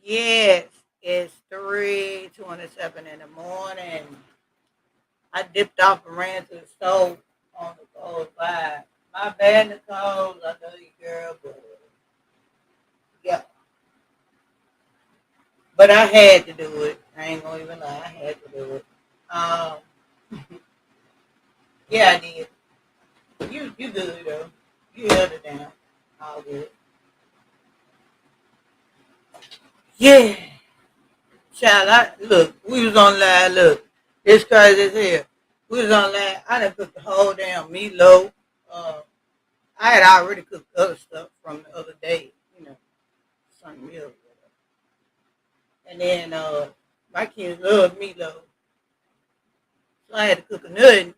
Yes, it's 3:27 in the morning. I dipped off and ran to the stove on the cold side. My bad, Nicole. I know you, girl, but yeah. But I had to do it. I ain't gonna even lie. I had to do it. Um, yeah, I did. You good though. You held it down. All good. Yeah. Child, look, we was on live. Look, it's crazy as hell. We was on live. I done cooked the whole damn meatloaf. Uh, I had already cooked other stuff from the other day, you know, some meal. And then my kids love meatloaf. So I had to cook another.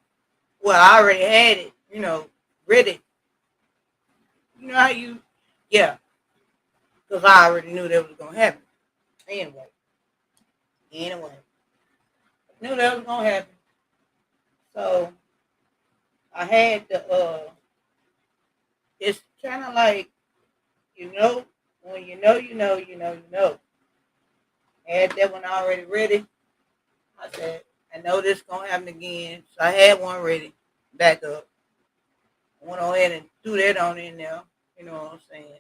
Well, I already had it, ready. You know how you, yeah, because I already knew that was going to happen. Anyway, knew that was going to happen. So I had the, it's kind of like, when you know. I had that one already ready. I said, I know this going to happen again. So I had one ready, back up. I went on ahead and threw that on in there. You know what I'm saying?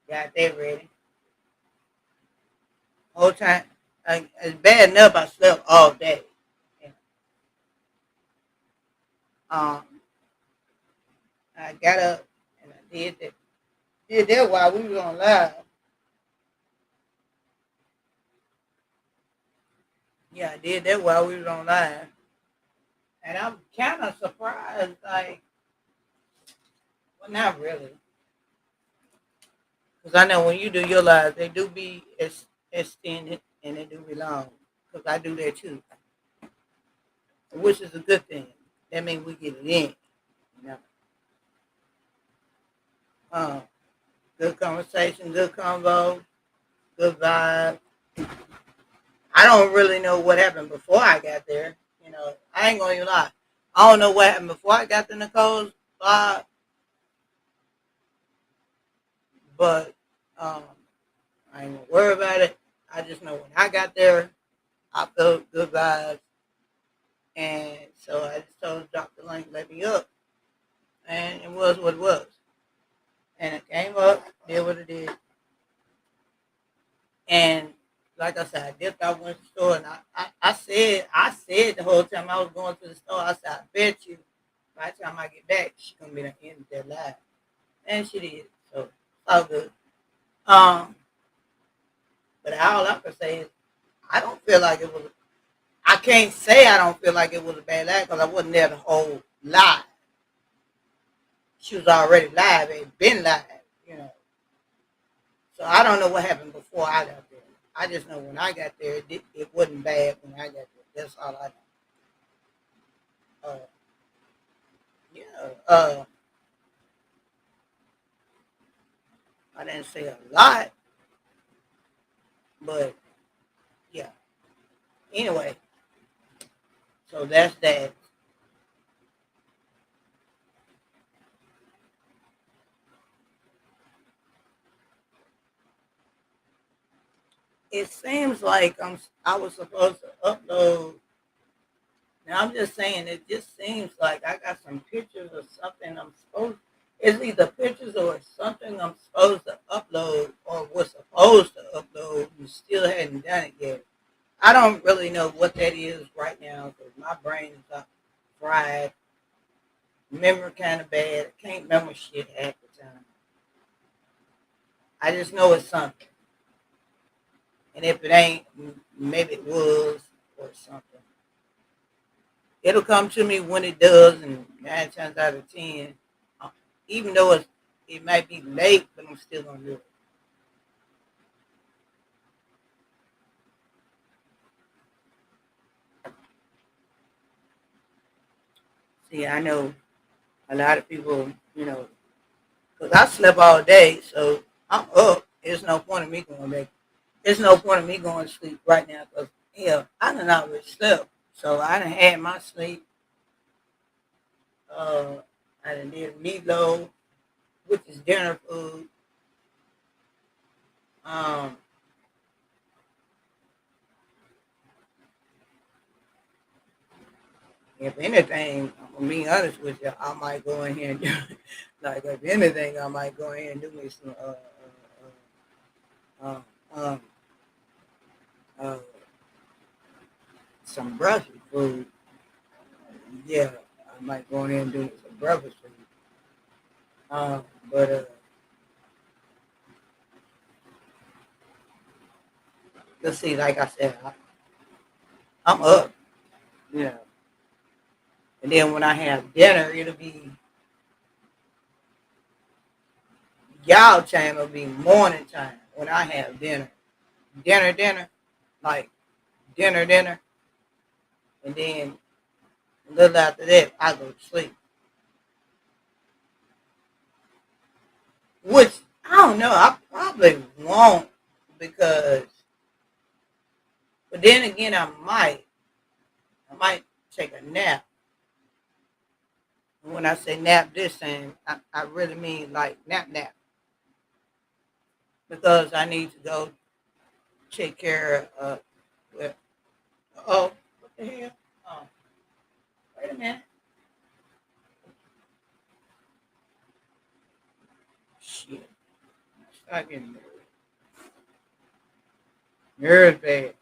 Got that ready. Whole time, it's bad enough I slept all day. You Um, I got up and I did that. Did that while we was on live. Yeah, I did that while we was on live. And I'm kind of surprised, like, well, not really. Because I know when you do your lives, they do be extended and they do be long. Because I do that too, which is a good thing. That means we get it in. You know, um, good conversation, good convo, good vibe. I don't really know what happened before I got there. I ain't gonna even lie. I don't know what happened before I got to Nicole's vibe, but um, I ain't gonna worry about it. I just know when I got there, I felt good vibes, and so I just told Dr. Link let me up, and it was what it was, and it came up, did what it did, and like I said, I dipped out, went to the store, and I said the whole time I was going to the store, I said, I bet you by the time I get back, she's gonna be the end of that live, and she did, so it's all good. Um, but all I can say is I don't feel like it was. I can't say I don't feel like it was a bad live because I wasn't there the whole live. She was already live, had been live, you know. So I don't know what happened before I got there. I just know when I got there, it wasn't bad when I got there. That's all I know. Yeah. I didn't say a lot, but yeah. Anyway, so that's that. It seems like I was supposed to upload. Now I'm just saying it just seems like I got some pictures or something I'm supposed. It's either pictures or it's something I'm supposed to upload or was supposed to upload and still hadn't done it yet. I don't really know what that is right now because my brain is up fried. Memory kind of bad. I can't remember shit half the time. I just know it's something. And if it ain't, maybe it was or something. It'll come to me when it does, and 9 times out of 10, uh, even though it might be late, but I'm still gonna do it. See, I know a lot of people, because I slept all day, so I'm up. There's no point in me going back. There's no point in me going to sleep right now because hell, I done already slept, so I done had my sleep. Uh, I done did meatloaf. which is dinner food. Um, if anything, I'm being honest with you, I might go in here and do like if anything, I might go in here and do me some uh, uh, uh, some breakfast food. Yeah, I might go in here and do me some breakfast food. But let's see, like I said, I'm up. Yeah. And then when I have dinner, it'll be y'all time. It'll be morning time when I have dinner. Dinner, like dinner, and then a little after that, I go to sleep. Which I don't know. I probably won't because, but then again, I might take a nap. And when I say nap this time, I really mean like nap because I need to go take care of. Well, oh, what the hell? Oh, wait a minute. Shit, start getting nerves bad.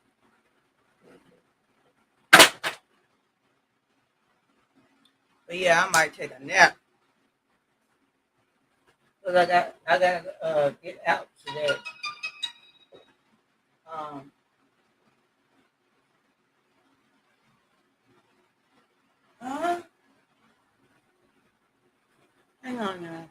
But yeah, I might take a nap because I gotta get out today. Um, uh, hang on now.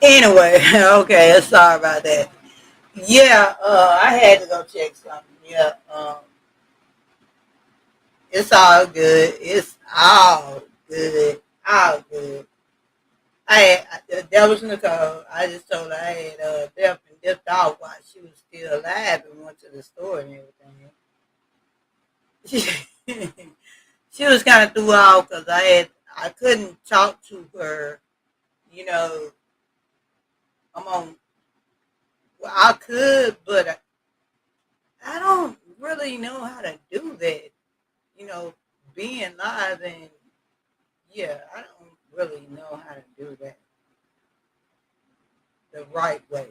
Anyway, okay, sorry about that. Yeah, I had to go check something. Yeah, it's all good. It's all good. All good. That was Nicole. I just told her I had left and dipped out while she was still alive and went to the store and everything. She was kind of threw out because I couldn't talk to her. You know, I'm on. Well, I could, but I don't really know how to do that. You know, being live and yeah, I don't really know how to do that the right way.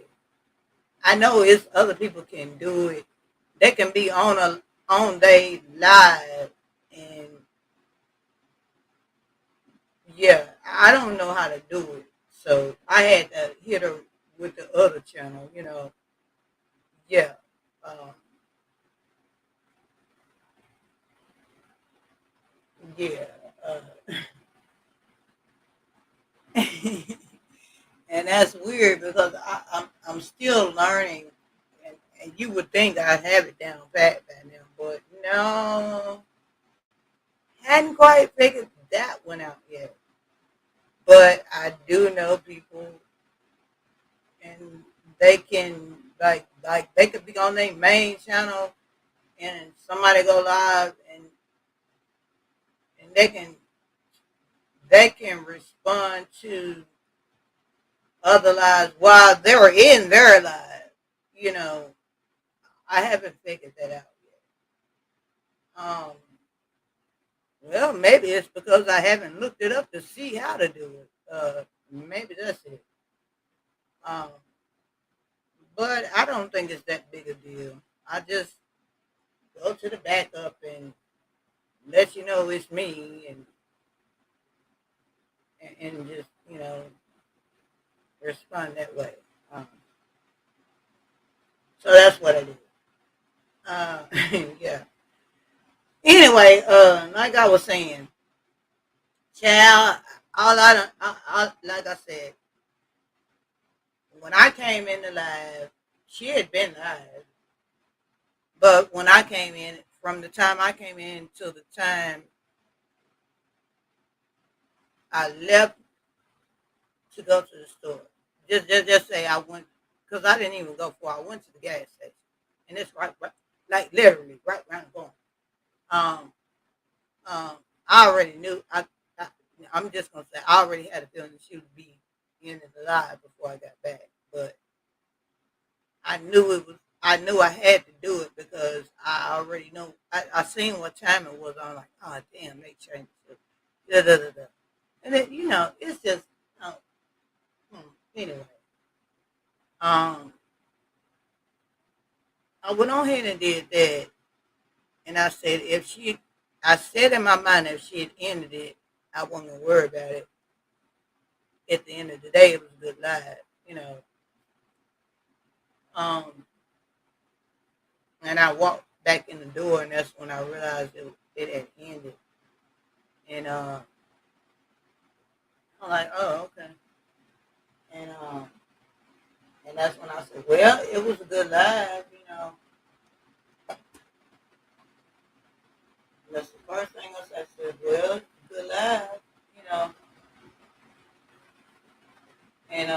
I know it's other people can do it. They can be on they live and yeah, I don't know how to do it. So I had to hit her with the other channel, you know. Yeah. Um, yeah. Uh, and that's weird because I'm still learning and you would think I have it down pat by now, but no, hadn't quite figured that one out yet. But I do know people, and they can like they could be on their main channel, and somebody go live, and they can respond to other lives while they're in their live. You know, I haven't figured that out yet. Well, maybe it's because I haven't looked it up to see how to do it. Maybe that's it. Um, but I don't think it's that big a deal. I just go to the backup and let you know it's me, and just respond that way. Um, so that's what I do. Uh, yeah. Anyway, like I was saying, child, all I, done, like I said, when I came in the live, she had been live. But when I came in, from the time I came in till the time I left to go to the store, just say I went, because I didn't even go far. I went to the gas station, and it's right like literally right around the corner. Um, I already knew. I I'm just gonna say I already had a feeling she would be in it alive before I got back, but I knew it was. I knew I had to do it because I already know. I seen what time it was. I'm like, oh damn, they changed it. Da, da, da, da. And then it's just uh, anyway. Um, I went on ahead and did that, and I said I said in my mind if she had ended it, I wasn't worry about it. At the end of the day, it was a good live, you know. Um, and I walked back in the door, and that's when I realized it had ended. And I'm like, oh, okay. And and that's when I said, well, it was a good live, you know. That's the first thing I said, well, good live, you know. And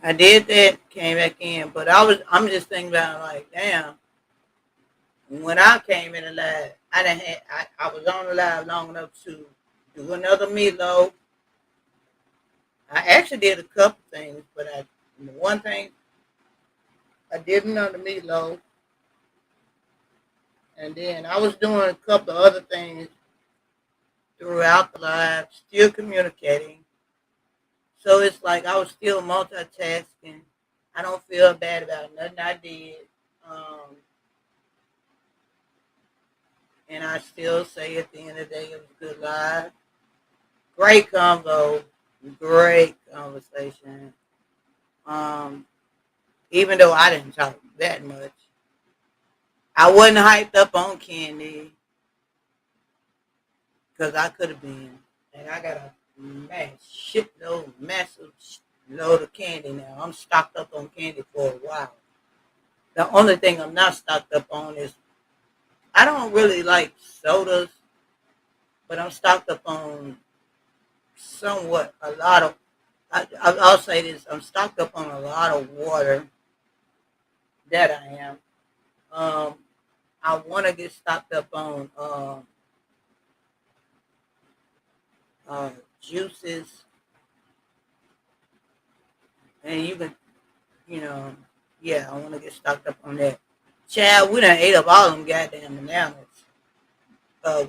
I did that, came back in, but I'm just thinking about it like, damn. When I came in the live, I was on the live long enough to do another meatloaf. I actually did a couple things, but the one thing I did another meatloaf, and then I was doing a couple of other things throughout the live, still communicating. So it's like I was still multitasking. I don't feel bad about nothing I did. Um, and I still say at the end of the day it was a good live. Great combo, great conversation. Um, even though I didn't talk that much, I wasn't hyped up on Candy because I could have been, and I got a man, shitload, massive load of candy now. I'm stocked up on candy for a while. The only thing I'm not stocked up on is I don't really like sodas, but I'm stocked up on somewhat a lot of. I'll say this: I'm stocked up on a lot of water. That I am. Um, I want to get stocked up on uh, juices, and you can, you know, yeah, I want to get stocked up on that. Chad, we done ate up all them goddamn bananas.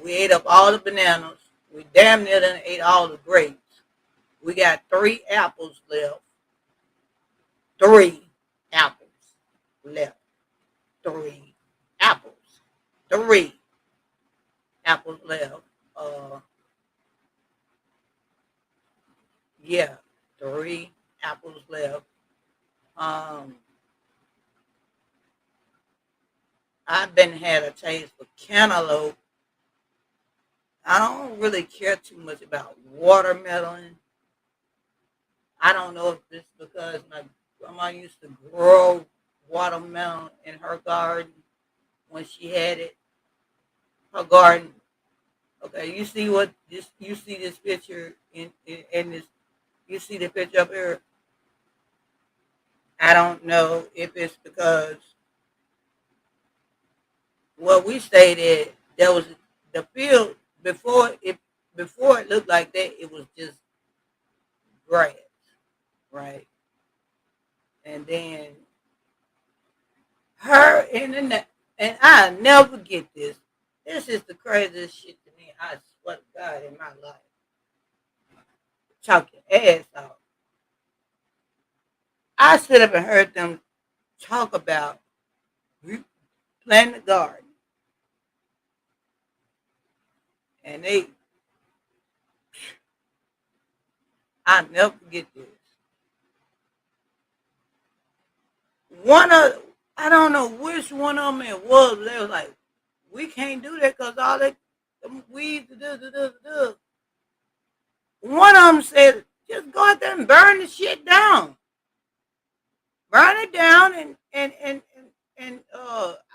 We ate up all the bananas. We damn near done ate all the grapes. We got 3 apples left. 3 apples left. 3 apples. 3 apples left. Uh, yeah, 3 apples left. Um, I've been had a taste for cantaloupe. I don't really care too much about watermelon. I don't know if it's because my grandma used to grow watermelon in her garden when she had it, her garden. Okay, you see what this? You see this picture in this? You see the picture up here? I don't know if it's because where we stayed at, there was the field before it looked like that. It was just grass, right? And then her and I never get this. This is the craziest shit to me. I swear to God in my life. Talk your ass off. I sit up and heard them talk about planting the garden, and I never forget this. One of I don't know which one of them it was. They was like, we can't do that because all that weeds. One of them said, just go out there and burn the shit down. Burn it down and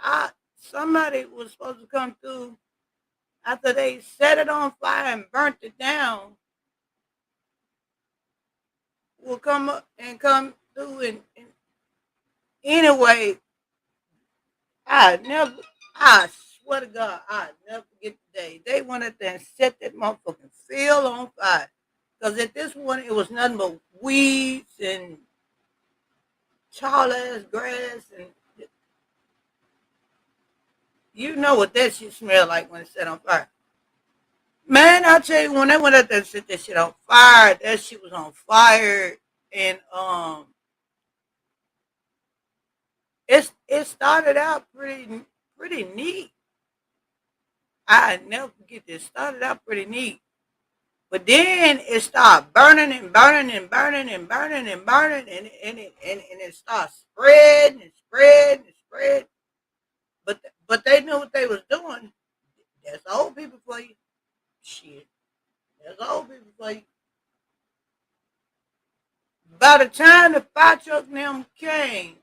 I somebody was supposed to come through after they set it on fire and burnt it down. Will come up and come through and anyway, I never I swear to God, I never forget the day. They went up there and set that motherfucking field on fire. Because at this one it was nothing but weeds and tall ass grass and you know what that shit smelled like when it's set on fire. Man, I tell you, when they went up there and set that shit on fire, that shit was on fire, and it started out pretty neat. I never forget this. Started out pretty neat, but then it started burning and burning and burning and burning and burning, and it started spreading and spreading and spread. But they knew what they was doing. That's old people for you. Shit, that's old people for you. By the time the fire truck and them came,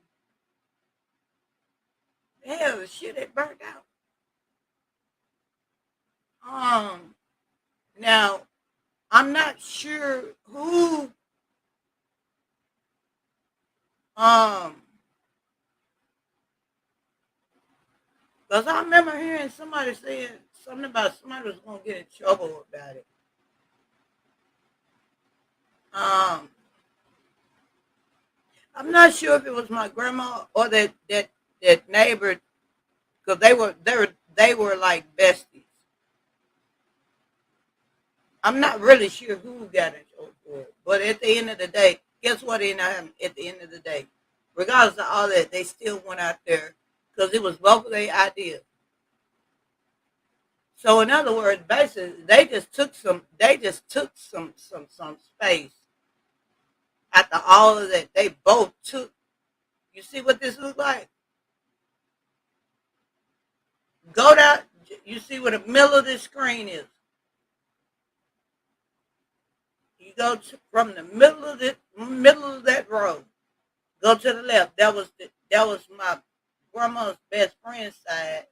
hell, the shit had burnt out. Um, Now I'm not sure who, um, because I remember hearing somebody saying something about somebody was gonna get in trouble about it. Um, I'm not sure if it was my grandma or that neighbor, because they were like besties. I'm not really sure who got in trouble for it, but at the end of the day, guess what ended up happening? At the end of the day, regardless of all that, they still went out there because it was both of their ideas. So in other words, basically, they just took some space after all of that. They both took. You see what this looks like? Go down. You see what the middle of this screen is. You go from the middle of that road. Go to the left. That was my grandma's best friend's side.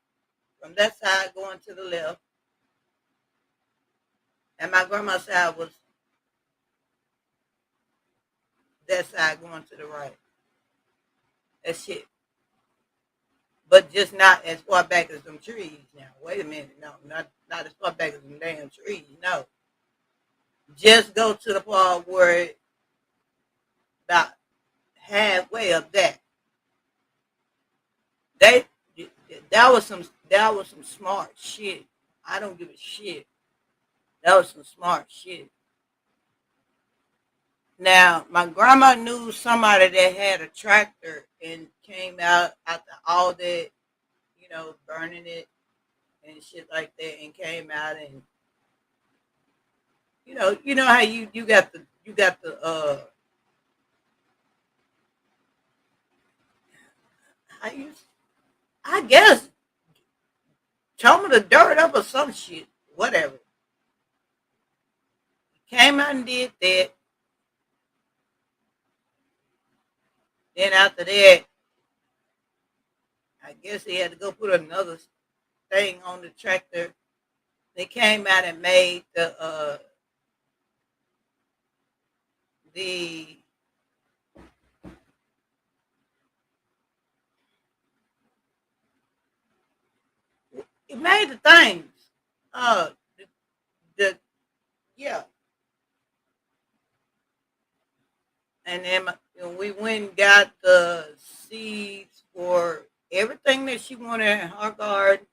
From that side going to the left, and my grandma's side was that side going to the right. That's it. But just not as far back as them trees now. Wait a minute. No, not as far back as them damn trees. No. Just go to the part where about halfway up that. They that was some smart shit. I don't give a shit. That was some smart shit. Now, my grandma knew somebody that had a tractor and came out after all that, burning it and shit like that, and came out and you know how you got the how you I guess tell me the dirt up or some shit, whatever. Came out and did that. Then after that, I guess he had to go put another thing on the tractor. They came out and made the it made the things. The, the yeah, and then we went and got the seeds for everything that she wanted in her garden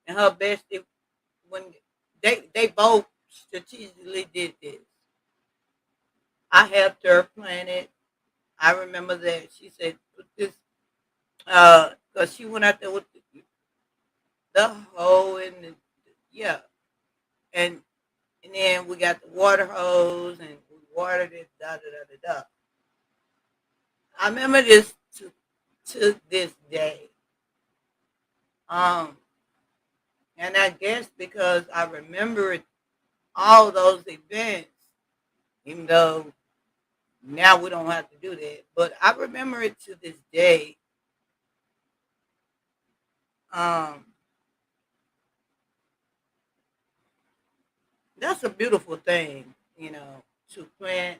and her bestie. When they both strategically did this, I helped her plant it. I remember that she said, "Put this," because she went out there with the hoe and yeah, and and then we got the water hose and we watered it. Da da da da da. I remember this to this day. Um, and I guess because I remember all those events, even though now we don't have to do that, but I remember it to this day. Um, that's a beautiful thing, to plant,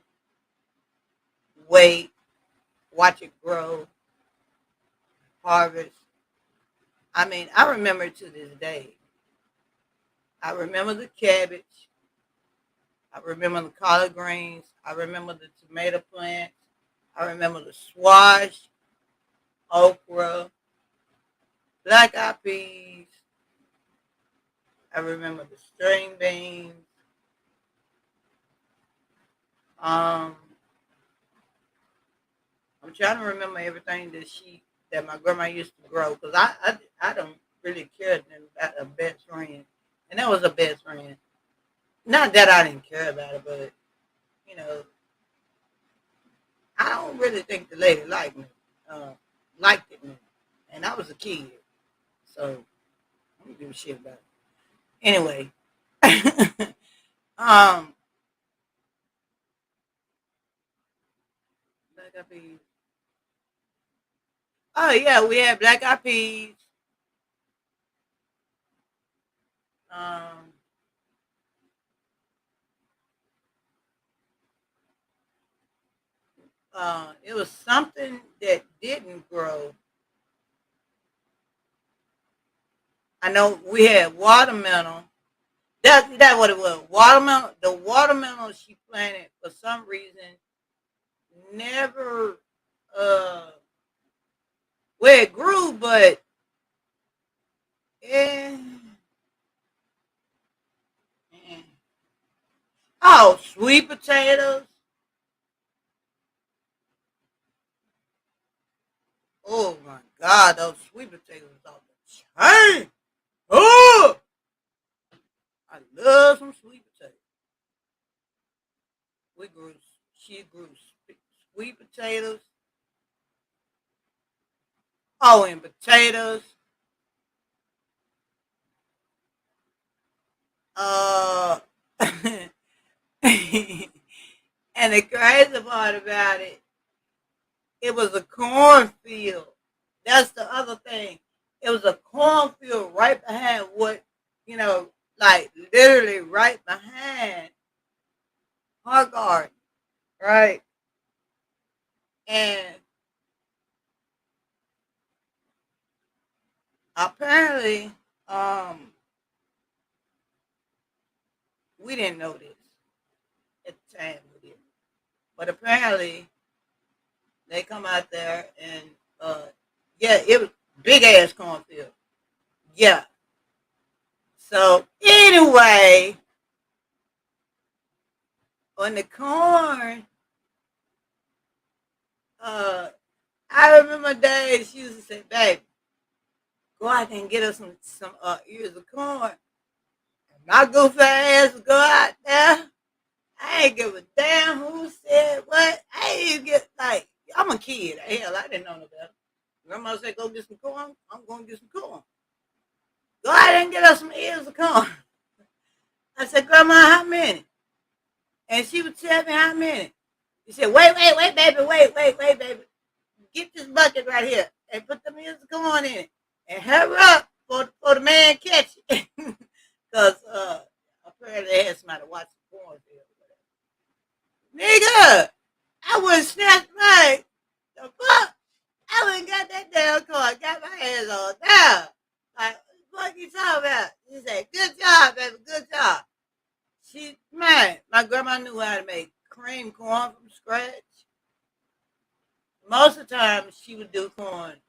wait, watch it grow, harvest. I mean, I remember it to this day. I remember the cabbage. I remember the collard greens. I remember the tomato plants. I remember the squash, okra, black eyed peas. I remember the string beans. Um, I'm trying to remember everything that my grandma used to grow because I don't really care nothing about a best friend, and that was a best friend. Not that I didn't care about it, but you know, I don't really think the lady liked me, uh, liked it me, and I was a kid, so I don't give a shit about it. Anyway, um, black eyed peas. Oh yeah, we had black eyed peas. Um, it was something that didn't grow. I know we had watermelon. That what it was. Watermelon. The watermelon she planted for some reason never uh well it grew, but eh, eh. Oh, sweet potatoes. Oh my God, those sweet potatoes off the chain. Oh, I love some sweet potatoes. We grew. She grew sweet potatoes. Oh, and potatoes. Uh, And the crazy part about it, it was a cornfield. That's the other thing. It was a cornfield right behind what, like literally right behind her garden, right? And apparently, um, we didn't know this at the time. We didn't. But apparently, they come out there and, yeah, it was big ass cornfield. Yeah. So anyway, on the corn, uh, I remember days she used to say, "Baby, go out there and get us some ears of corn." And my goofy ass would go out there. I ain't give a damn who said what. I ain't get like I'm a kid. Hell, I didn't know no better. Grandma said, "Go get some corn." I'm gonna get some corn. Go out there and get us some ears of corn. I said, "Grandma, how many?" And she would tell me how many. She said, "Wait, baby, wait, baby. Get this bucket right here and put the ears of corn in it. And hurry up for the man catch it." Because apparently they had somebody watching the cornfield. Nigga, I wouldn't snatch my the fuck. I wouldn't got that damn car. Got my hands on down. Like, what you talking about? She said, "Good job, baby, good job." My grandma knew how to make cream corn from scratch. Most of the time, she would do corn.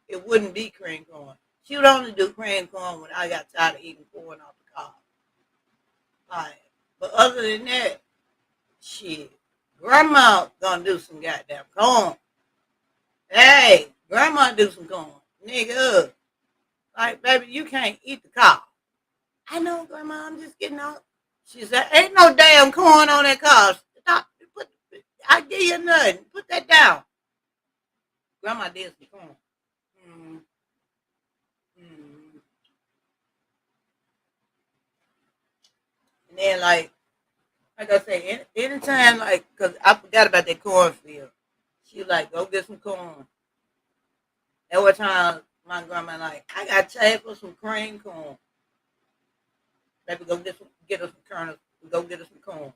It wouldn't be cream corn. She would only do cream corn when I got tired of eating corn off the cob. Like, but other than that, shit, grandma gonna do some goddamn corn. Hey, grandma do some corn. Nigga, like, baby, you can't eat the cob. I know, grandma, I'm just getting out. She said, "Ain't no damn corn on that cob. Stop. I give you nothing. Put that down." Grandma did some corn. Mm, mm. And then, like I say, anytime, like, because I forgot about that cornfield. She was like, "Go get some corn." There were times my grandma like, "I got time for some cream corn. Baby, go get us some kernels. Go get us some corn."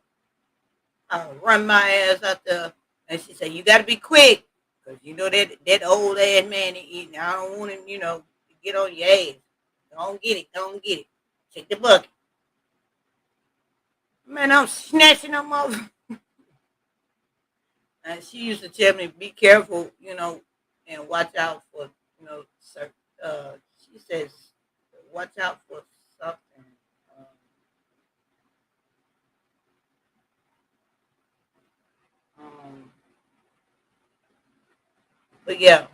I run my ass out there, and she said, "You got to be quick, because you know that old ass man he eating. I don't want him, to get on your ass. Don't get it, don't get it. Take the bucket." Man, I'm snatching them off. And she used to tell me, "Be careful, and watch out for, certain." She says, "Watch out for something." Um, um, but yeah,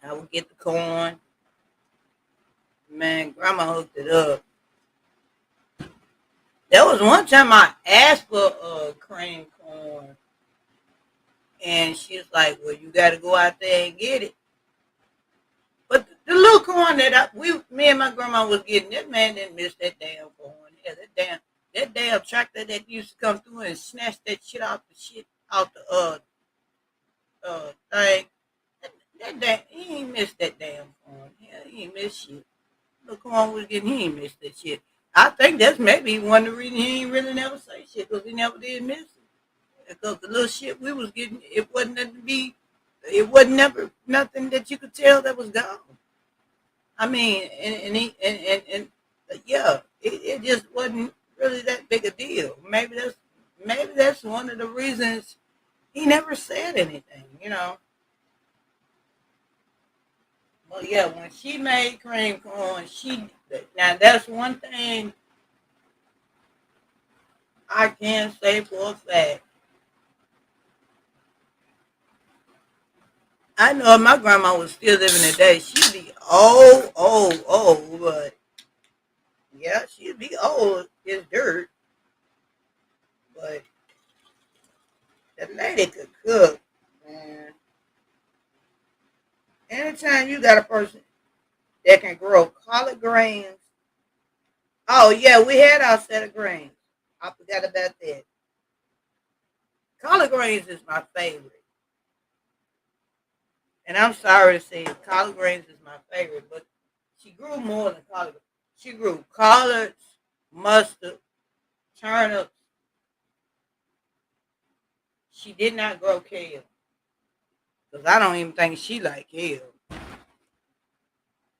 I would get the corn. Man, grandma hooked it up. There was one time I asked for cream corn, and she was like, "Well, you got to go out there and get it." But the little corn that me and my grandma was getting, that man didn't miss that damn corn. Yeah, that damn tractor that used to come through and snatch that shit out the thing. That damn, he ain't missed that damn corn. Yeah, he ain't missed shit. The corn was getting, he ain't missed that shit. I think that's maybe one of the reasons he ain't really never say shit, because he never did miss it. Because the little shit we was getting, it wasn't never nothing that you could tell that was gone. I mean, and yeah, it just wasn't really that big a deal. Maybe that's one of the reasons he never said anything. But yeah, when she made cream corn, now that's one thing I can say for a fact. I know if my grandma was still living today, she'd be old, but yeah, she'd be old as dirt. But the lady could cook, man. Anytime you got a person, that can grow collard greens. Oh yeah, we had our set of greens. I forgot about that. Collard greens is my favorite. And I'm sorry to say collard greens is my favorite, but she grew more than collard. She grew collards, mustard, turnips. She did not grow kale. Because I don't even think she liked kale.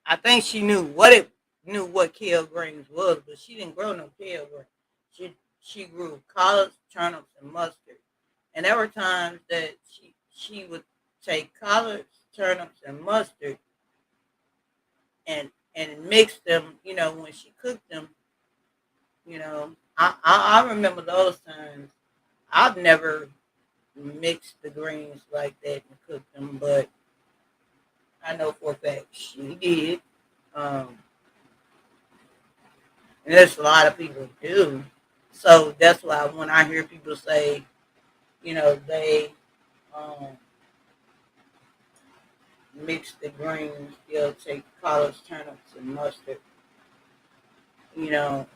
I think she knew what kale greens was, but she didn't grow no kale greens. She grew collards, turnips, and mustard. And there were times that she would take collards, turnips, and mustard and mix them, when she cooked them, I remember those times. I've never mixed the greens like that and cooked them, but I know for a fact she did. Um, and there's a lot of people do. So that's why when I hear people say, they um, mix the greens, they'll take collards, turnips, and mustard. You know,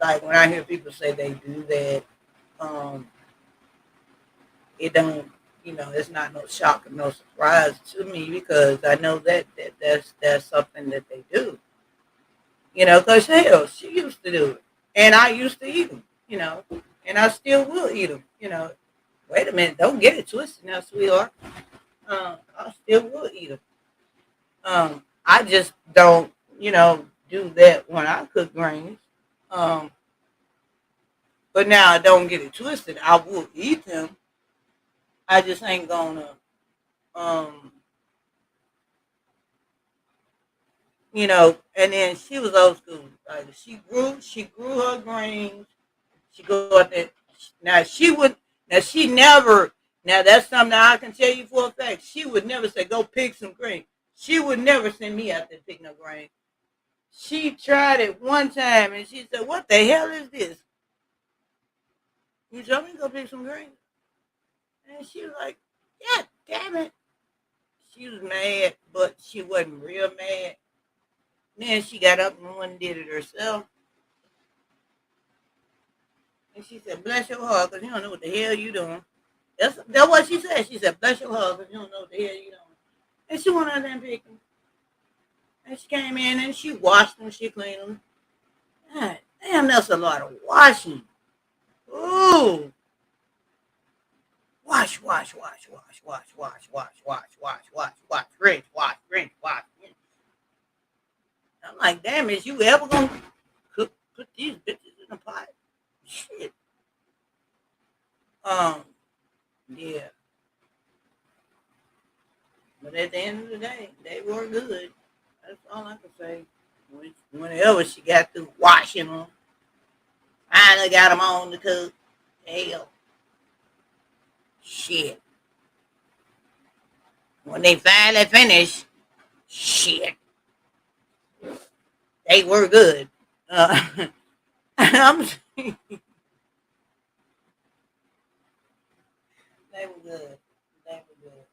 like when I hear people say they do that, um, it don't, it's not no shock or no surprise to me because I know that's something that they do. Because hell, she used to do it, and I used to eat them. And I still will eat them. Wait a minute, don't get it twisted now, sweetheart. I still will eat them. I just don't, do that when I cook greens. Um, but now I don't get it twisted. I will eat them. I just ain't gonna, um, And then she was old school. Like she grew her greens. She go out there. Now she would. Now she never. Now that's something I can tell you for a fact. She would never say go pick some green. She would never send me out there to pick no green. She tried it one time and she said, "What the hell is this? You told me to go pick some green." And she was like, "Yeah, damn it." She was mad, but she wasn't real mad. Then she got up and one did it herself. And she said, "Bless your heart, because you don't know what the hell you doing." That's what she said. She said, "Bless your heart, because you don't know what the hell you doing." And she went out there and picked them. And she came in and she washed them, she cleaned them. God, damn, that's a lot of washing. Ooh. Wash, wash, wash, wash, wash, wash, wash, wash, wash, wash, wash, rinse, wash, rinse, wash, rinse. I'm like, damn, is you ever gonna put these bitches in a pot? Shit. Um, yeah. But at the end of the day, they were good. That's all I can say. Whenever she got through washing them, finally got them on the cook. Hell, shit. When they finally finished, shit, they were good. I'm, they were good. They were good.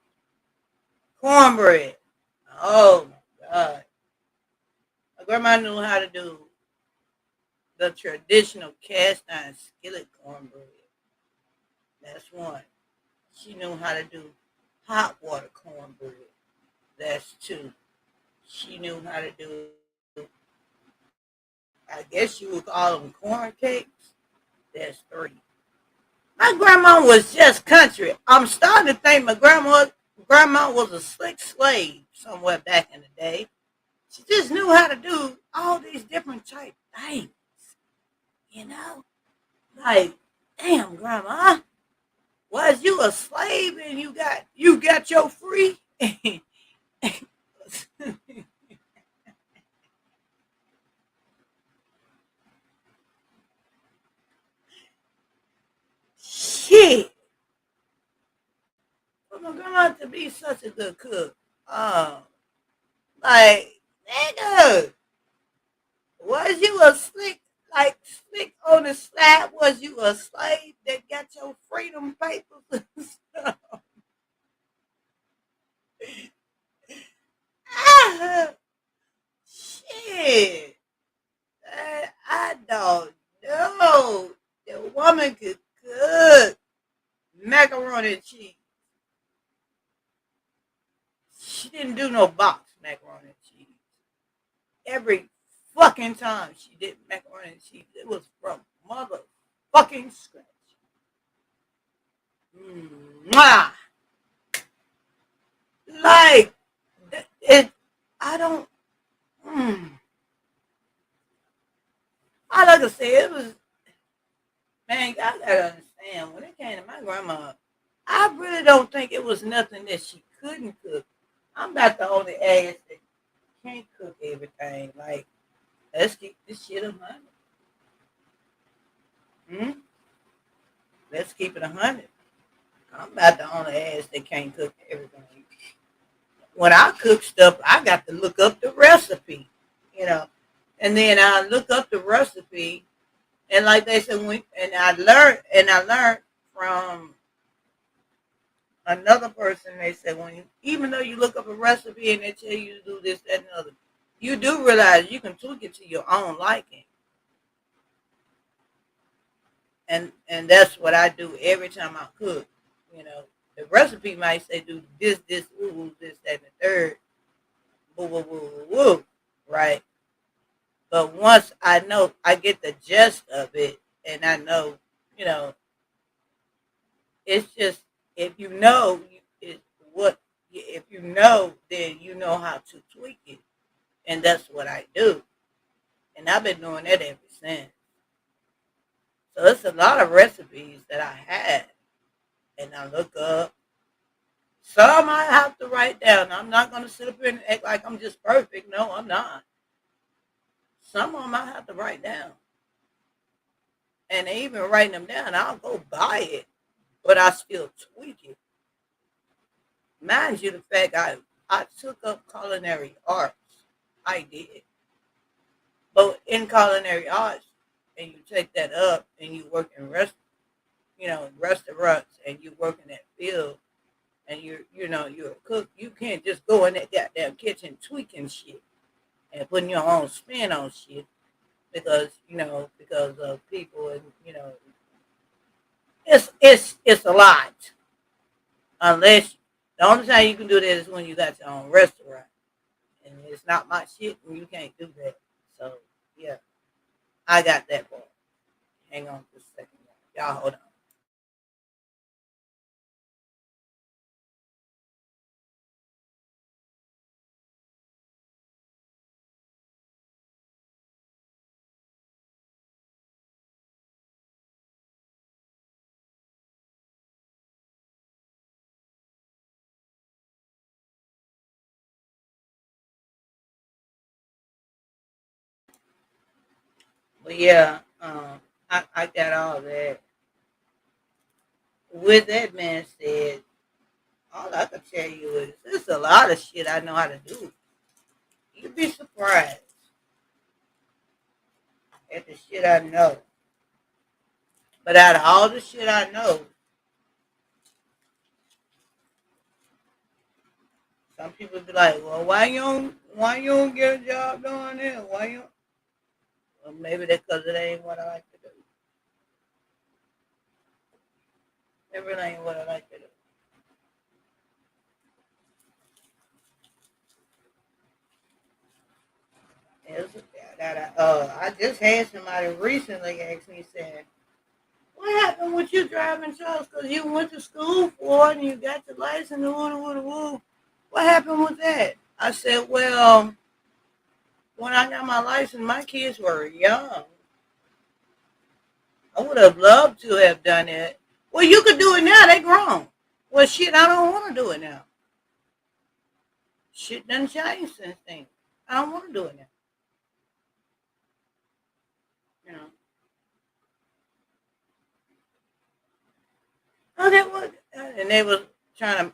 Cornbread. Oh my god. My grandma knew how to do the traditional cast iron skillet cornbread. That's one. She knew how to do hot water cornbread. That's two. She knew how to do, I guess you would call them corn cakes. That's three. My grandma was just country. I'm starting to think my grandma was a slick slave somewhere back in the day. She just knew how to do all these different type things, you know? Like, damn, grandma, was you a slave and you got your free? Shit. For my grandma to be such a good cook. Um, like, nigga, was you a slick on the slab? Was you a slave that got your freedom papers and stuff? woman could cook macaroni and cheese. She didn't do no box macaroni and cheese. Every fucking time she did macaroni and cheese, it was from motherfucking scratch. Mwah! Like it, I don't. I like to say it was. Man, y'all gotta understand. When it came to my grandma, I really don't think it was nothing that she couldn't cook. I'm about the only ass that can't cook everything. Like, let's keep this shit 100. Let's keep it 100. I'm about the only ass that can't cook everything. When I cook stuff, I got to look up the recipe, you know, and then I look up the recipe, and like they said, I learned from another person. They said even though you look up a recipe and they tell you to do this, that, and the other, you do realize you can tweak it to your own liking, and that's what I do every time I cook. You know, the recipe might say do this, this, that, and the third, woo, woo, woo, woo, woo, right? But once I know, I get the gist of it, and I know, you know, it's just if you know, it what if you know, then you know how to tweak it, and that's what I do, and I've been doing that ever since. So it's a lot of recipes that I had, and I look up. Some I have to write down. I'm not gonna sit up here and act like I'm just perfect. No, I'm not. Some of them I have to write down. And even writing them down, I'll go buy it, but I still tweak it. Mind you, the fact I took up culinary arts, I did. But in culinary arts, and you take that up, and you work in restaurants, and you work in that field, and you're a cook. You can't just go in that goddamn kitchen tweaking shit and putting your own spin on shit because of people, and it's a lot. Unless the only time you can do that is when you got your own restaurant, and it's not my shit, and you can't do that. So yeah, I got that part. Hang on for a second, y'all. Hold on. But yeah, I got all that. With that being said, all I can tell you is there's a lot of shit I know how to do. You'd be surprised at the shit I know. But out of all the shit I know, some people be like, "Well, why you don't get a job doing this? Why you?" Well, maybe that's because it ain't what I like to do. Maybe it ain't what I like to do. I just had somebody recently ask me, saying, "What happened with you driving trucks? Because you went to school for it and you got your license, woo. What happened with that?" I said, "Well, when I got my license, my kids were young. I would have loved to have done it. Well, you could do it now. They grown. Well, shit, I don't want to do it now. Shit done changed since then. I don't want to do it now. You know." Okay, well, and they was trying to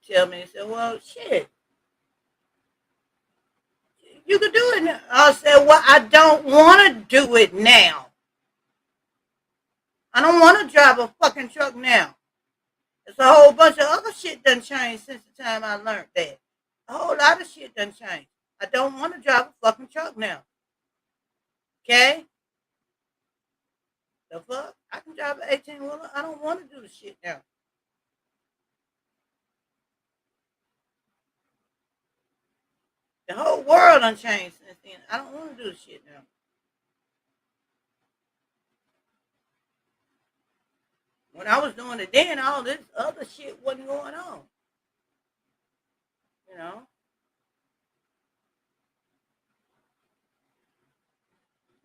tell me, they said, "Well, shit, you could do it now." I said, "Well, I don't want to do it now. I don't want to drive a fucking truck now. It's a whole bunch of other shit done changed since the time I learned that. A whole lot of shit done changed. I don't want to drive a fucking truck now. Okay? The fuck? I can drive an 18-wheeler. I don't want to do the shit now. The whole world done changed since then. I don't want to do the shit now. When I was doing it then, all this other shit wasn't going on. You know?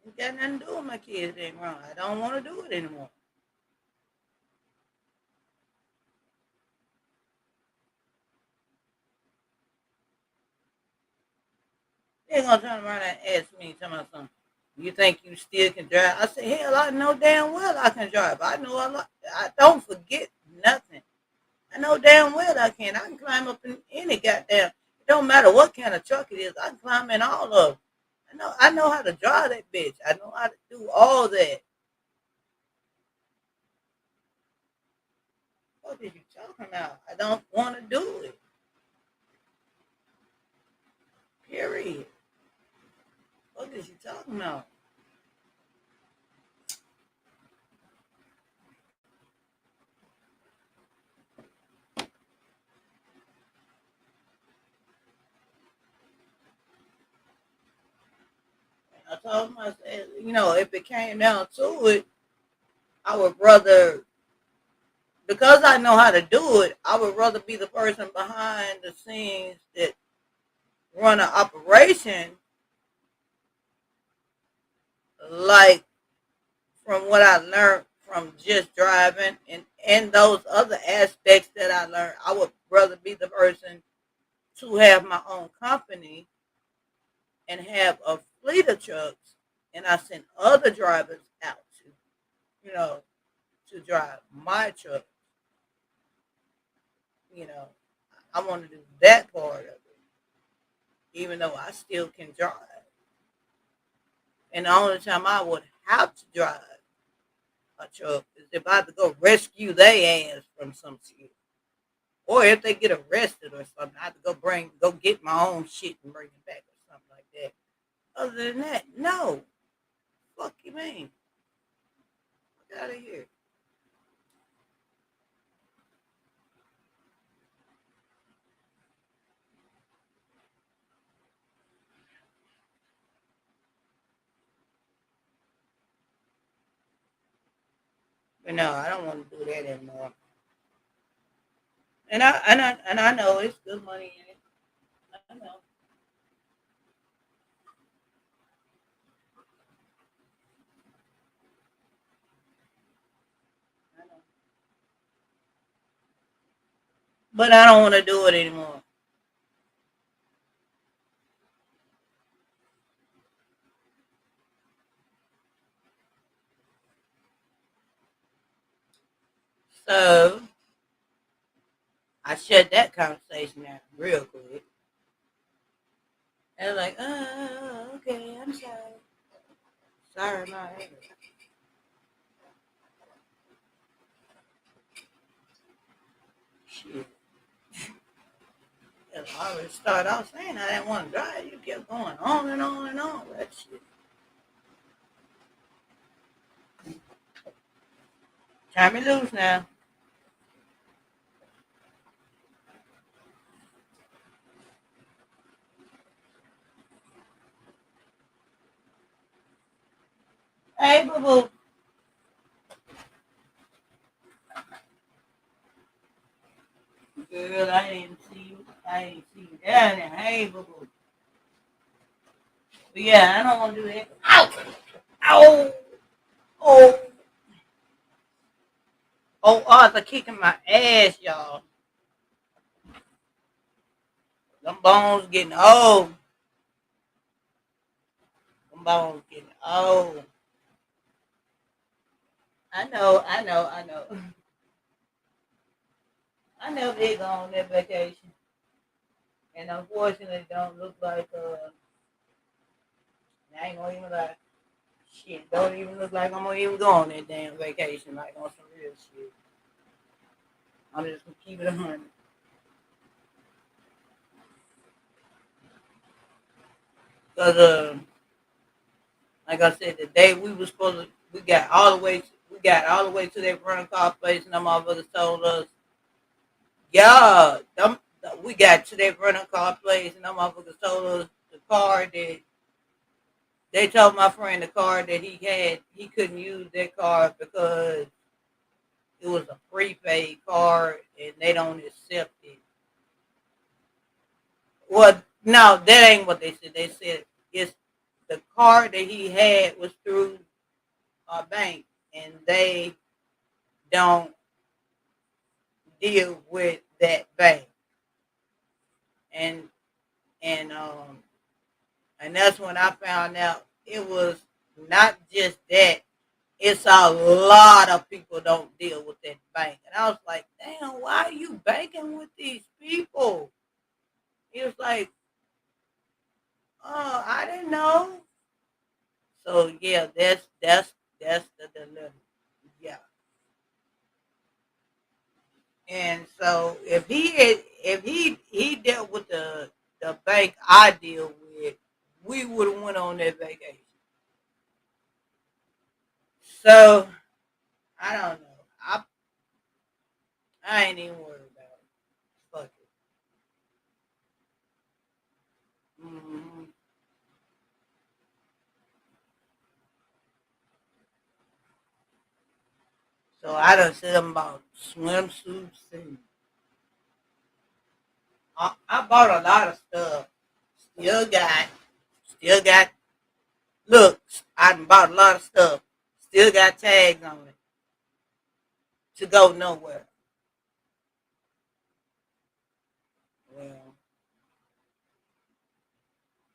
It got nothing to do with my kids being wrong. I don't want to do it anymore. They're gonna turn around and ask me, tell me something. You think you still can drive? I said, hell, I know damn well I can drive. I know I don't forget nothing. I know damn well I can. I can climb up in any goddamn. It don't matter what kind of truck it is. I can climb in all of them. I know how to drive that bitch. I know how to do all that. What are you talking about? I don't want to do it. Period. What is you talking about? I told him, I said, if it came down to it, I would rather, because I know how to do it, I would rather be the person behind the scenes that run an operation, like from what I learned from just driving and those other aspects that I learned. I would rather be the person to have my own company and have a fleet of trucks, and I send other drivers out you know, to drive my truck. You know, I want to do that part of it, even though I still can drive. And the only time I would have to drive a truck is if I had to go rescue their ass from some shit. Or if they get arrested or something, I have to go get my own shit and bring it back or something like that. Other than that, no. Fuck you mean? Get out of here. But no, I don't want to do that anymore. And I know it's good money in it. I know. I know. But I don't want to do it anymore. So I shut that conversation out real quick. And like, oh, okay, I'm sorry. Sorry, my head. Shit. I already started off saying I didn't want to drive. You kept going on and on and on with that shit. Turn me loose now. Hey, boo boo. Girl, I didn't see you. I didn't see you down there. Hey, boo boo. But yeah, I don't want to do that. Ow! Ow! Oh! Oh, Arthur kicking my ass, y'all. Them bones getting old. Them bones getting old. I know. I know they go on their vacation. And unfortunately, it don't look like, I ain't gonna even lie. Shit, don't even look like I'm gonna even go on that damn vacation, like on some real shit. I'm just gonna keep it 100. Cause like I said, the day we got all the way. We got all the way to that rental car place, and them motherfuckers told us, yeah, we got to that rental car place, and them motherfuckers told us the car that they told my friend the car that he had, he couldn't use that car because it was a prepaid card and they don't accept it. Well, no, that ain't what they said. They said it's the card that he had was through a bank and they don't deal with that bank. And and um and that's when I found out it was not just that. It's a lot of people don't deal with that bank. And I was like, damn, why are you banking with these people? He was like, oh, I didn't know. So yeah, that's the dilemma. Yeah. And so if he dealt with the bank I deal with, we would have went on that vacation. So I don't know. I ain't even worried about it. Fuck it. Hmm. So I done said them about swimsuits and I bought a lot of stuff. Still got, still got. Look, I done bought a lot of stuff. Still got tags on it to go nowhere. Well,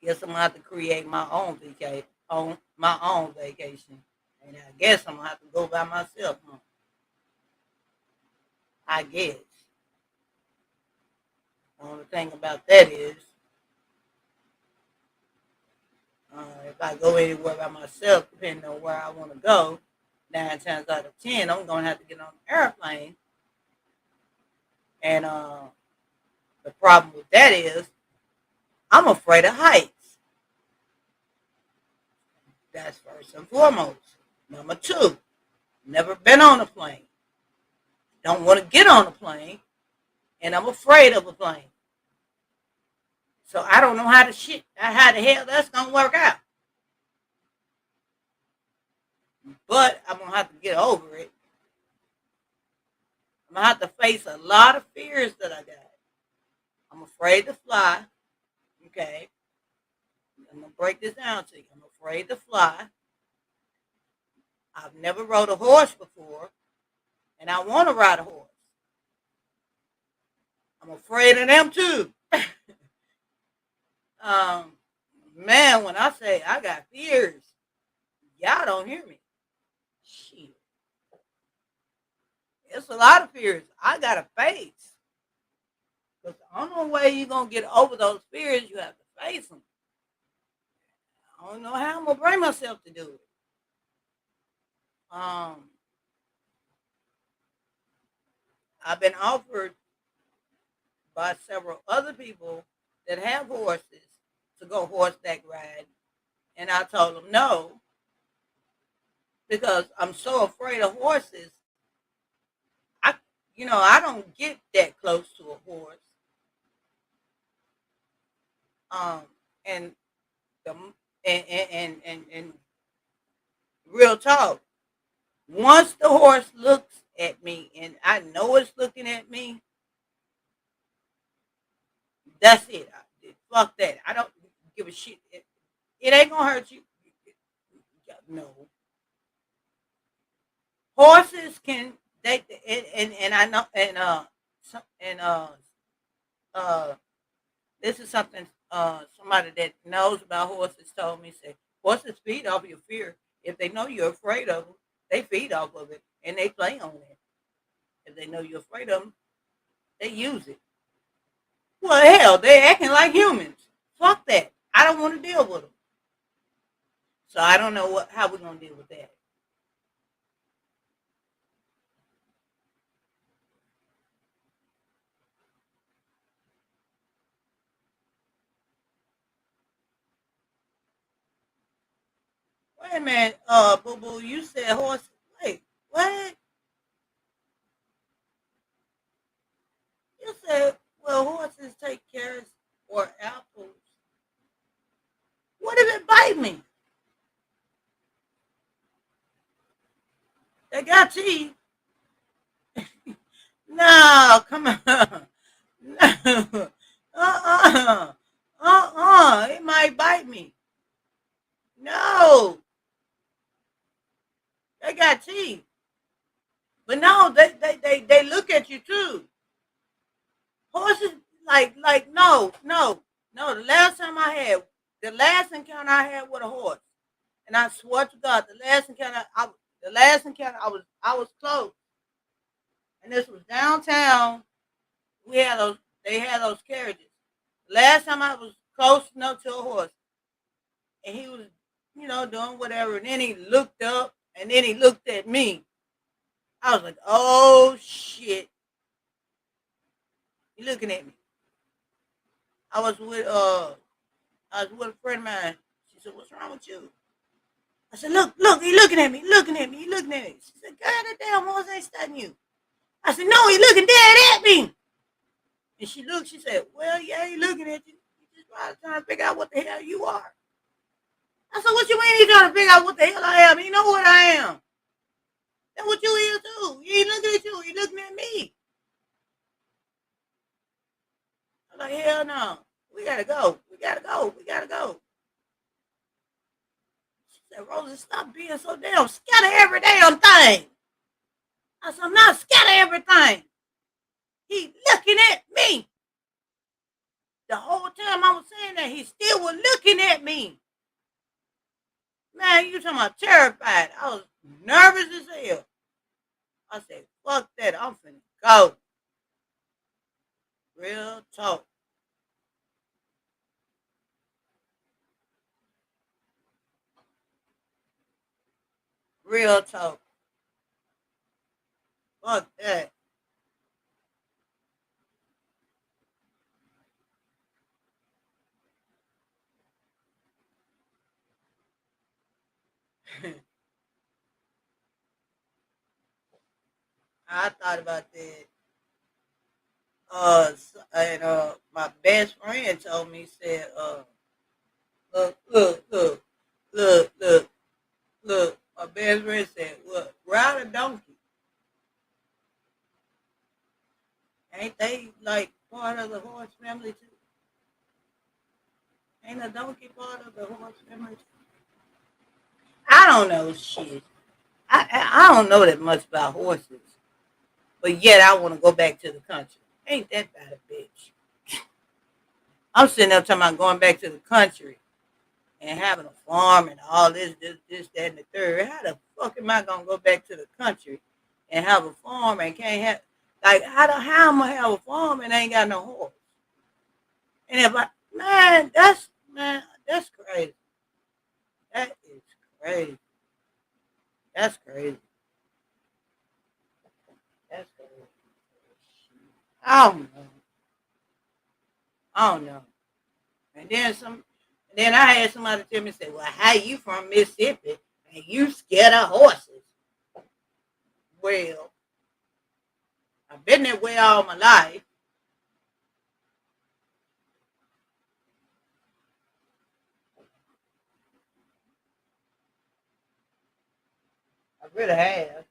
guess I'm gonna have to create my own vacation, on my own vacation, and I guess I'm gonna have to go by myself. Huh? I guess. The only thing about that is, if I go anywhere by myself, depending on where I want to go, 9 times out of 10, I'm gonna have to get on an airplane. And the problem with that is, I'm afraid of heights. That's first and foremost. Number two, never been on a plane. Don't want to get on a plane, and I'm afraid of a plane. So I don't know how the hell that's gonna work out. But I'm gonna have to get over it. I'm gonna have to face a lot of fears that I got. I'm afraid to fly. Okay, I'm gonna break this down to you. I'm afraid to fly. I've never rode a horse before, and I want to ride a horse. I'm afraid of them too. um, man, when I say I got fears, y'all don't hear me. Shit, it's a lot of fears I gotta face. Because the only way you're gonna get over those fears, you have to face them. I don't know how I'm gonna bring myself to do it. Um, I've been offered by several other people that have horses to go horseback ride, and I told them no because I'm so afraid of horses. I, I don't get that close to a horse. Um, and the and real talk. Once the horse looks at me, and I know it's looking at me, that's it. Fuck that. I don't give a shit. It ain't gonna hurt you. No, horses can and I know and uh this is something somebody that knows about horses told me, say horses feed off your fear. If they know you're afraid of them, they feed off of it and they play on it. If they know you're afraid of them, they use it. Well, hell, they acting like humans. Fuck that. I don't want to deal with them. So I don't know how we're gonna deal with that. Wait a minute, boo boo, you said horse. Wait, What? You said, well, horses take carrots or apples. What if it bite me? They got teeth. No, come on. No. Uh-uh. Uh-uh. It might bite me. No. They got teeth. But no, they look at you too. Horses, no. The last encounter I had with a horse, and I swear to God, the last encounter, I was close, and this was downtown. We had those, they had those carriages. The last time I was close enough to a horse, and he was, doing whatever, and then he looked up, and then he looked at me. I was like, oh shit, he looking at me. I was with uh I was with a friend of mine. She said, what's wrong with you? I said, look, he looking at me, he looking at me. She said, God, that damn horse ain't studying you. I said, no, he looking dead at me. And she looked, she said, well, yeah, he looking at you. He just probably trying to figure out what the hell you are. I said, what you mean he trying to figure out what the hell I am? You know what I am. That's what you is too. He ain't looking at you, he looking at me. I'm like, hell no. We gotta go. She said, Rosa, stop being so damn scared of every damn thing. I said, I'm not scared of everything. He looking at me. The whole time I was saying that, he still was looking at me. Man, you talking about terrified. I was nervous as hell. I said, fuck that. I'm finna go. Real talk. Real talk. Fuck that. I thought about that. And my best friend told me, said, look, look, look, look, look. My best friend said, look, ride a donkey. Ain't they like part of the horse family too? Ain't a donkey part of the horse family too? I don't know shit. I don't know that much about horses, but yet I want to go back to the country. Ain't that bad a bitch? I'm sitting there talking about going back to the country and having a farm and all this, that, and the third. How the fuck am I gonna go back to the country and have a farm and can't have how am I have a farm and ain't got no horse? And if I that's crazy. That is crazy. That's crazy. That's crazy. I don't know. I don't know. And then I had somebody tell me, say, well, how you from Mississippi and you scared of horses? Well, I've been that way all my life. I really have.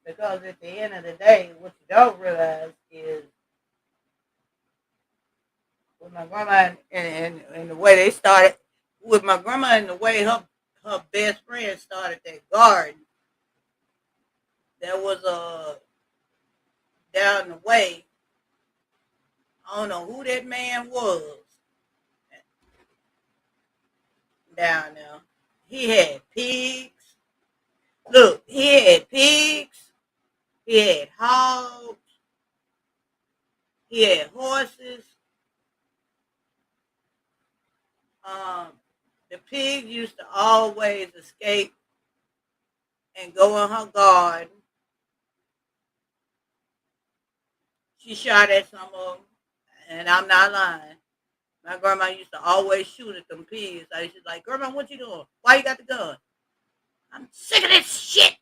Because at the end of the day, what you don't realize is with my grandma and the way they started, with my grandma and the way her best friend started that garden, there was a down the way. I don't know who that man was down there. He had pigs. Look, he had pigs. He had hogs. He had horses. Um, the pig used to always escape and go in her garden. She shot at some of them, and I'm not lying. My grandma used to always shoot at them pigs. I used to like, Grandma, what you doing? Why you got the gun? I'm sick of this shit.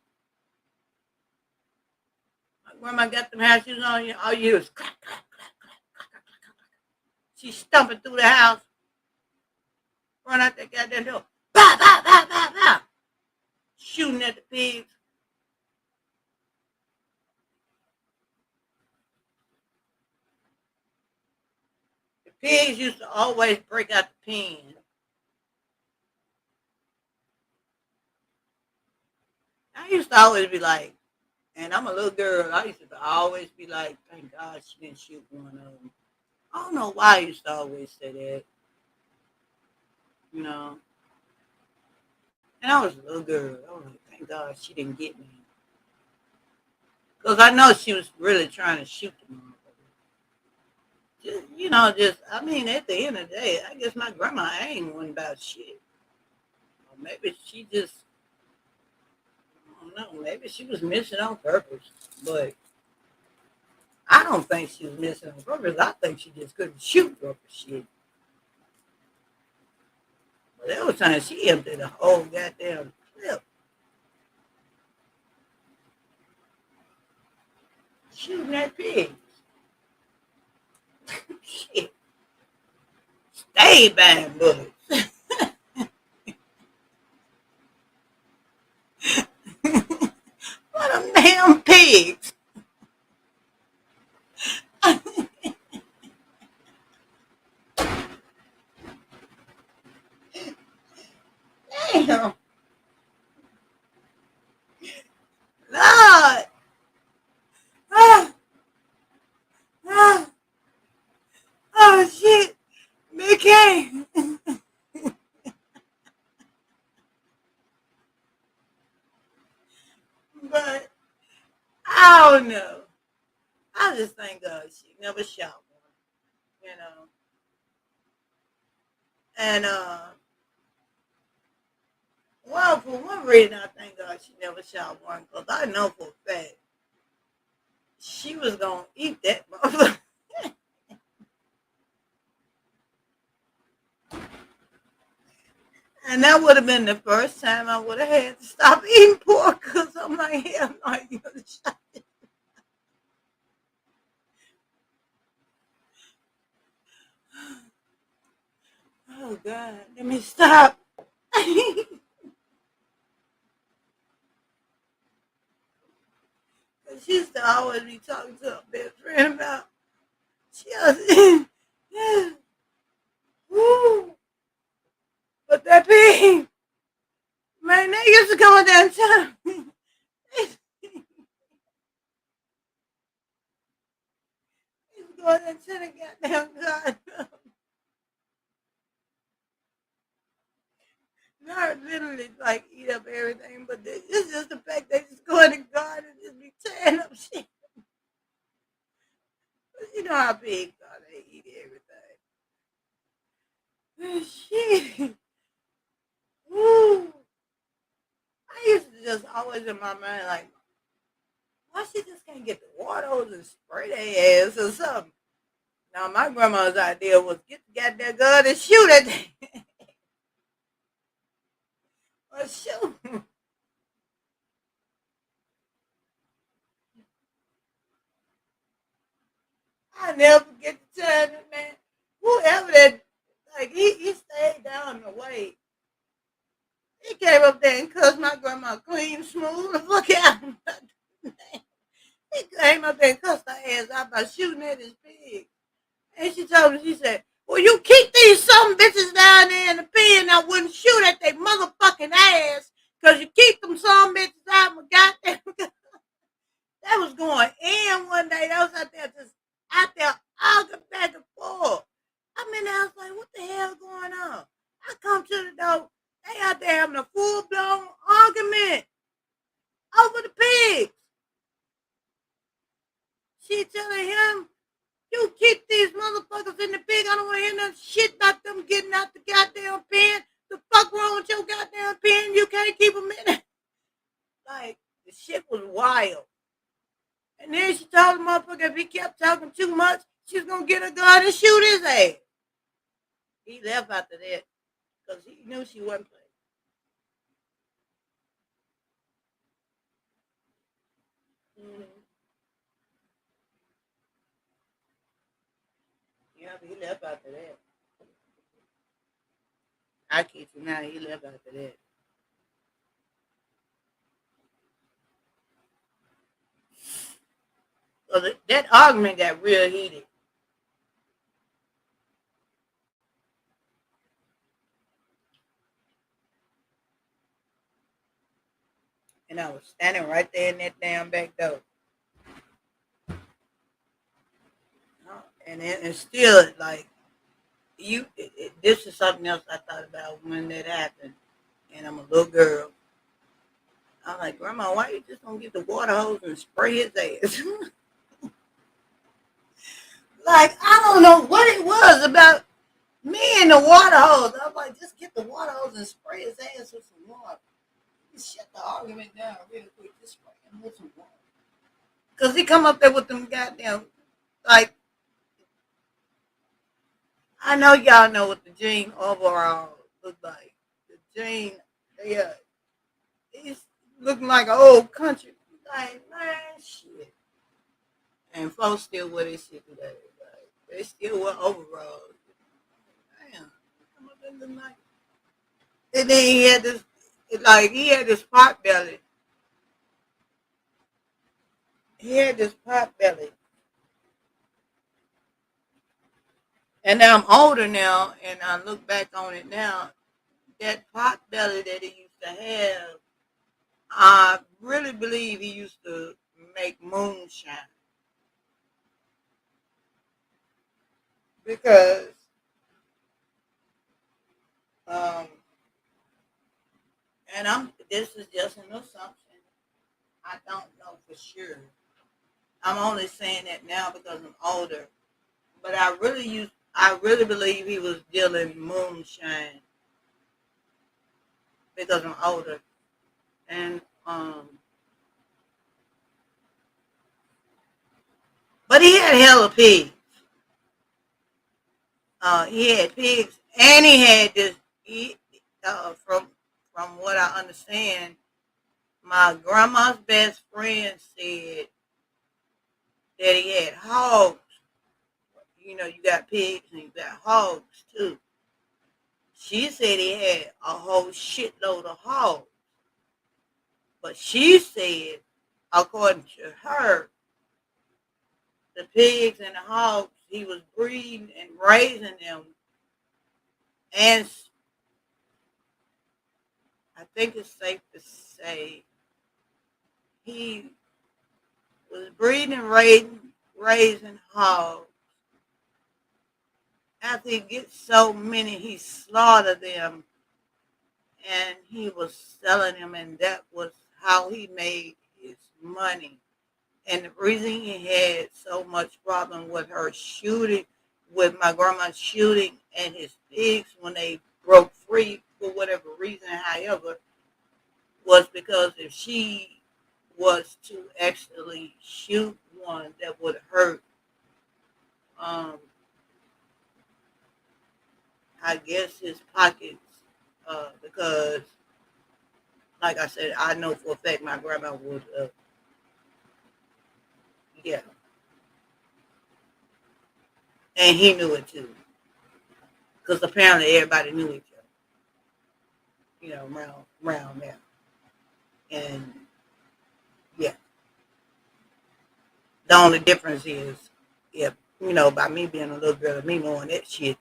My grandma got them house shoes on. All you hear is clack, clack, clack, clack, clack, clack, clack, clack. She's stumping through the house. Run out that goddamn door. Bah, bah, bah, bah, bah. Shooting at the pigs. The pigs used to always break out the pen. I used to always be like, and I'm a little girl, I used to always be like, thank God she didn't shoot one of them. I don't know why I used to always say that, you know. And I was a little girl. I was like, thank God she didn't get me. Because I know she was really trying to shoot the motherfucker. I mean, at the end of the day, I guess my grandma ain't one about shit. Or maybe she just, I don't know, maybe she was missing on purpose. But I don't think she was missing on purpose. I think she just couldn't shoot proper shit. But there was times she emptied the whole goddamn clip. Shooting at pigs. Shit. Stay buying bullets. What a damn pigs. Damn. Lord. Ah, ah, oh shit. Mickey. But I don't know. I just thank God she never shot one, you know. And well, for one reason, I thank God she never shot one because I know for a fact she was gonna eat that motherfucker. And that would have been the first time I would have had to stop eating pork because I'm like, hell no, you gonna shot it. Oh God, let me stop. She used to always be talking to her best friend about she was yeah, woo. But that pig, man, they used to come downtown. He was going into the goddamn God. Not literally like eat up everything, but it's just the fact they just go in the garden and just be tearing up shit. You know how pigs are, they eat everything. Shit. Woo. I used to just always in my mind like, why she just can't get the water hose and spray their ass or something? Now my grandma's idea was get the goddamn gun and shoot it. Or shoot. I never forget the time that man, whoever that, like he stayed down the way. He came up there and cussed my grandma clean, smooth the fuck out. He came up there and cussed her ass out by shooting at his pig. And she told me, she said, well, you keep these some bitches down there in the pen I wouldn't shoot at their motherfucking ass because you keep them some bitches out of my goddamn. That was going in one day. That was out there arguing back and forth. I mean, I was like, what the hell going on? I come to the door. They out there having a full blown argument over the pigs. She telling him, you keep these motherfuckers in the pig. I don't want to hear no shit about them getting out the goddamn pen. The fuck wrong with your goddamn pen? You can't keep them in it. Like, the shit was wild. And then she told the motherfucker if he kept talking too much, she's going to get a gun and shoot his ass. He left after that because he knew she wasn't playing. Mm-hmm. Yeah, but he left after that. I kid you now, he left after that. So that argument got real heated. And I was standing right there in that damn back door. And still, like, this is something else I thought about when that happened. And I'm a little girl. I'm like, Grandma, why you just don't get the water hose and spray his ass? Like, I don't know what it was about me and the water hose. I was like, just get the water hose and spray his ass with some water. Just shut the argument down real quick. Just spray him with some water. Because he come up there with them goddamn, like, I know y'all know what the jean overall look like. The jean, yeah, it's looking like an old country. Like, man, shit. And folks still wear this shit today. Like, they still wear overalls. Damn. Come up in the night. And then he had this pot belly. He had this pot belly. And now I'm older now, and I look back on it now. That pot belly that he used to have, I really believe he used to make moonshine. Because um, and this is just an assumption. I don't know for sure. I'm only saying that now because I'm older. But I really believe he was dealing moonshine because I'm older. And but he had hella pigs. He had pigs, and he had this. He, from what I understand, my grandma's best friend said that he had hogs. You know, you got pigs and you got hogs too. She said he had a whole shitload of hogs, but she said, according to her, the pigs and the hogs, he was breeding and raising them, and I think it's safe to say he was breeding and raising hogs. After he gets so many, he slaughtered them and he was selling them, and that was how he made his money. And the reason he had so much problem with her shooting, with my grandma shooting and his pigs when they broke free for whatever reason, however, was because if she was to actually shoot one that would hurt, um, I guess his pockets, because, like I said, I know for a fact my grandma would, yeah, and he knew it too, because apparently everybody knew each other, you know, around there, and yeah, the only difference is, if you know, by me being a little girl and me knowing that shit,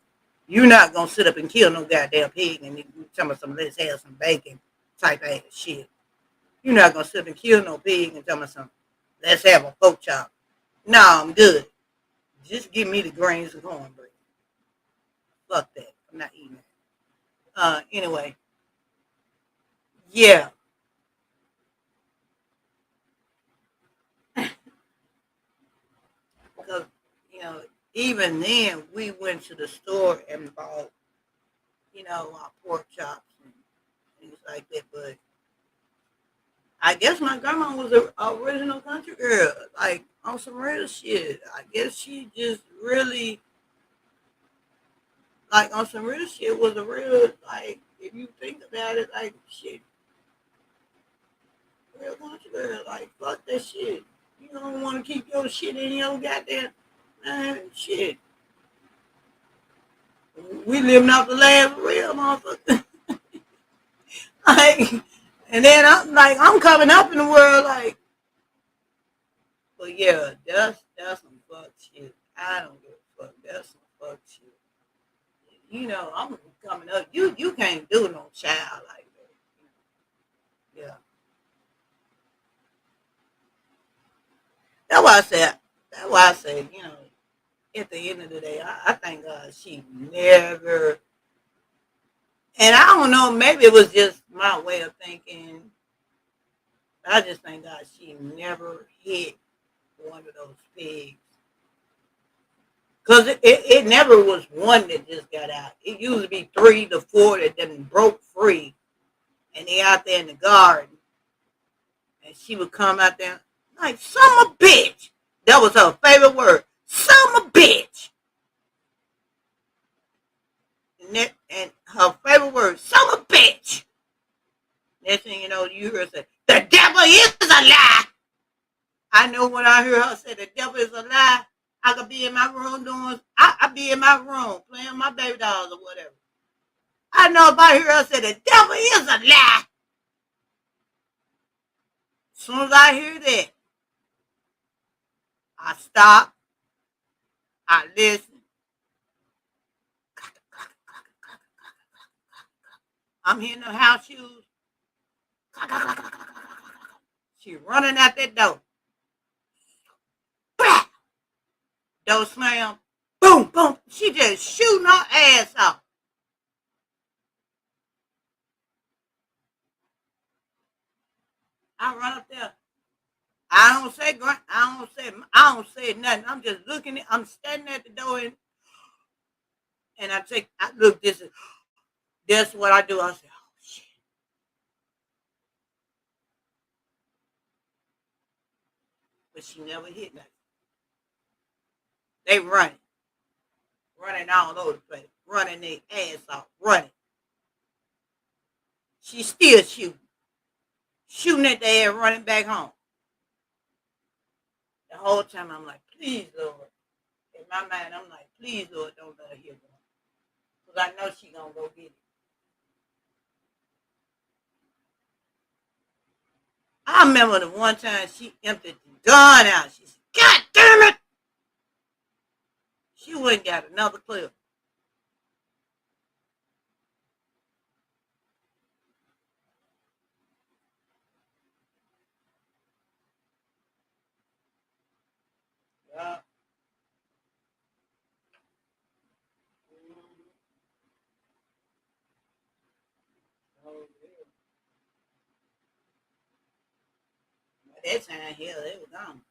you're not gonna sit up and kill no goddamn pig and you tell me some let's have some bacon type ass shit. You're not gonna sit up and kill no pig and tell me some let's have a pork chop. No, I'm good. Just give me the grains of cornbread. Fuck that. I'm not eating that. Anyway, yeah, because you know, even then we went to the store and bought, you know, our pork chops and things like that. But I guess my grandma was a original country girl, like on some real shit. I guess she just really, like on some real shit, was a real, like, if you think about it, like shit, real country girl, like fuck that shit. don't want to keep your shit in your goddamn shit. We living off the land for real, motherfucker. Like, and then I'm coming up in the world like, but yeah, that's some fuck shit. I don't give a fuck. That's some fuck shit. I'm coming up. You can't do no child like that. Yeah. That's why I said. That's why I said. At the end of the day, I thank God she never. And I don't know. Maybe it was just my way of thinking. I just thank God she never hit one of those pigs. Because it never was one that just got out. It used to be 3 to 4 that then broke free. And they out there in the garden. And she would come out there like, son of a bitch. That was her favorite word. Son of a bitch. And her favorite word, son of a bitch. Next thing you know, you hear her say, the devil is a lie. I know when I hear her say the devil is a lie, I could be in my room I be in my room playing my baby dolls or whatever. I know if I hear her say the devil is a lie. As soon as I hear that, I stop, I listen. I'm hearing the house shoes. She running out that door. Door slam. Boom, boom. She just shooting her ass off. I run up there. I don't say grunt. I don't say nothing. I'm just looking at. I'm standing at the door and I look. That's what I do. I say, oh shit. But she never hit nothing. They running all over the place, running their ass off, running. She still shooting at their ass, running back home. The whole time I'm like, please, Lord. In my mind, I'm like, please, Lord, don't let her hear one. Because I know she going to go get it. I remember the one time she emptied the gun out. She said, God damn it! She wouldn't got another clip. Yeah. Oh, yeah. That time, hell, they were gone.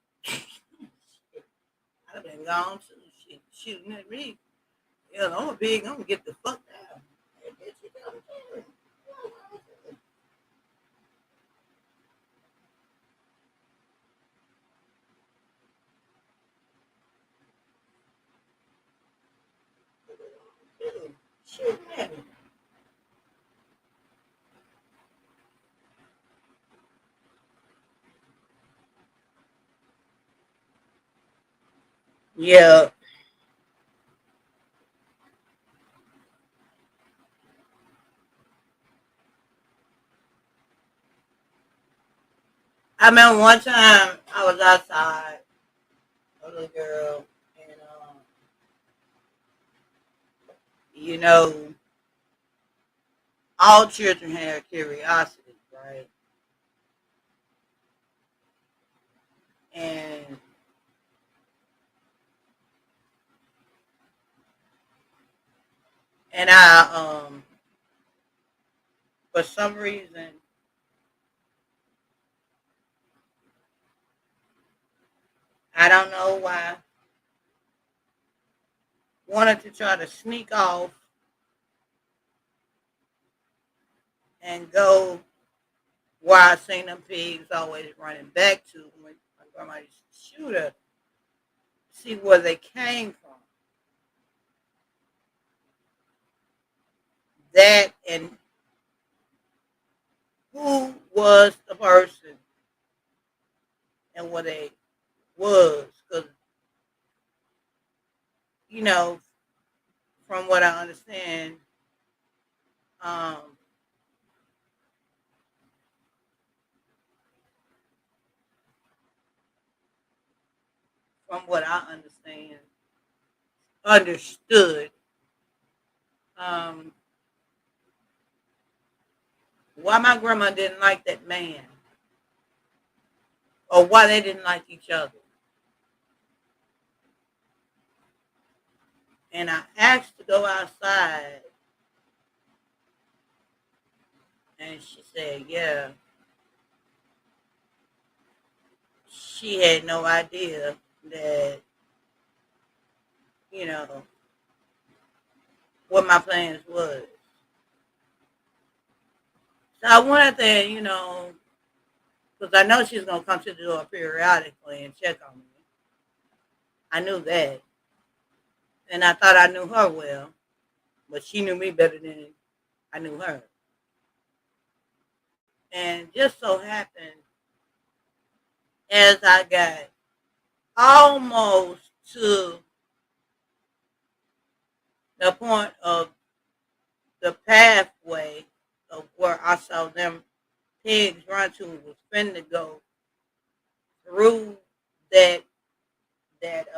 I'd have been gone too. Shit, shooting at me. Hell, I'm gonna get the fuck down. Shooting at me. Yeah. I remember one time I was outside, a little girl, and you know, all children have curiosity, right? And I for some reason I don't know why wanted to try to sneak off and go where I seen them pigs always running back to when my grandma used to shoot her, see where they came from. That and who was the person and were they was, because you know, from what I understand, um, from what I understood, um, why my grandma didn't like that man, or why they didn't like each other. And I asked to go outside, and she said, yeah, she had no idea that, you know, what my plans was. So I went out there, because I know she's gonna come to the door periodically and check on me. I knew that, and I thought I knew her well, but she knew me better than I knew her. And just so happened, as I got almost to the point of the pathway of where I saw them pigs run to, was finna go through that that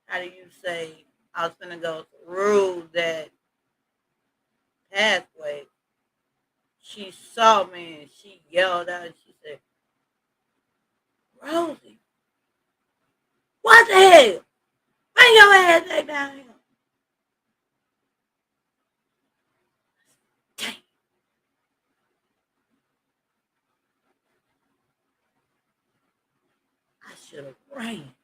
how do you say, I was gonna go through that pathway. She saw me and she yelled out and she said, Rosie, what the hell? Bring your ass back down here. Dang, I should have ran.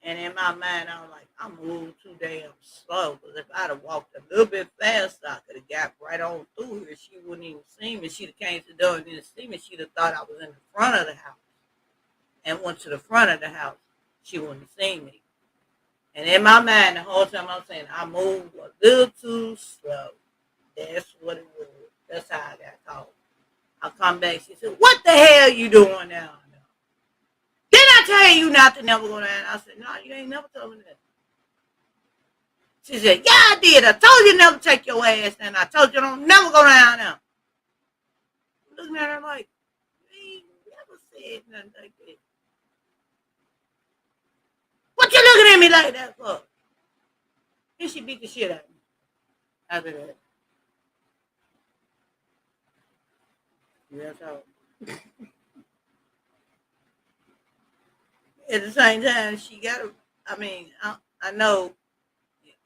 And in my mind, I was like, I moved too damn slow. Because if I'd have walked a little bit faster, I could have got right on through her. She wouldn't even see me. She'd have came to the door and didn't see me. She'd have thought I was in the front of the house. And went to the front of the house. She wouldn't have seen me. And in my mind, the whole time I'm saying, I moved a little too slow. That's what it was. That's how I got caught. I come back. She said, what the hell you doing now? Didn't I tell you not to never go down? I said, no, you ain't never told me that. She said, yeah, I did. I told you never take your ass down. I told you don't never go down now. I'm looking at her like, you ain't never said nothing like that. What you looking at me like that for? And she beat the shit out of me after that. That's all. At the same time, she got to, I know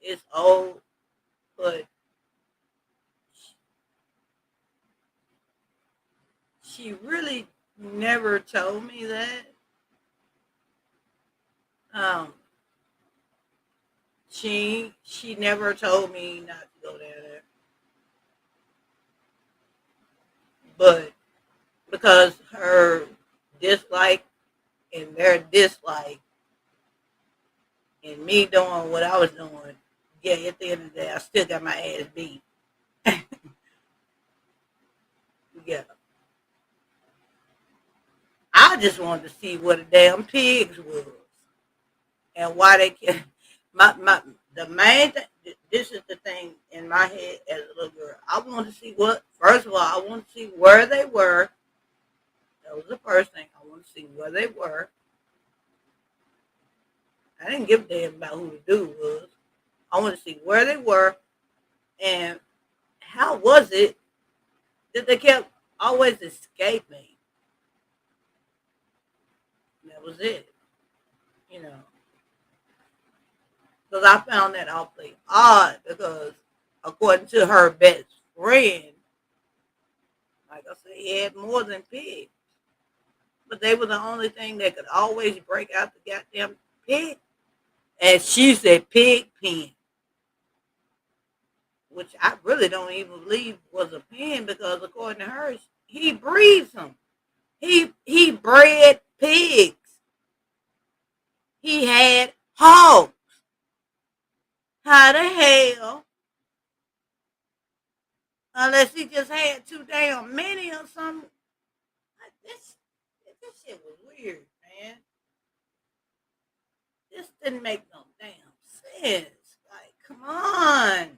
it's old, but she really never told me that. Um, she never told me not to go down there, but because her dislike and their dislike and me doing what I was doing, yeah, at the end of the day, I still got my ass beat. Yeah, I just wanted to see what the damn pigs was and why they can. My the main thing. This is the thing in my head as a little girl. I wanted to see what. First of all, I wanted to see where they were. That was the first thing. I wanted to see where they were. I didn't give a damn about who the dude was. I wanted to see where they were and how was it that they kept always escaping. That was it, you know. Because I found that awfully odd because according to her best friend, like I said, he had more than pigs. But they were the only thing that could always break out the goddamn pig. And she said pig pen, which I really don't even believe was a pen because according to her, he breeds them. He bred pigs. He had hogs. How the hell? Unless he just had too damn many or something. didn't make no damn sense. Like, come on.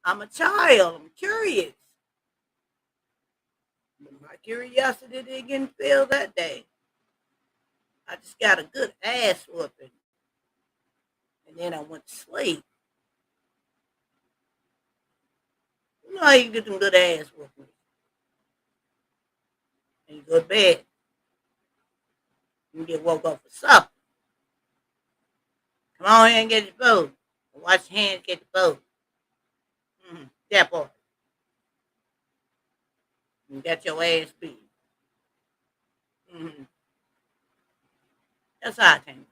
I'm a child. I'm curious. But my curiosity didn't get filled that day. I just got a good ass whooping. And then I went to sleep. You know how you get them good ass whoopings. And you go to bed. You get woke up for supper. Come on here and get your food. Wash your hands, get the food. That part. You got your ass beat. That's how I think.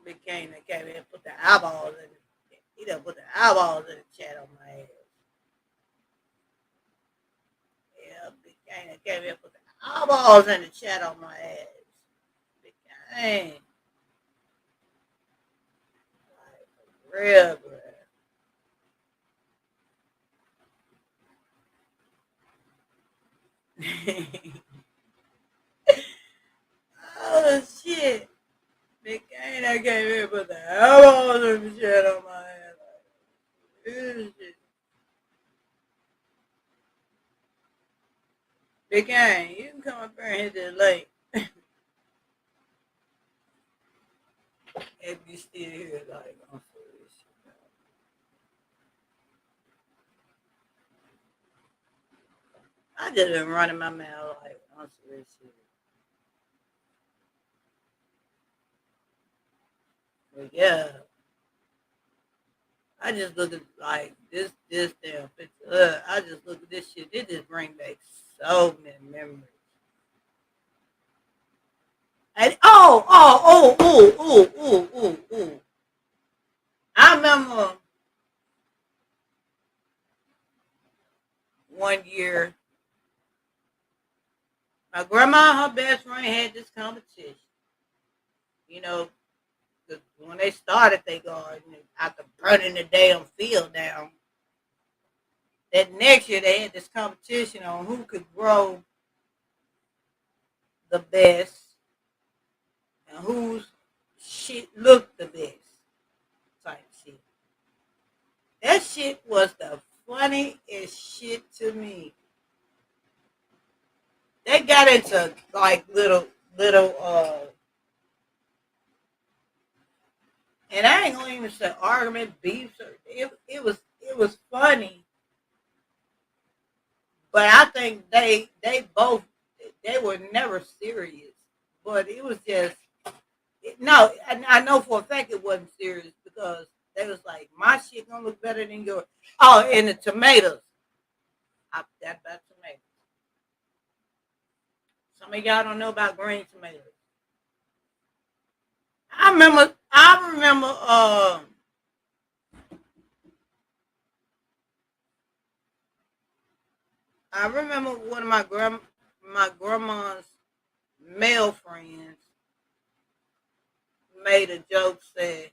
Big Kane that came in and put the eyeballs in it. He done put the eyeballs in the chat on my ass. Yeah, Big Kane that came in and put the eyeballs in the chat on my ass. Big Kane. Like, real, bro. Oh, shit. Big Kane that came in and put the eyeballs in the chat on my ass. Like, shit. Big Kane, you can come up here and hit this link. If you still here, like, I'm serious. I just been running my mouth like, I'm serious. But yeah, I just look at like this damn picture. I just look at this shit. It just bring back so many memories. And oh. I remember one year, my grandma and her best friend had this competition. You know, when they started their garden, after burning the damn field down, that next year they had this competition on who could grow the best and whose shit looked the best type shit. That shit was the funniest shit to me. They got into like little and I ain't gonna even say argument, beefs. It was funny, but I think they both they were never serious. But it was just no. I know for a fact it wasn't serious because they was like my shit gonna look better than yours. Oh, and the tomatoes. I forgot about tomatoes. Some of y'all don't know about green tomatoes. I remember. I remember one of my grandma's male friends made a joke said,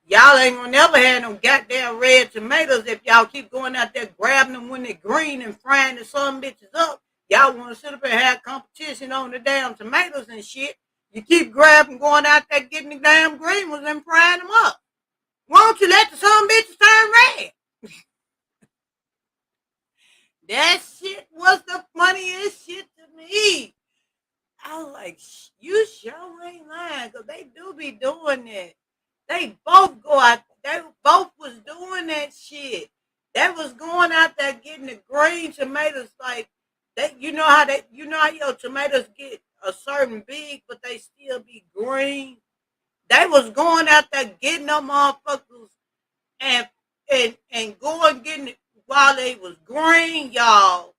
y'all ain't gonna never have no goddamn red tomatoes if y'all keep going out there grabbing them when they're green and frying the some bitches up. Y'all wanna sit up and have competition on the damn tomatoes and shit. You keep grabbing, going out there getting the damn green ones and frying them up. Why don't you let the some bitches turn red? That shit was the funniest shit to me. I was like, you sure ain't lying, because they do be doing that. They both go out, they both was doing that shit. They was going out there getting the green tomatoes, like, you know how your tomatoes get a certain big, but they still be green. They was going out there getting them motherfuckers and going getting it while they was green, y'all.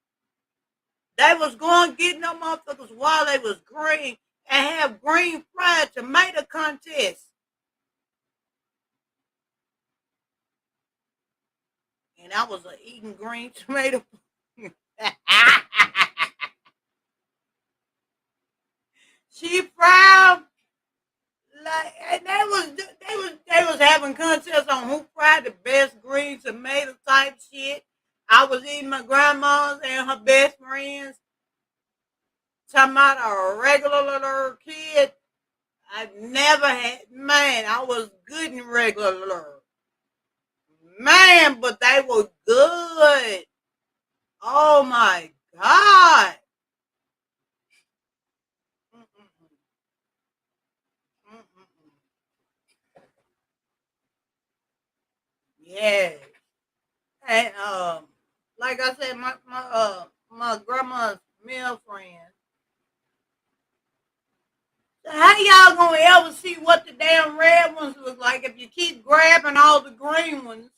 They was going getting them motherfuckers while they was green and have green fried tomato contest. And I was eating green tomato. She fried like, and They was having contests on who fried the best green tomato type shit. I was eating my grandma's and her best friends. Talking about a regular little kid. I never had, man, I was good and regular. Man, but they were good. Oh my God. Mm-mm-mm. Mm-mm-mm. Yeah. And like I said, my grandma's male friend. So how y'all gonna ever see what the damn red ones look like if you keep grabbing all the green ones?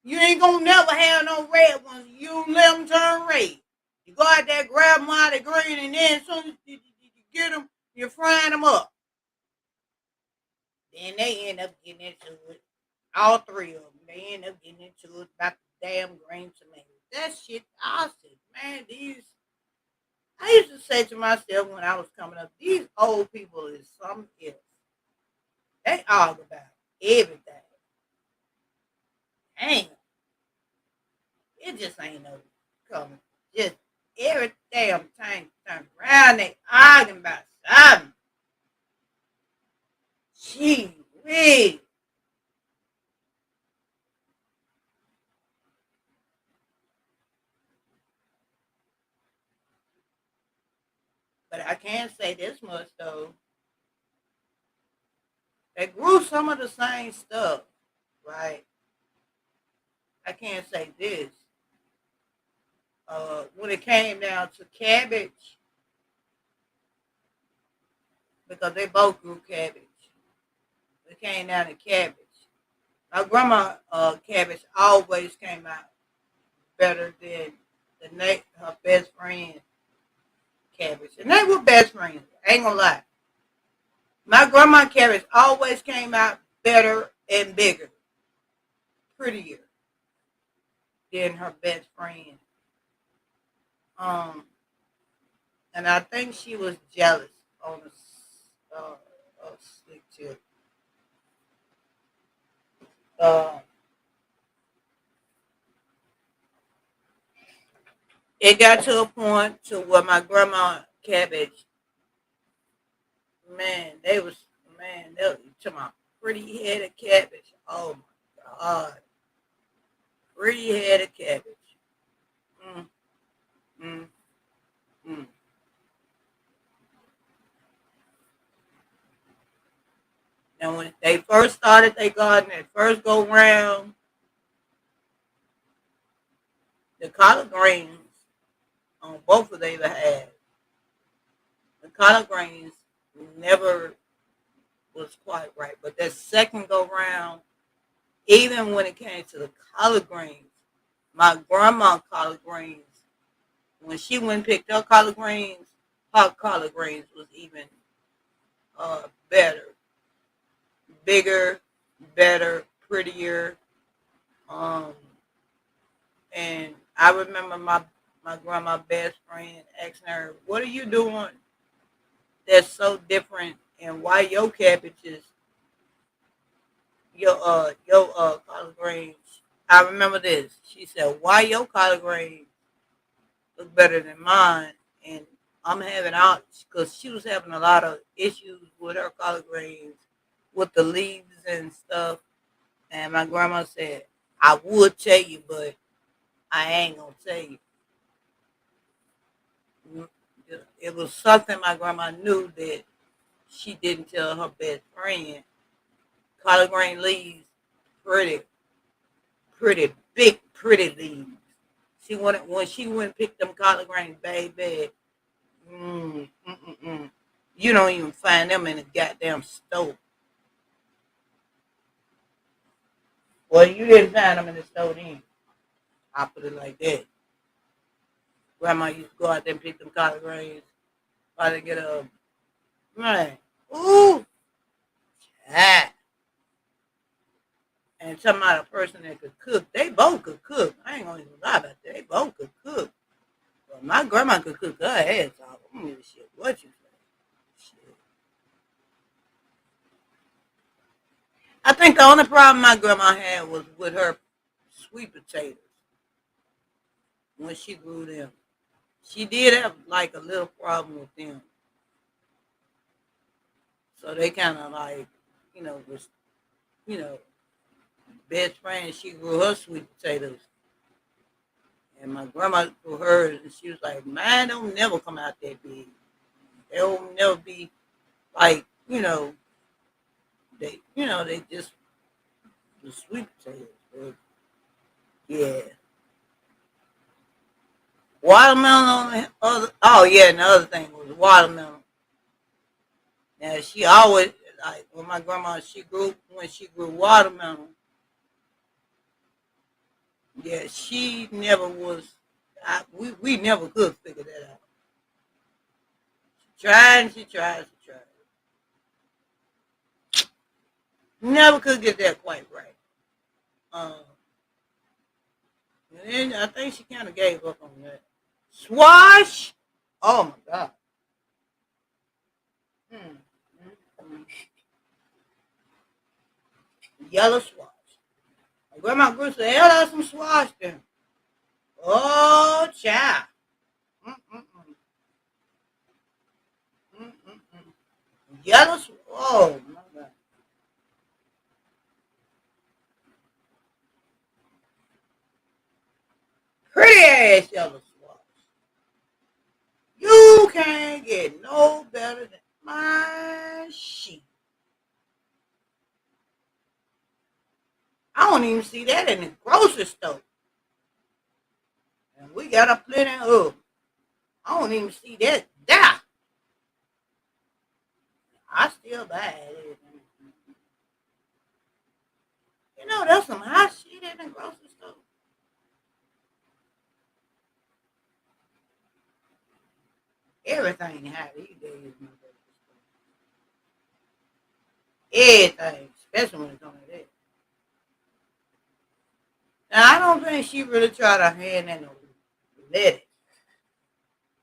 You ain't gonna never have no red ones. You don't let them turn red. You go out there, grab them out of the green, and then as soon as you get them, you're frying them up. Then they end up getting into it. All three of them. They end up getting into it about the damn green tomatoes. That shit, I said, man, these. I used to say to myself when I was coming up, these old people is something else. They argue about everything. Damn, it just ain't no coming. Just every damn thing turn around, they arguing about something. Gee whiz. But I can't say this much though. They grew some of the same stuff, right? I can't say this. When it came down to cabbage, because they both grew cabbage. It came down to cabbage. My grandma cabbage always came out better than her best friend cabbage. And they were best friends. I ain't gonna lie. My grandma cabbage always came out better and bigger, prettier than her best friend. Um, and I think she was jealous on a slick tip. Uh, it got to a point to where my grandma cabbage, man, they was to my pretty head of cabbage. Oh my God, pretty head of cabbage. Mm, mm, mm. And when they first started their garden, they first go round, the collard greens on both of they had. The collard greens never was quite right. But that second go round, even when it came to the collard greens, my grandma collard greens, when she went and picked her collard greens was even better, bigger, better, prettier. Um, and I remember my grandma best friend asking her, "What are you doing that's so different, and why your cabbages, your collard greens?" I remember this. She said, "Why your collard greens look better than mine?" And I'm having out because she was having a lot of issues with her collard greens, with the leaves and stuff. And my grandma said, "I would tell you, but I ain't gonna tell you." Mm, it was something my grandma knew that she didn't tell her best friend. Collard green leaves, pretty, pretty big, pretty leaves. She wanted when she went and picked them collard greens, baby. Mm. You don't even find them in the goddamn store. Well, you didn't find them in the store then. I put it like that. Grandma used to go out there and pick them collard greens. Try to get a man. Ooh, ah. And talking about a person that could cook. They both could cook. I ain't gonna even lie about that. They both could cook. But my grandma could cook her ass off. I don't give a shit what you say. Shit. I think the only problem my grandma had was with her sweet potatoes when she grew them. She did have like a little problem with them. So they kind of like, was, you know, best friend. She grew her sweet potatoes. And my grandma grew hers, and she was like, mine don't never come out that big. They'll never be like, they just the sweet potatoes. But yeah. Watermelon on the other, oh yeah, and the other thing was watermelon. Now she always, like, when my grandma, when she grew watermelon, yeah, she never was, we never could figure that out. She tried and she tried and she tried. Never could get that quite right. Um, and then I think she kind of gave up on that. Swash! Oh my God. Mm, mm, mm. Yellow swash. My grandma grew the hell out of some swash then. Oh, child. Mm-mm-mm. Mm-mm-mm. Yellow swash. Oh my God. Pretty ass yellow swash. You can't get no better than my sheep. I don't even see that in the grocery store. And we got a plenty of. I don't even see that there. I still buy it. There's some hot shit in the grocery store. Everything hot these days in the grocery store. Everything, especially when it comes to that. Now, I don't think she really tried her hand in no lettuce.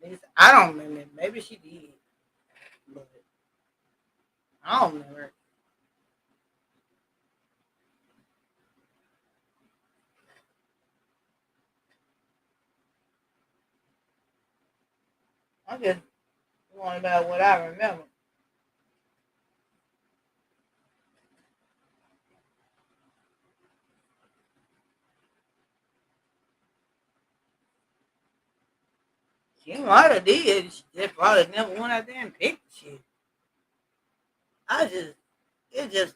At least I don't remember. Maybe she did. But I don't remember. I'm just going about what I remember. She might have did. She just probably never went out there and picked shit. I just, it just,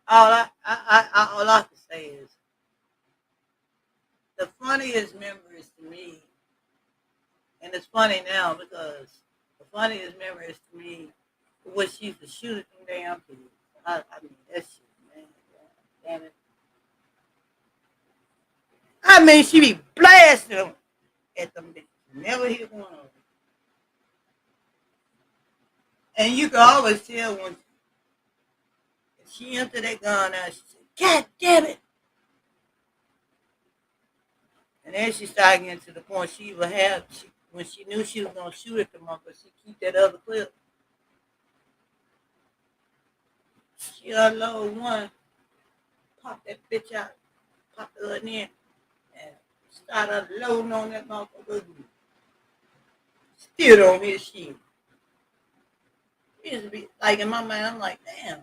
all I can say is the funniest memories to me, and it's funny now because the funniest memories to me was she used to shoot at them damn pigs. I mean, that shit, man. Damn it. I mean, she be blasting them at them bitches. Never hit one of them. And you can always tell when she emptied that gun out, she said, God damn it. And then she started getting to the point she would have, when she knew she was going to shoot at the motherfucker, she keep that other clip. She unload one, pop that bitch out, pop the other in, and start unloading on that motherfucker. Still don't hit shit. It used to be, like, in my mind, I'm like, damn,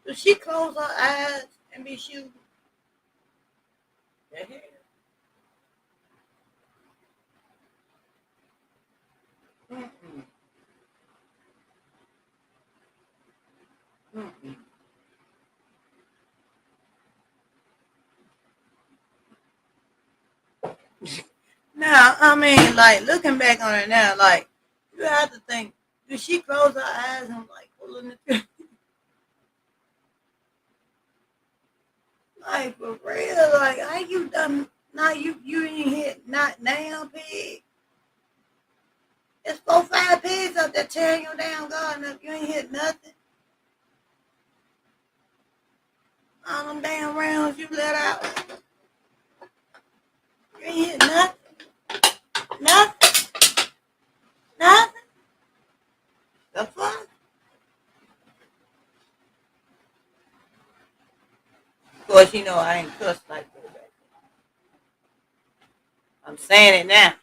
does she close her eyes and be shooting? The hell? Mm-mm. Mm-mm. Now, I mean, like, looking back on it now, like, you have to think, did she close her eyes and, like, pulling the trigger? Like, for real, like, how you done, now you ain't hit, not now, pig. It's 4, 5 pigs up there tearing your damn garden up. You ain't hit nothing. All them damn rounds you let out. You ain't hit nothing. Nothing. Nothing. The fuck? course, you know I ain't cussed like that. I'm saying it now.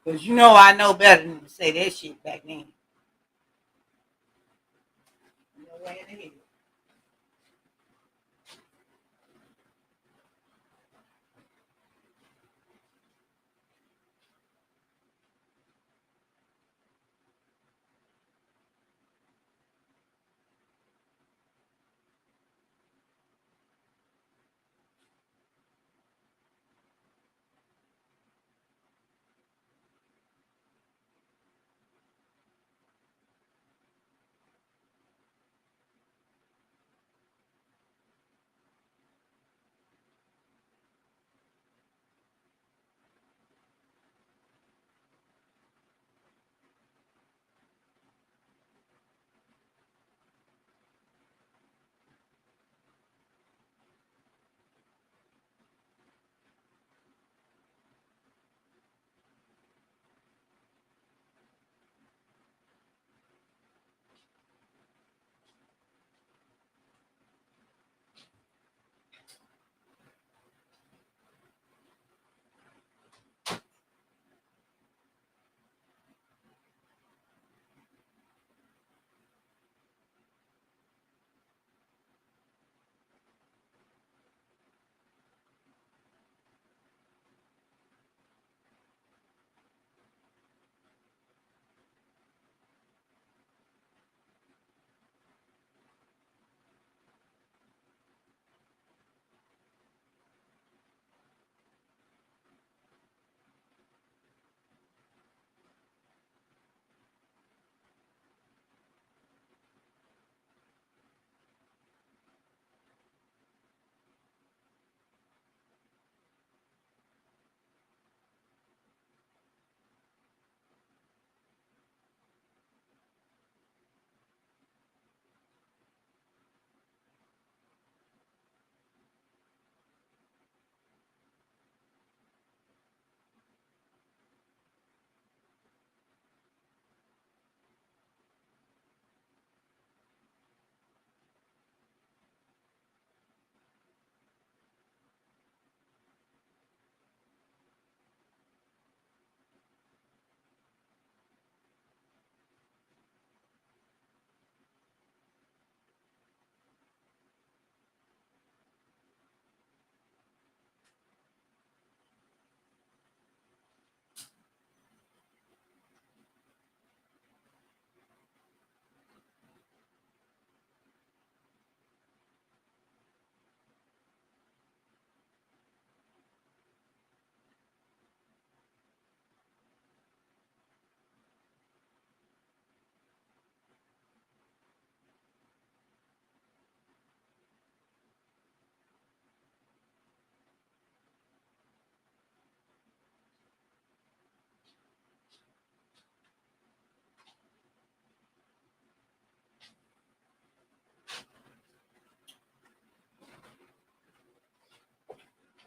Because you know I know better than to say that shit back then. No way in the hell.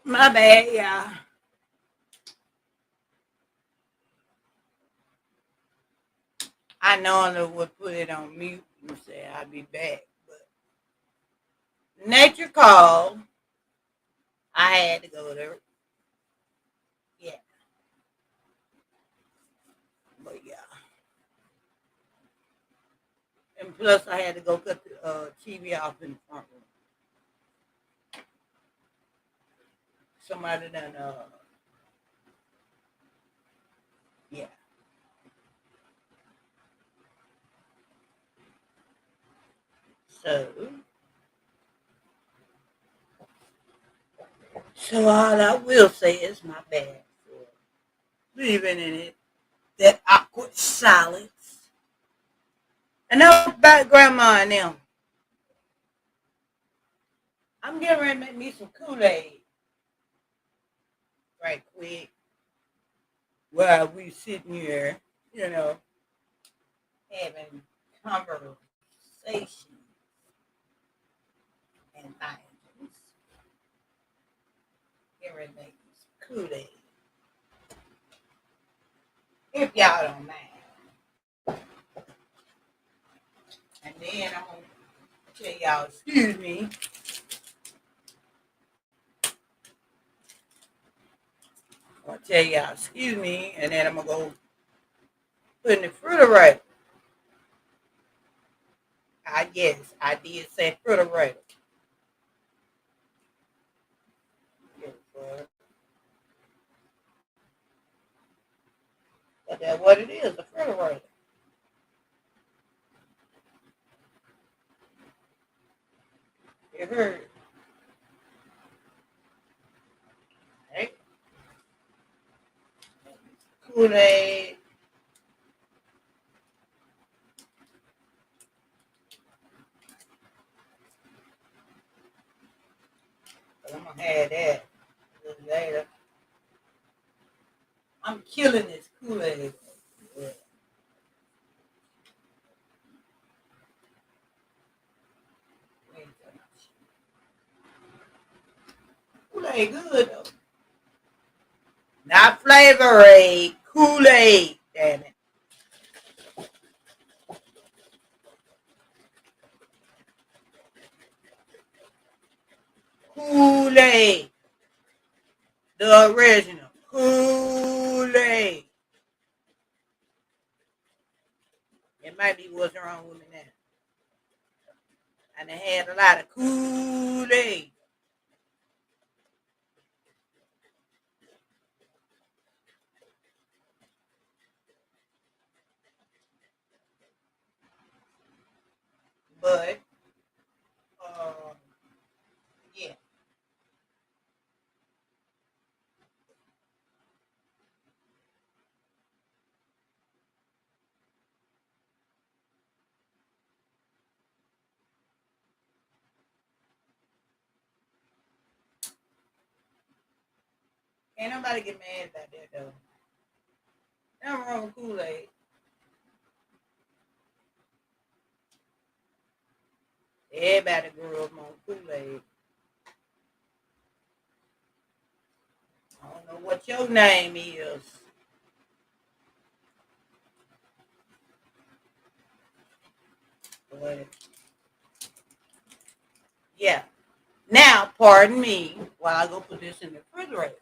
My bad, y'all. I normally would put it on mute and say I'll be back. But nature called. I had to go there. Yeah. But yeah. And plus I had to go cut the TV off in the front room. Somebody done yeah. So all I will say is my bad for leaving in it that awkward silence. And now about grandma and them. I'm getting ready to make me some Kool-Aid right quick while we sitting here, you know, having conversations and things. Get ready to make me some Kool-Aid. If y'all don't mind. And then I'm gonna tell y'all, excuse me. I'm gonna tell y'all, excuse me, and then I'm gonna go put in the refrigerator. I guess I did say refrigerator. Yes, but that's what it is, the refrigerator. It hurt. Right? Kool-Aid. But I'm gonna have that a little later. I'm killing this Kool-Aid. Yeah. Kool-Aid good though. Not Flavor Aid, Kool-Aid. Damn it. Kool-Aid. The original. Kool-Aid. It might be what's wrong with me now. And I had a lot of Kool-Aid. But, uh, yeah. Ain't nobody get mad about that though. Nothing wrong with Kool-Aid. Everybody grew up on Kool-Aid. I don't know what your name is. But yeah. Now, pardon me while I go put this in the refrigerator.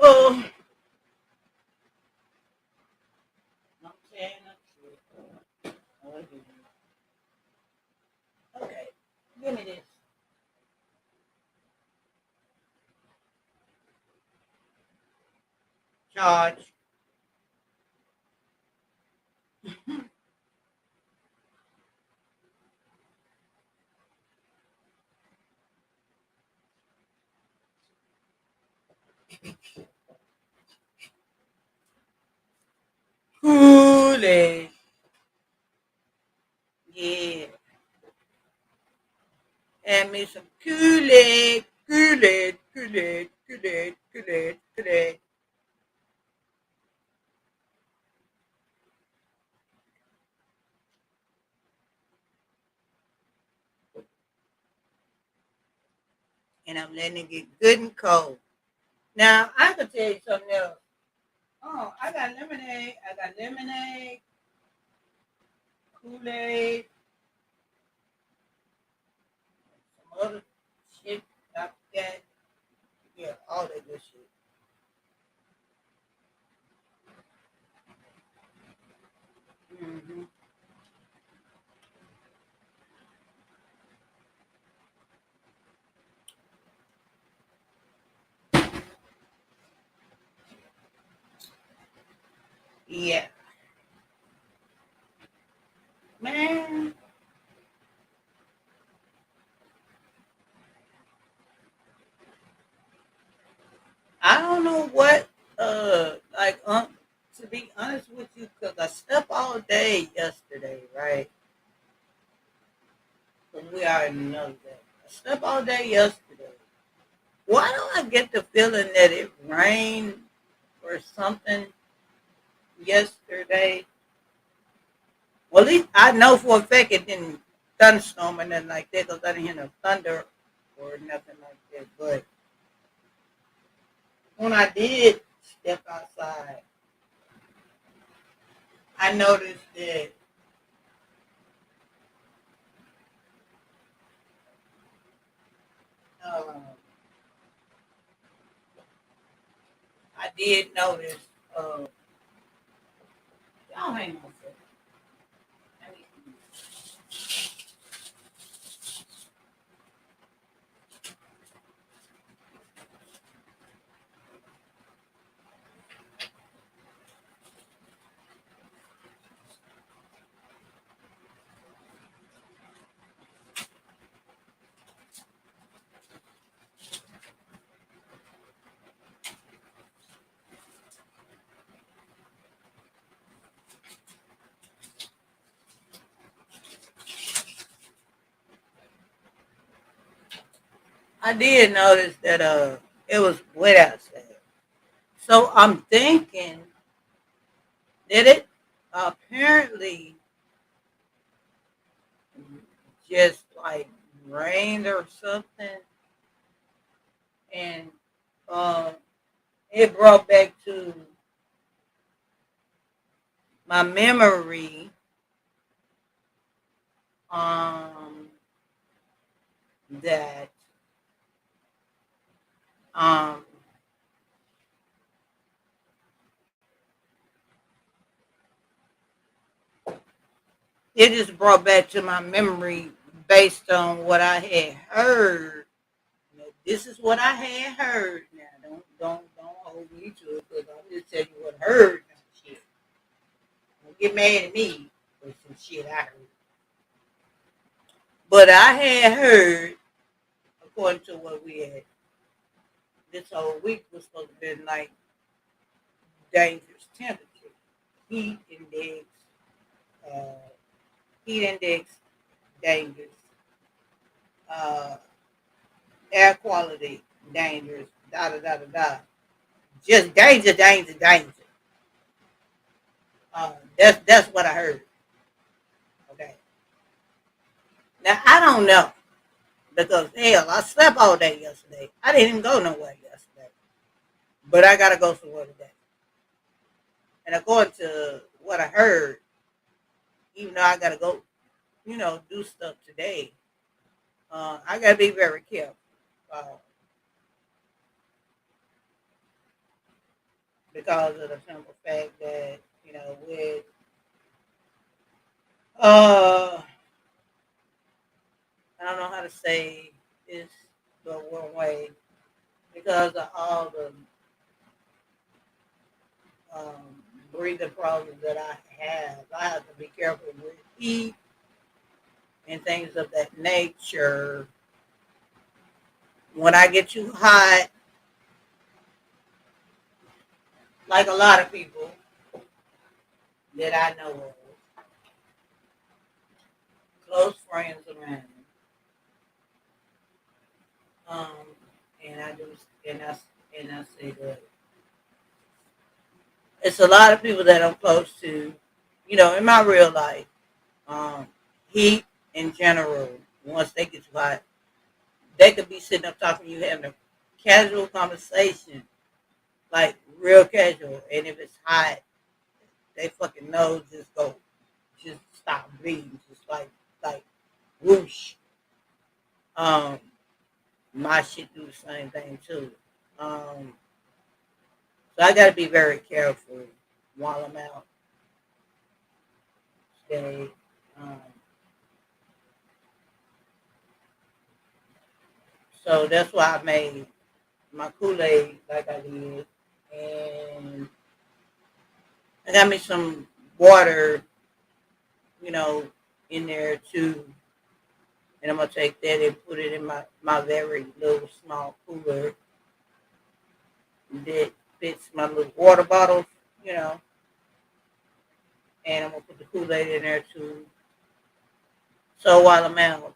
Oh. I'm saying that's true. Okay. Give me this. Charge. Kool-Aid. Yeah. And me some Kool-Aid. Kool-Aid. Kool-Aid. Kool-Aid. Kool-Aid. Kool-Aid. And I'm letting it get good and cold. Now, I could tell you something else. Oh, I got lemonade. I got lemonade, Kool-Aid, some other shit I got. Yeah, all that good shit. Mm-hmm. Yeah, man. I don't know what. Like, to be honest with you, because I slept all day yesterday, right? Because we already know that. I slept all day yesterday. Why do I get the feeling that it rained or something yesterday? Well, at least I know for a fact it didn't thunderstorm or nothing like that because I didn't hear no thunder or nothing like that. But when I did step outside, I noticed that um, I did notice. Uh, y'all hang on a second. I need I did notice that it was wet outside. So I'm thinking that it apparently just like rained or something, and uh, it brought back to my memory um, that um, it just brought back to my memory based on what I had heard. Now, this is what I had heard. Now, don't hold me to it because I'm just telling you what I heard. Now, shit. Don't get mad at me for some shit I heard. But I had heard, according to what we had, this whole week was supposed to be like dangerous temperature, heat index, uh, heat index, dangerous, uh, air quality, dangerous, da da da da da. Just danger, danger, danger. That's what I heard. Okay. Now I don't know because hell, I slept all day yesterday. I didn't even go nowhere yesterday, but I gotta go somewhere today. And according to what I heard, even though I gotta go, do stuff today, I gotta be very careful uh, because of the simple fact that with uh, I don't know how to say this the one way because of all the um, breathing problems that I have. I have to be careful with heat and things of that nature. When I get too hot, like a lot of people that I know of, close friends around me, um, and I do, and I say that it's a lot of people that I'm close to, in my real life. Um, heat in general, once they get too hot, they could be sitting up talking to you, having a casual conversation, like real casual. And if it's hot, they fucking nose just stop bleeding, just like whoosh. Um, my shit do the same thing too. Um, so I gotta be very careful while I'm out. Stay. Um, so that's why I made my Kool Aid like I did, and I got me some water, you know, in there too. And I'm gonna take that and put it in my very little small cooler that fits my little water bottles, you know. And I'm gonna put the Kool-Aid in there too. So while I'm out,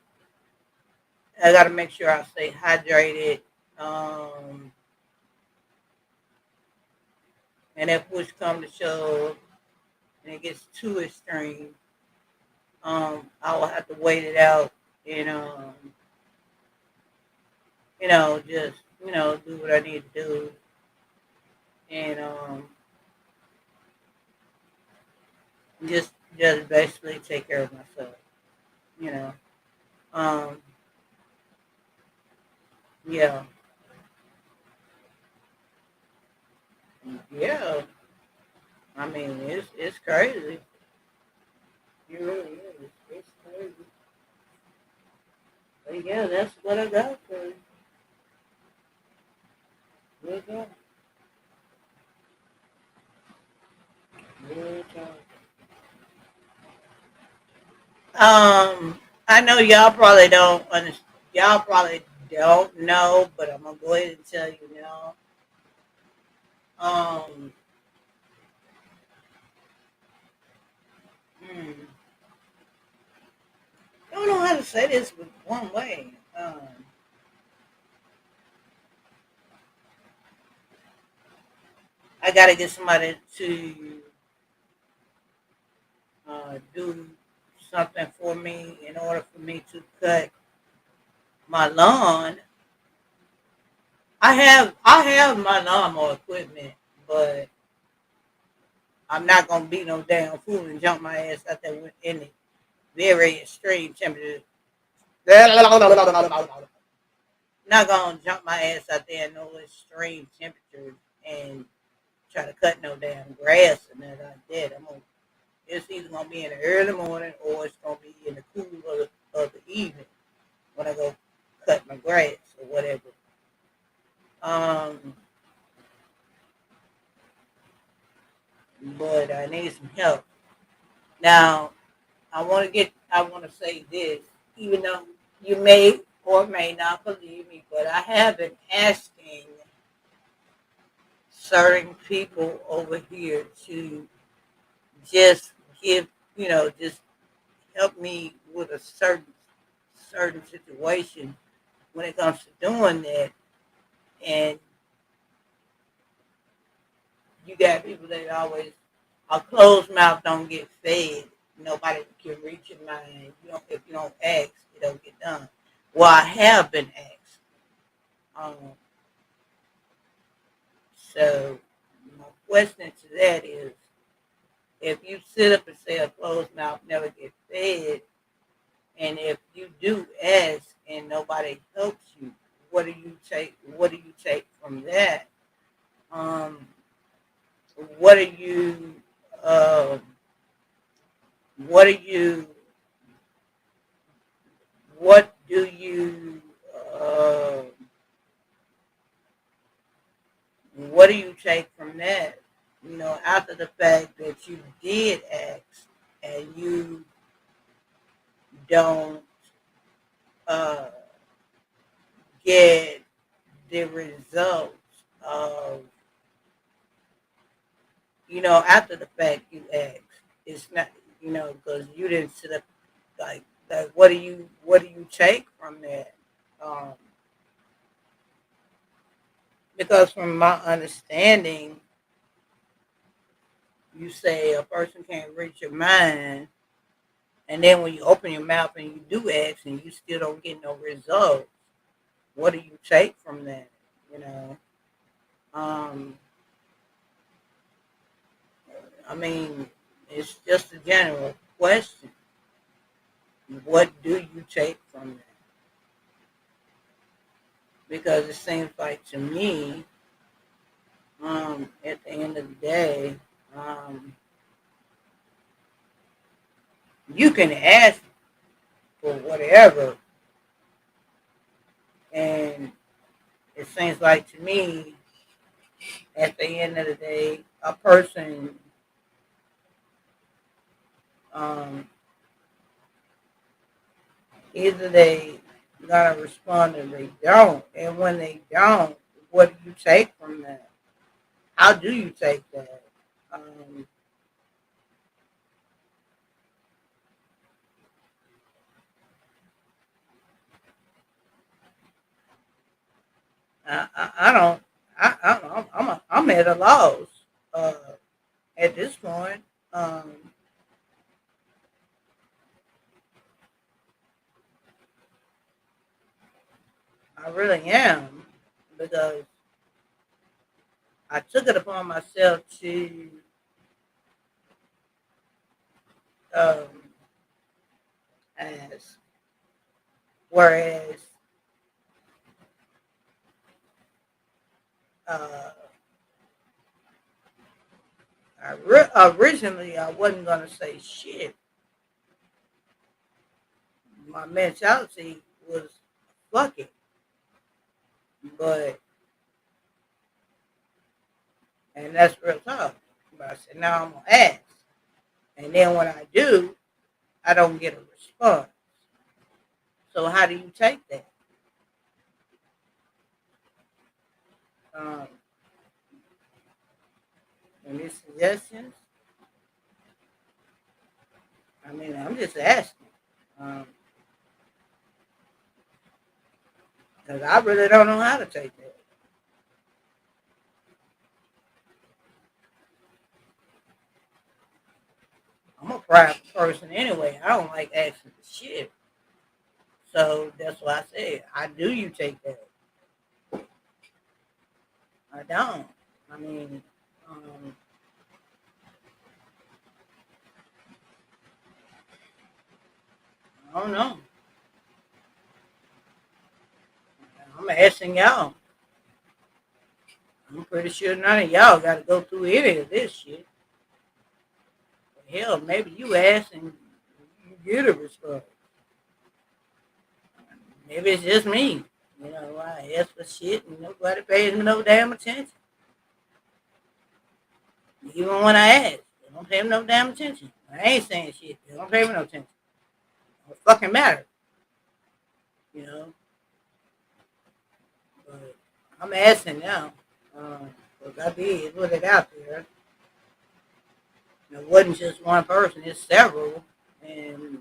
I gotta make sure I stay hydrated. Um, and if push comes to shove and it gets too extreme, I will have to wait it out and just do what I need to do and just basically take care of myself, you know. Um, yeah, yeah. I mean, it's crazy. It really is. It's crazy. But yeah, that's what I got for you. Good job. Good job. I know y'all probably don't understand. Y'all probably don't know, but I'm gonna go ahead and tell you now. Um, hmm, I don't know how to say this with one way. I gotta get somebody to do something for me in order for me to cut my lawn. I have my lawnmower equipment, but I'm not gonna be no damn fool and jump my ass out there with any very extreme temperature. Not gonna jump my ass out there in no extreme temperatures and try to cut no damn grass and nothing like that. It's either gonna be in the early morning or it's gonna be in the cool of the evening when I go cut my grass or whatever. Um, but I need some help. Now, I want to say this, even though you may or may not believe me, but I have been asking certain people over here to just give, just help me with a certain situation when it comes to doing that. And you got people that always a closed mouth don't get fed. Nobody can reach your mind. If you don't ask, it don't get done. Well, I have been asked. Um, so my question to that is, if you sit up and say a closed mouth never get fed, and if you do ask and nobody helps you, what do you take? What do you take from that? Um, what are you? Uh, what are you? What do you? Uh, what do you take from that? After the fact that you did ask and you don't uh, get the results of, after the fact you asked. It's not, because you didn't sit up like what do you take from that? Um, because from my understanding, you say a person can't reach your mind, and then when you open your mouth and you do ask and you still don't get no results, what do you take from that? You know, um, I mean, it's just a general question. What do you take from that? Because it seems like to me, at the end of the day, um, you can ask for whatever, and it seems like to me, at the end of the day, a person Um, Either they gonna respond or they don't. And when they don't, what do you take from that? How do you take that? Um, I don't. I'm at a loss uh, at this point. Um, I really am because I took it upon myself to um, ask, whereas uh, originally I wasn't gonna say shit. My mentality was fuck it, but and that's real talk. But I said now I'm gonna ask, and then when I do, I don't get a response. So how do you take that? Um, Any suggestions? I mean, I'm just asking because I really don't know how to take that. I'm a private person anyway. I don't like asking for shit. So that's why I said, I do you take that? I don't. I mean, um, I don't know. I'm asking y'all. I'm pretty sure none of y'all got to go through any of this shit. Hell, maybe you ask and you get a response. Maybe it's just me. You know, I ask for shit and nobody pays me no damn attention. Even when I ask, they don't pay me no damn attention. I ain't saying shit. They don't pay me no attention. It don't fucking matter. You know, but I'm asking now. Because I did put it out there. It wasn't just one person, it's several. And,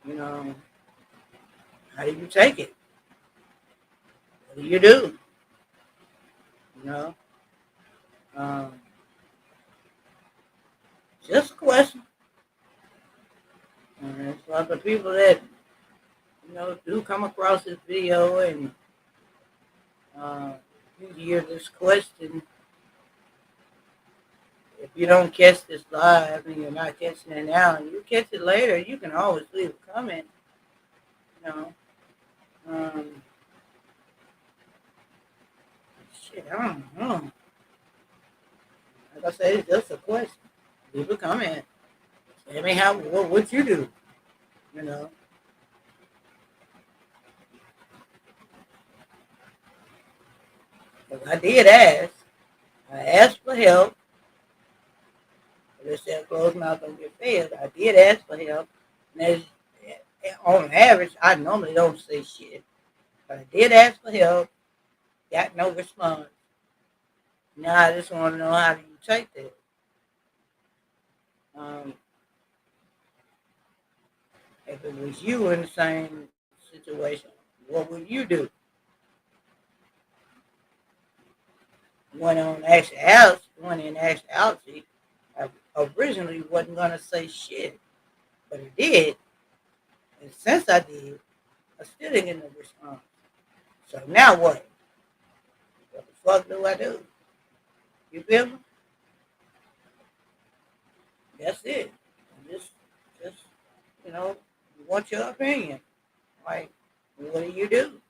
you know, how do you take it? What do you do? You know, um, just a question. And it's like the people that, do come across this video and uh, you hear this question. If you don't catch this live and you're not catching it now and you catch it later, you can always leave a comment. You know, um, shit, I don't know. Like I said, it's just a question. Leave a comment. Tell me what you do. You know, because I did ask. I asked for help. They said closed mouth don't get fed. I did ask for help. And on average, I normally don't say shit. But I did ask for help. Got no response. Now I just want to know how do you take that. Um, if it was you in the same situation, what would you do? When in actuality, I originally wasn't gonna say shit, but I did, and since I did, I still didn't get no response. So now what? What the fuck do I do? You feel me? That's it. Just you know, want your opinion. Like, what do you do?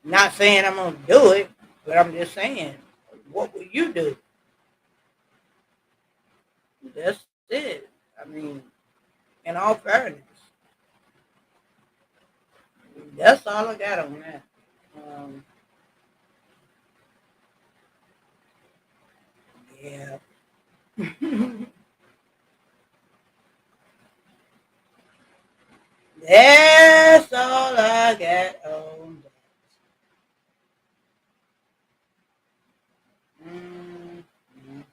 Not saying I'm gonna do it, but I'm just saying, what would you do? That's it. I mean, in all fairness, that's all I got on that. Um, Yeah. That's all I got on that. Mm, mm.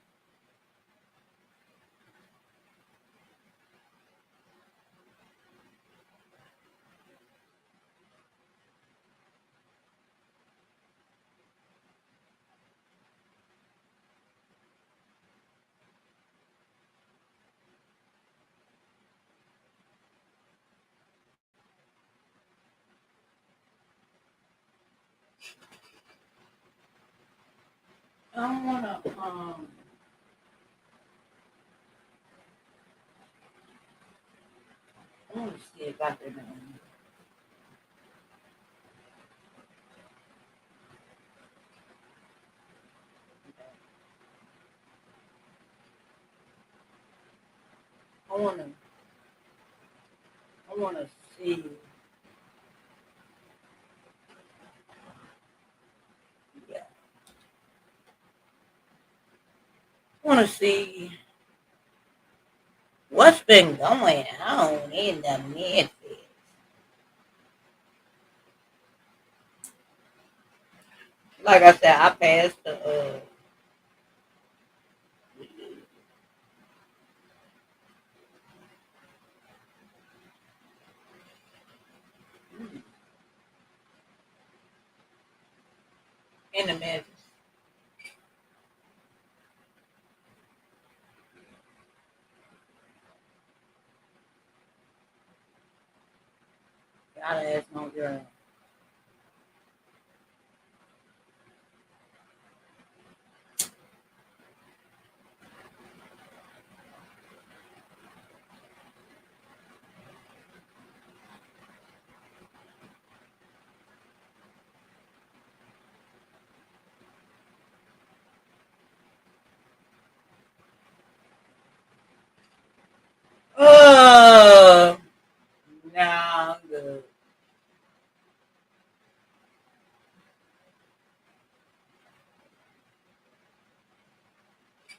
I wanna see if I can. I wanna. I wanna see. Yeah. I wanna see what's been going on in the Memphis. Like I said, I passed the in the Memphis. Gotta ask my girl. Oh, now I'm good.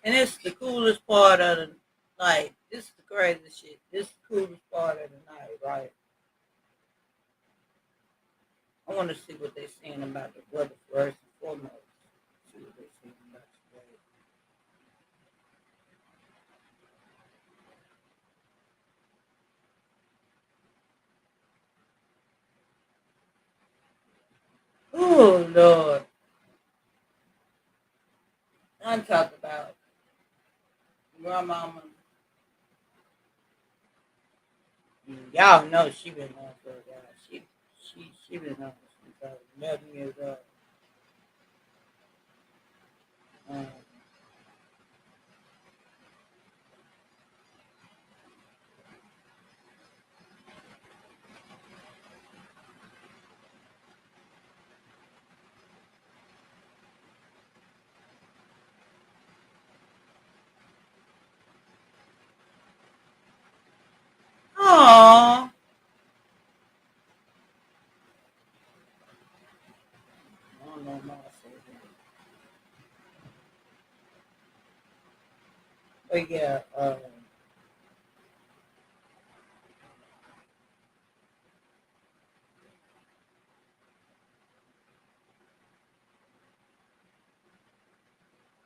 And it's the coolest part of the night. This is the crazy shit. This is the coolest part of the night, right? I want to see what they're saying about the weather first and foremost. See what they're saying about today. Oh Lord, I'm talking about grandmama. Y'all know she been on for a while. She been on since I was 11 years old. Um, Aww. I don't know what I said. But yeah,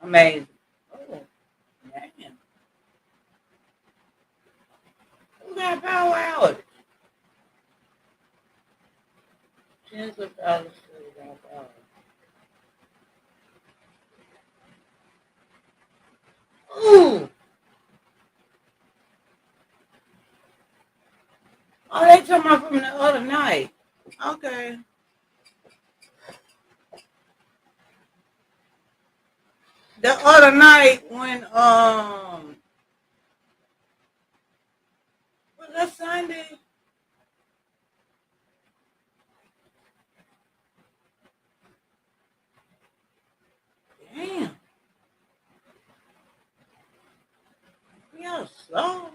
amazing. Oh, man. Who got power out? Tens of thousands of power. Ooh. Oh, they talking about from the other night. Okay. The other night when was that Sunday? Damn. Y'all slow.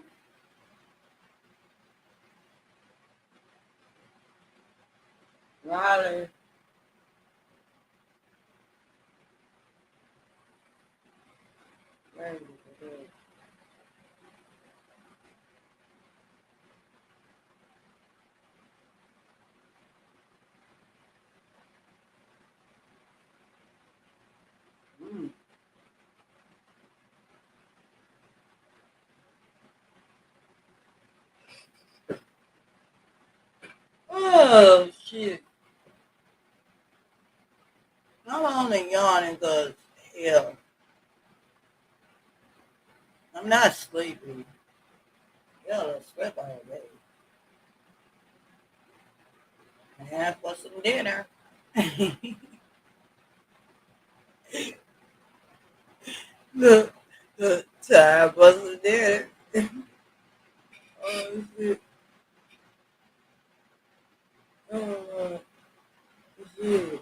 Riley. Crazy. Mm. Oh shit! I'm only yawning because hell, I'm not sleepy. Hell, I slept all day. And for some dinner. Look, look, time for some dinner. Oh shit! Oh shit!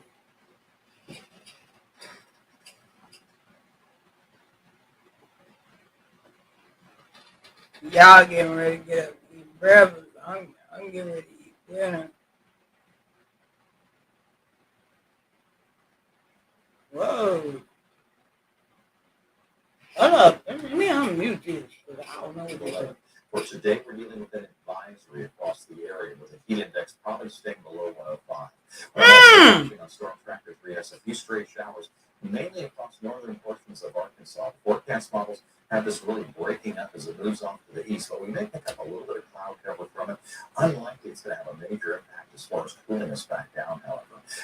Y'all getting ready to get up and eat breakfast. I'm getting ready to eat dinner. Whoa. Hold up. Let me unmute this because I don't know what to say. For today, we're dealing with an advisory across the area with a heat index probably staying below 105. We're also watching on Storm Tracker 3 has a few stray showers, mainly across northern portions of Arkansas. Forecast models have this really breaking up as it moves off to the east, but we may pick up a little bit of cloud cover from it. Unlikely it's going to have a major impact as far as cooling us back down, however.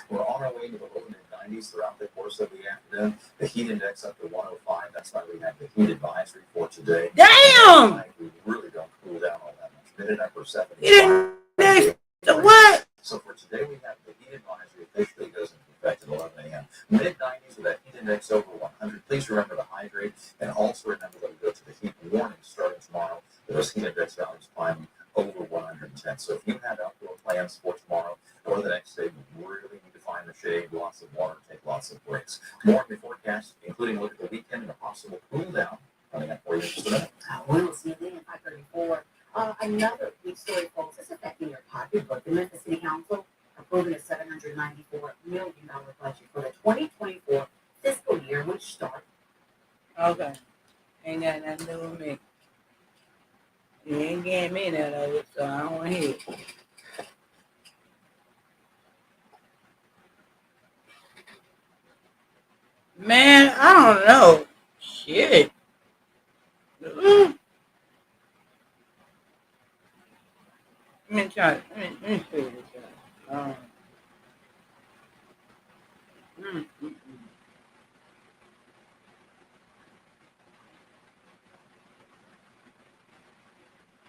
We're on our way to the low mid 90s throughout the course of the afternoon. The heat index up to 105. That's why we have the heat advisory for today. Damn! We really don't cool down all that much. Minute upper 70. Heat index to what? So for today, we have the heat advisory officially goes into effect at 11 a.m. Mid 90s with that heat index over 100. Please remember to hydrate and also remember that we go to the heat warning starting tomorrow. Those heat index values climbing over 110. So if you have outdoor plans for tomorrow or the next day, you really need to find the shade, lots of water, take lots of breaks. More of the forecast, including a look at the weekend and a possible cool down coming up for you in just a minute. We'll see you then at 5:34. Another big story, folks, is affecting your pocketbook. The Memphis City Council approving a $794 million budget for the 2024 fiscal year, which starts. Okay. Ain't got nothing to do with me. You ain't getting me none of it, so I don't want to hear it. Man, I don't know. Shit. Mm. Let me try. Let me figure this out. Mm, mm,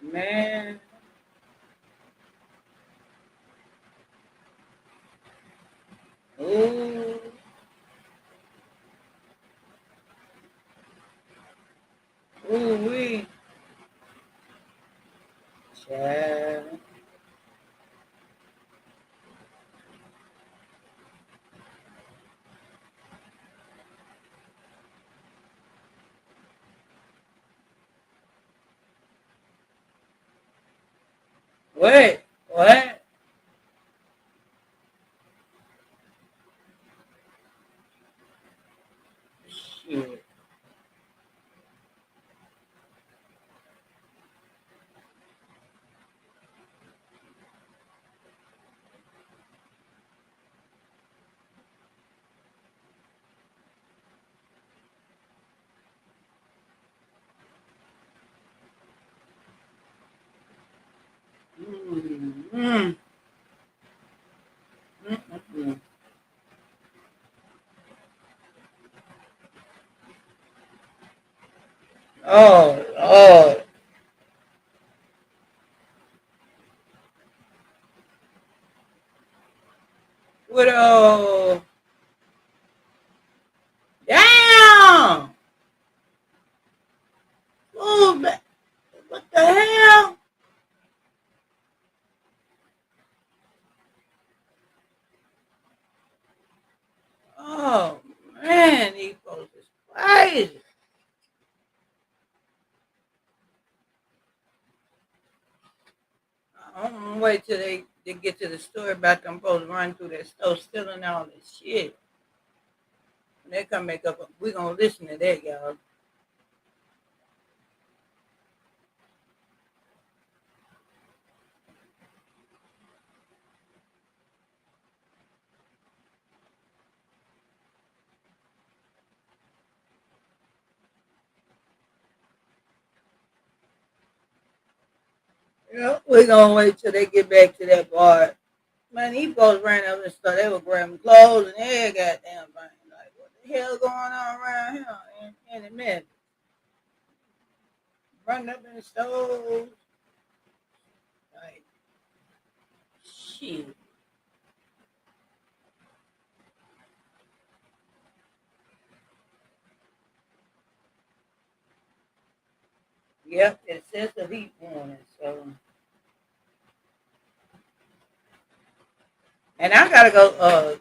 mm. Man. Ooh. Ooh, wee. Child. Wait. What? Shit. Mm, mm, mm, mm, mm. Oh, oh. Widow. Damn. Oh, what the hell? Oh, man, these folks is crazy. I'm gonna wait till they get to the story about them folks running through that store stealing all this shit. When they come back up, we gonna listen to that, y'all. We're gonna wait till they get back to that part. Man, these folks ran up and stuff. They were grabbing clothes and every goddamn thing. Like, what the hell going on around here in the Memphis? Running up in the stores. Like, shit. Yep, it says the heat warning. So, and I gotta go.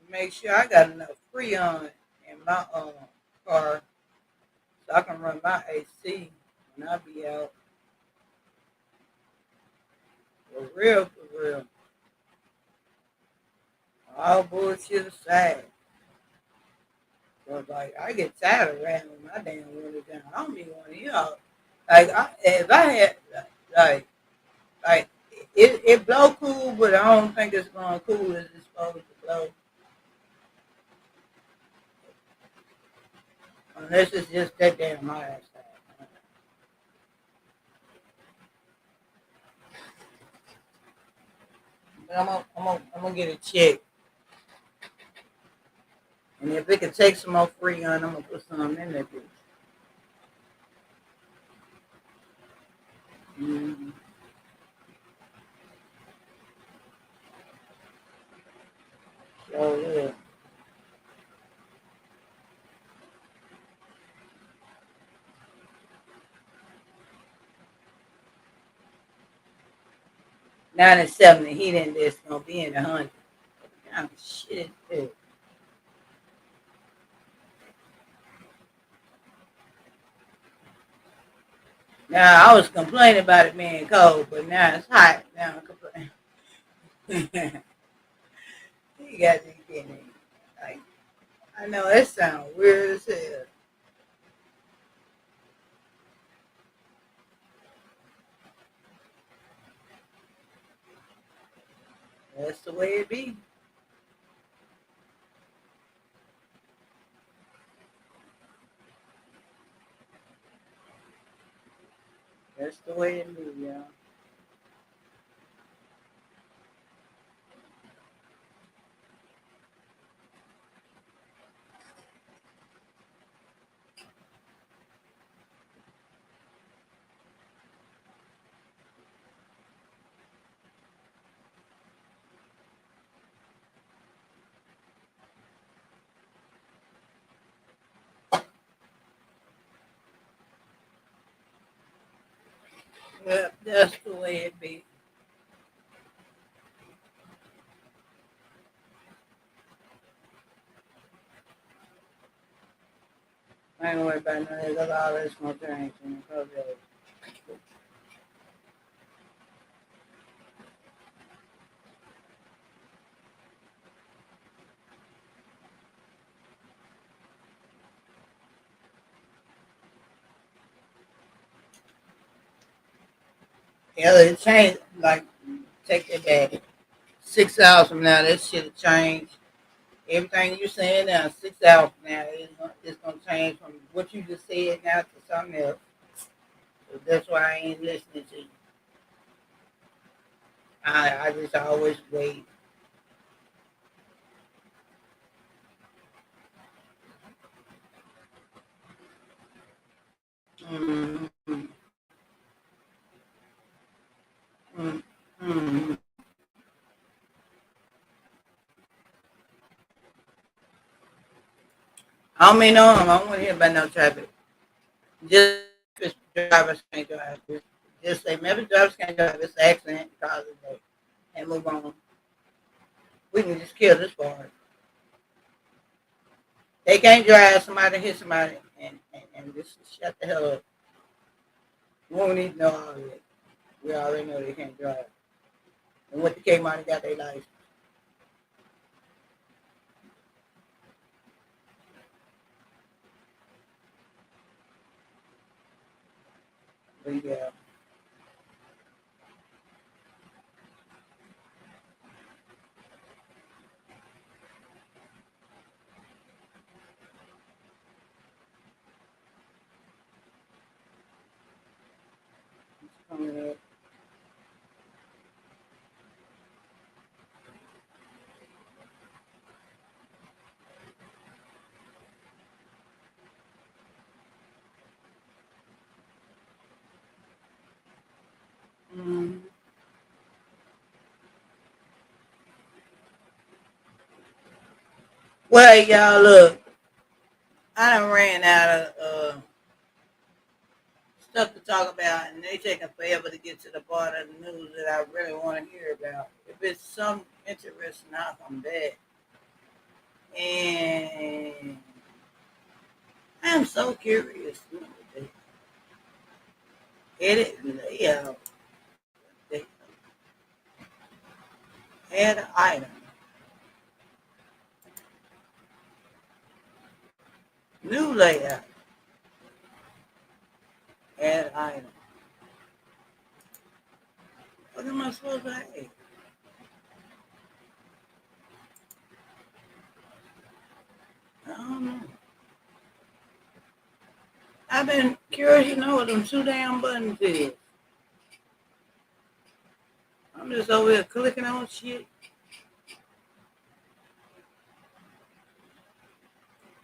Make sure I got enough Freon in my car so I can run my AC when I be out. For real, for real. All bullshit aside. But like I get tired of running with my damn window down. I don't be want to y'all. Like if I had like like it blow cool, but I don't think it's going cool as it's supposed to blow. Unless it's just that damn high outside. But I'm gonna get a check. And if it could take some more Freon, I'm gonna put some in that bitch. Mm-hmm. So yeah. 97, the heat index gonna be in the hundred. What kind of shit is this? Now I was complaining about it being cold, but now it's hot. Now I'm complaining. You got to be kidding me. Like I know it sounds weird as hell. That's the way it be. That's the way it be, y'all. Yeah, that's the way it be. I ain't worried about none of this. All this gonna change. Yeah, it changed. Like, take it back. 6 hours from now, that shit'll change. Everything you saying now, 6 hours from now, it's gonna change from what you just said now to something else. So that's why I ain't listening to you. I just always wait. Mm-hmm. Mm-hmm. I don't mean no harm. I don't want to hear about no traffic. Just if drivers can't drive. Just say maybe drivers can't drive. It's an accident cause of that. And move on. We can just kill this part. They can't drive. Somebody hit somebody and just shut the hell up. We don't need to know all of that. We already know they can't drive. And what the K-Money got their license. But yeah. coming up. Mm. Well, y'all, look, I done ran out of stuff to talk about, and they taking forever to get to the part of the news that I really want to hear about. If it's some interesting, I'll come back. And I'm so curious. Edit layout. They add an item. New layout. Add item. What am I supposed to add? I don't know. I've been curious to know what them two damn buttons is. I'm just over here clicking on shit.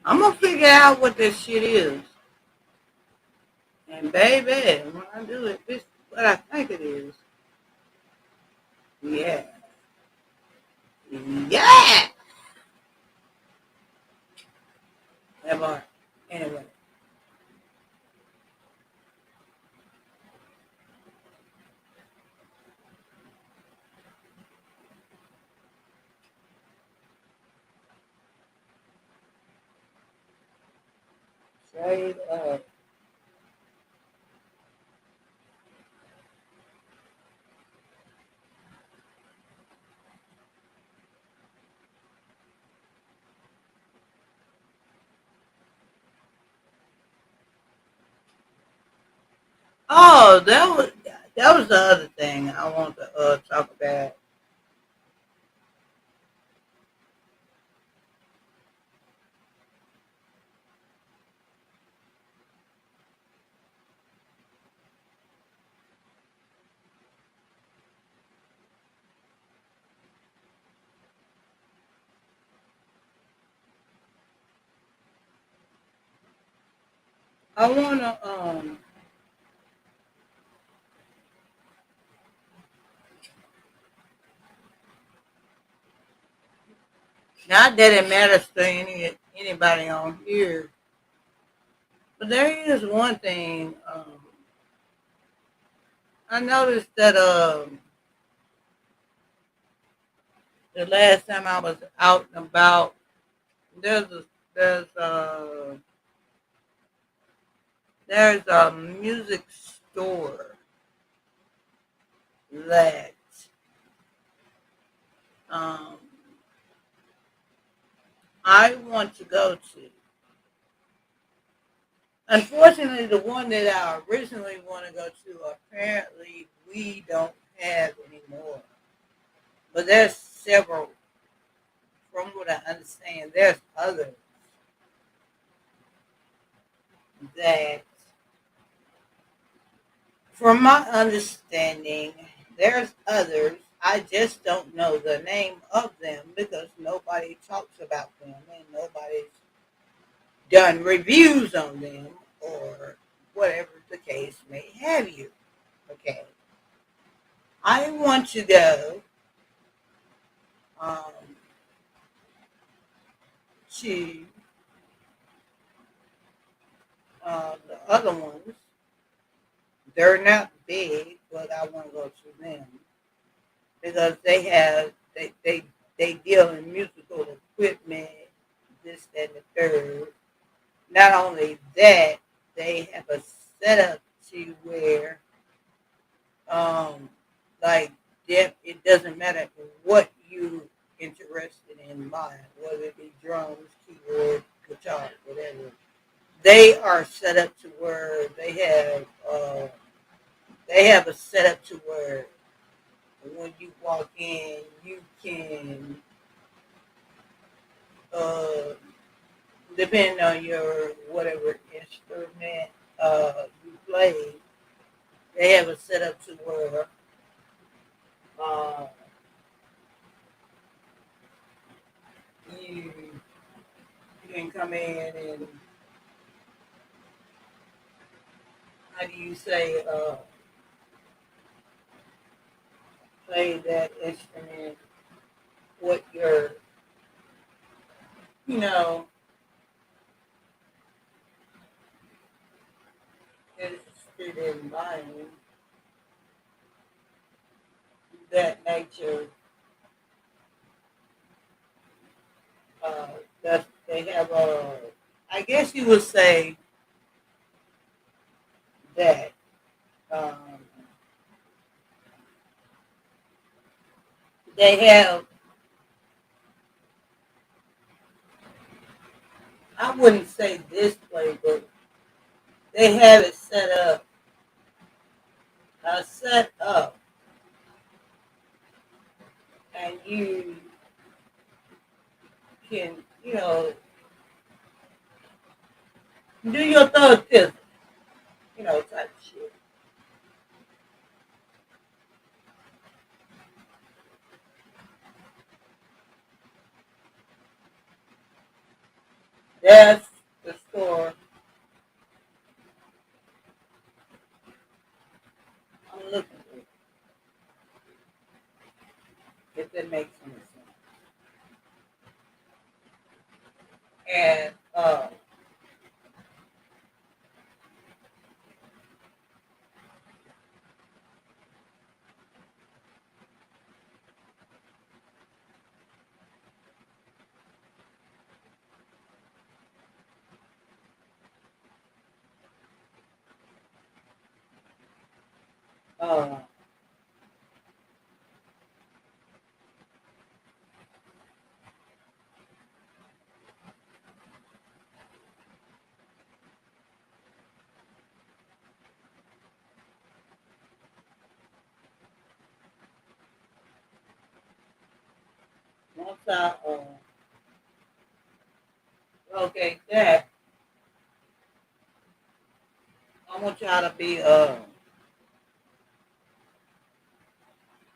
I'm gonna figure out what this shit is. And baby, when I do it, this is what I think it is. Yeah. Yeah! That part. Anyway. Straight up. Oh, that was the other thing I want to talk about. I wanna not that it matters to anybody on here, but there is one thing. I noticed that the last time I was out and about, there's a there's a there's a music store that um, I want to go to. Unfortunately, the one that I originally want to go to, apparently we don't have anymore. But there's several, from what I understand, there's others that, from my understanding, there's others. I just don't know the name of them because nobody talks about them and nobody's done reviews on them or whatever the case may have you. Okay. I want to go um, to the other ones. They're not big, but I want to go to them because they deal in musical equipment, this, that, and the third. Not only that, they have a setup to where um like it doesn't matter what you interested in buying, whether it be drums, keyboard, guitar, whatever. They are set up to where they have a setup to where when you walk in, you can, uh, depending on your whatever instrument you play, they have it set up to where uh, you can come in and how do you say play that instrument what you're you know interested in buying that nature. Uh, that they have a I guess you would say that um, they have I wouldn't say display, but they have it set up, and you can, do your third fifth, type of shit. That's the store I'm looking for, if that makes any sense. And uh, once I locate that, I want y'all to be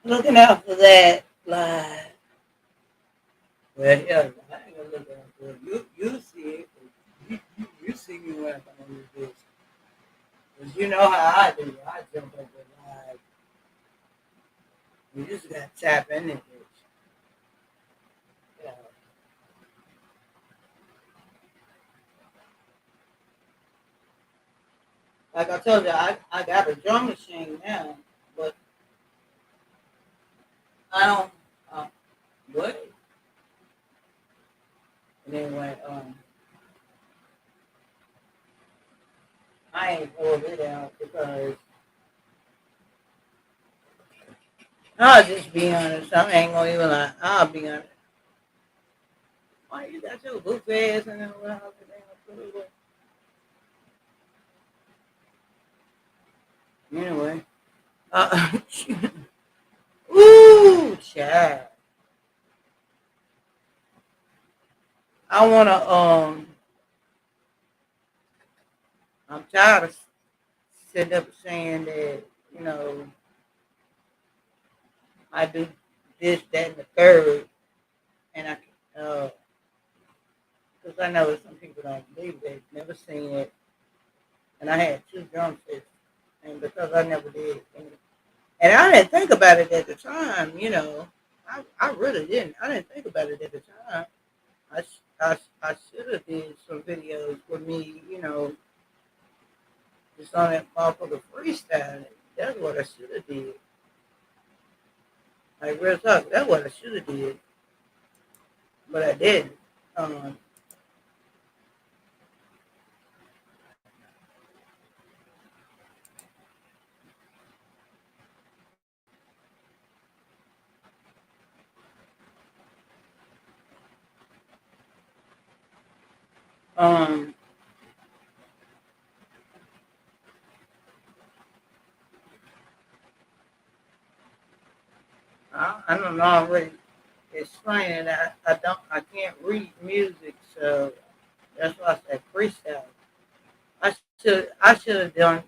looking out for that live. Well, yeah, I ain't gonna look out for it. You see it. You see me when I'm on this. Cause you know how I do. I jump up the live. You just got to tap in it. Yeah. Like I told you, I got a drum machine now, but I don't. Uh, what? And anyway, I ain't pulled it out because I'll just be honest. I ain't gonna even lie. I'll be honest. Why you got your goof ass in the house? Anyway, uh, ooh, child. I wanna I'm tired of sitting up saying that you know I do this, that, and the third, and because I know some people don't believe they've never seen it, and I had two drum sets, and because I never did, and I didn't think about it at the time, I really didn't. I didn't think about it at the time. I should have did some videos with me, just on that motherfucker freestyle. That's what I should have did. Like real talk, that's what I should have did, but I didn't. Um, um, I don't know. I really explaining that I can't read music, so that's why I said freestyle. I should have done.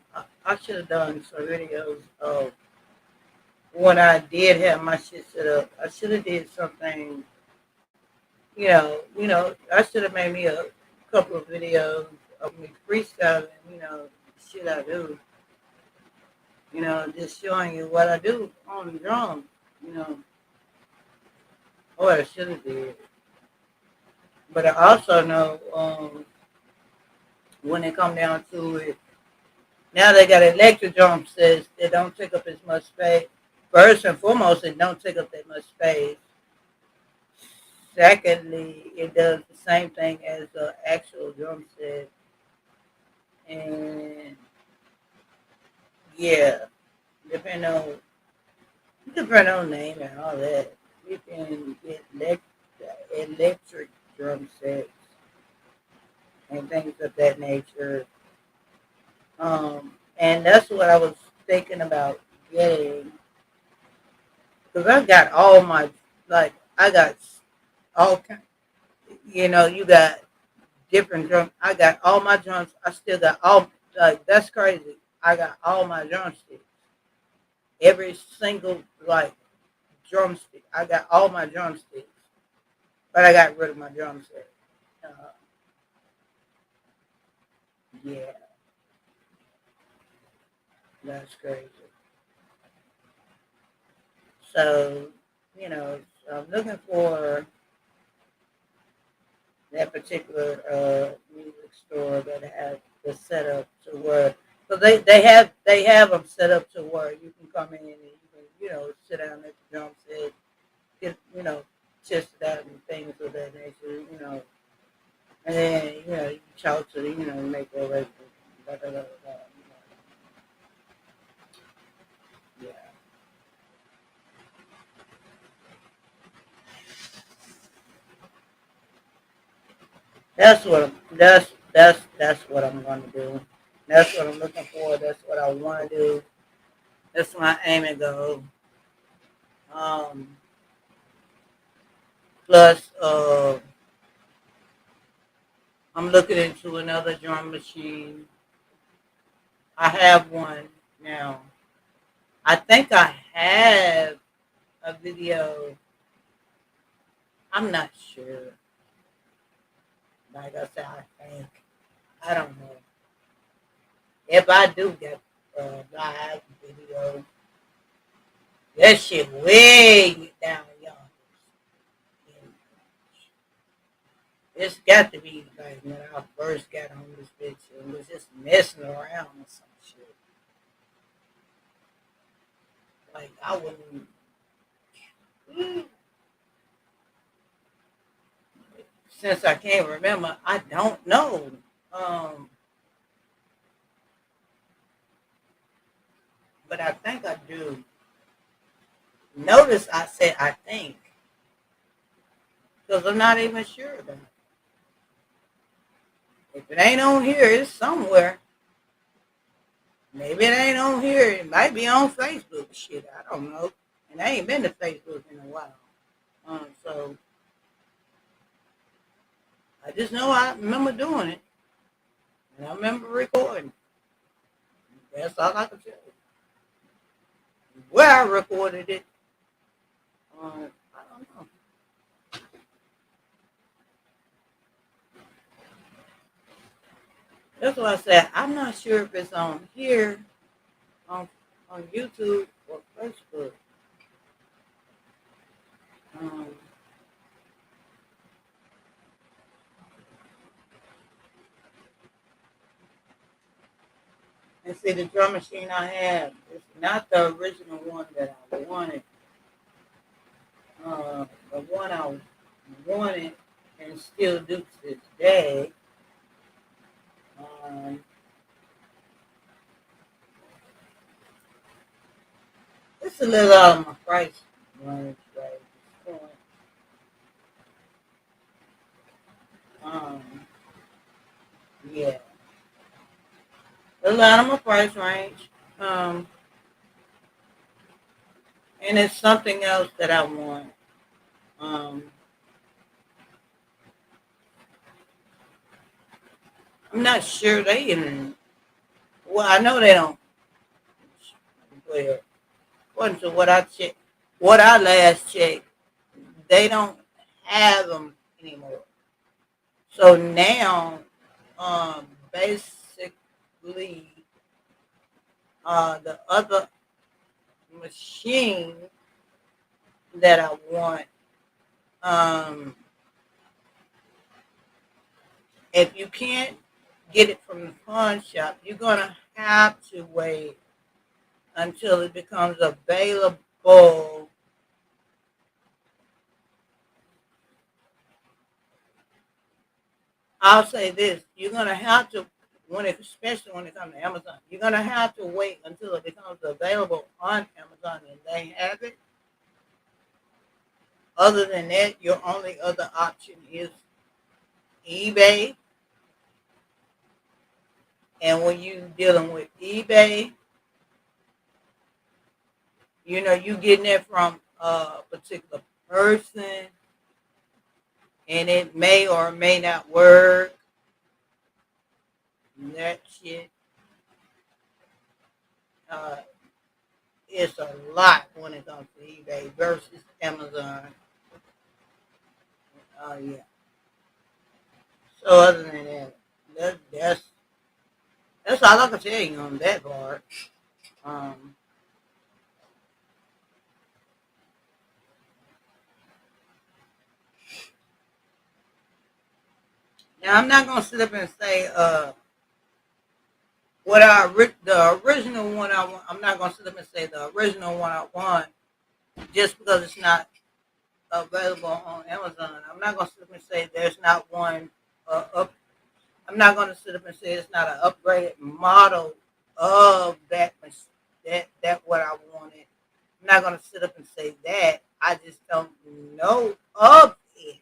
I should have done some videos of when I did have my shit set up. I should have did something. I should have made me a couple of videos of me freestyling. Shit I do. Just showing you what I do on the drum. You know, what I should have did. But I also know when it come down to it, now they got electric drum sets that don't take up as much space. First and foremost, it don't take up that much space. Secondly, it does the same thing as the actual drum set. And yeah, depending on depending on name and all that, you can get electric drum sets and things of that nature. And that's what I was thinking about getting because I got all my I got all kind. You got different drums. I got all my drums. I still got all that's crazy. I got all my drumsticks. Every single drumstick. I got all my drumsticks, but I got rid of my drum set. Uh, yeah, that's crazy. So I'm looking for that particular music store that has the setup to where, so they have them set up to where you can come in and you can sit down at the drum set, get test it out and things of that nature, and then you talk to the make a record, blah, blah, blah, blah, yeah. That's what I'm gonna do. That's what I'm looking for. That's what I want to do. That's my aim and goal. Um, plus, I'm looking into another drum machine. I have one now. I think I have a video. I'm not sure. Like I said, I think. I don't know. If I do get live video, that shit way down young. It's got to be like when I first got on this bitch and was just messing around with some shit. Like I wouldn't. Since I can't remember, I don't know. Um, but I think I do. Notice I said I think because I'm not even sure about it. If it ain't on here, it's somewhere. Maybe it ain't on here. It might be on Facebook. Shit, I don't know. And I ain't been to Facebook in a while. So I just know I remember doing it. And I remember recording. That's all I can tell you. Where I recorded it, I don't know. That's why I said I'm not sure if it's on here, on on YouTube or Facebook. Um, and see, the drum machine I have is not the original one that I wanted. The one I wanted and still do to this day. Um, it's a little out of my price range right at this point. Um, yeah, a lot of my price range. Um, and it's something else that I want. Um, I'm not sure they even. Well, I know they don't. well, according to what I checked, what I last checked, they don't have them anymore. So now, basically, the other machine that I want, um, if you can't get it from the pawn shop, you're gonna have to wait until it becomes available. I'll say this: you're gonna have to, especially when it comes to Amazon, you're gonna have to wait until it becomes available on Amazon and they have it. Other than that, your only other option is eBay. And when you're dealing with eBay, you getting it from a particular person, and it may or may not work. That shit uh, is a lot when it comes to eBay versus Amazon. Yeah. So other than that, that that's that's all I can tell you on that part. Um, Now I'm not gonna sit up and say the original one I want. I'm not gonna sit up and say the original one I want just because it's not available on Amazon. I'm not gonna sit up and say there's not one up. I'm not gonna sit up and say it's not an upgraded model of that what I wanted. I'm not gonna sit up and say that. I just don't know of it.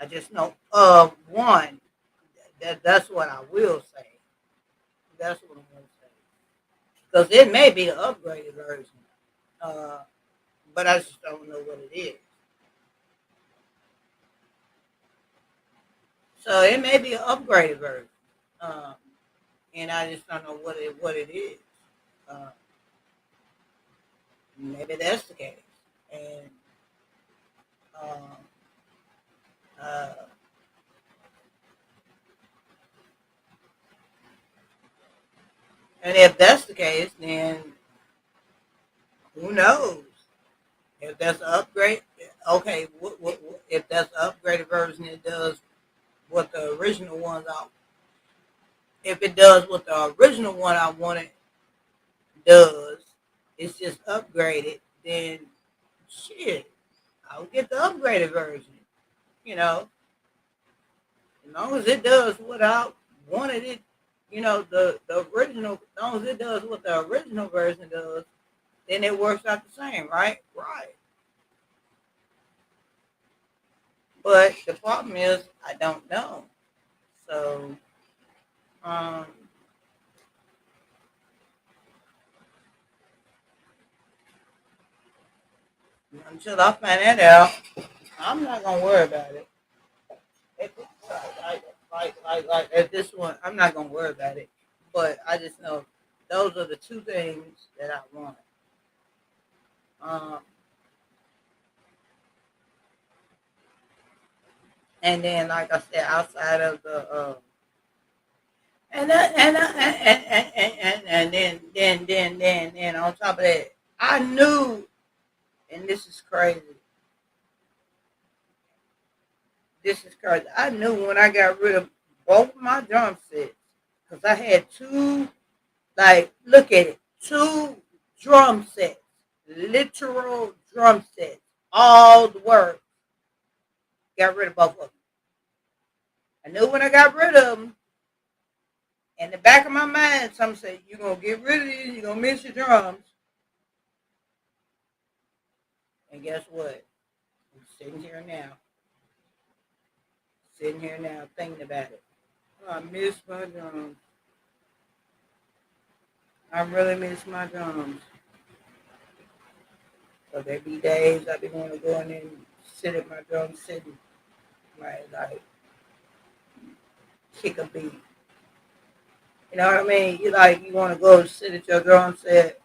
I just know of one. That's what I will say. That's what I'm gonna say. Because it may be the upgraded version, uh, but I just don't know what it is. So it may be an upgraded version, um, and I just don't know what it is. Uh, Maybe that's the case, and um, uh, and if that's the case, then who knows? If that's an upgrade, okay. If that's an upgraded version? It does what the original ones are. If it does what the original one I wanted does, it's just upgraded, then shit, I'll get the upgraded version. You know, as long as it does what I wanted it, the original, as long as it does what the original version does, then it works out the same, right? Right. But the problem is, I don't know. So, um, until I find that out, I'm not gonna worry about it. If it's like at this one, I'm not gonna worry about it. But I just know those are the two things that I want. Um, and then, like I said, outside of the and then on top of that, I knew, and this is crazy. This is crazy. I knew when I got rid of both my drum sets because I had two. Like, look at it, two drum sets, literal drum sets, all the work. Got rid of both of them. I knew when I got rid of them. In the back of my mind, some say, you're going to get rid of these, you're going to miss your drums. And guess what? I'm sitting here now. Sitting here now thinking about it. Oh, I miss my drums. I really miss my drums. So there be days I be want to go in and sit at my drum sitting, like kick a beat. You know what I mean? You want to go sit at your drum set,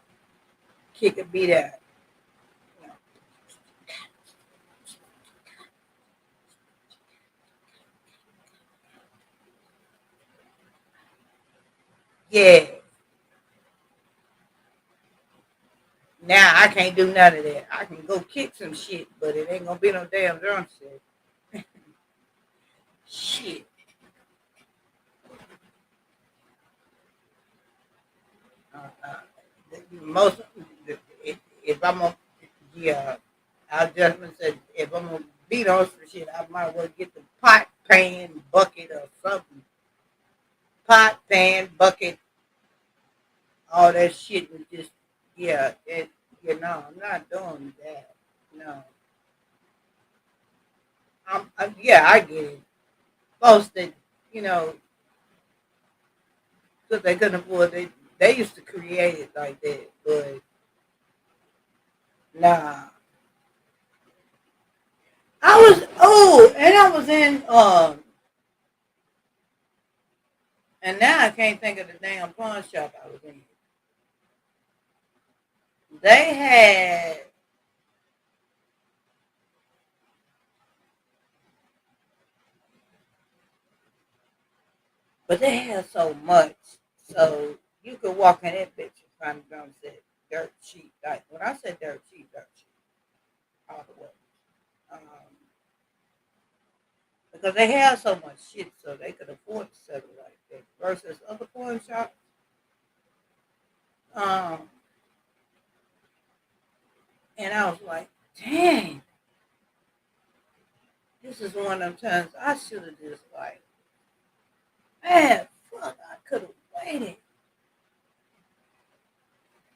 kick a beat at. You know. Yeah. Now I can't do none of that. I can go kick some shit, but it ain't gonna be no damn drum set. Shit. Uh, most if I'm a yeah, I just said if I'm gonna beat on some shit, I might well get the pot, pan, bucket, or something. Pot, pan, bucket, all that shit was just yeah. I'm not doing that. No, yeah, I get it. Most that you know, because they couldn't afford they used to create it like that, but nah. I was in and now I can't think of the damn pawn shop I was in. They had, but they had so much. So you could walk in that bitch and find a drum set dirt cheap. Like when I said dirt cheap, all the way. Um, because they had so much shit, so they could afford to sell it like that. Versus other pawn shops, um, and I was like, dang, this is one of them times I should have just like, man, fuck, I could have waited.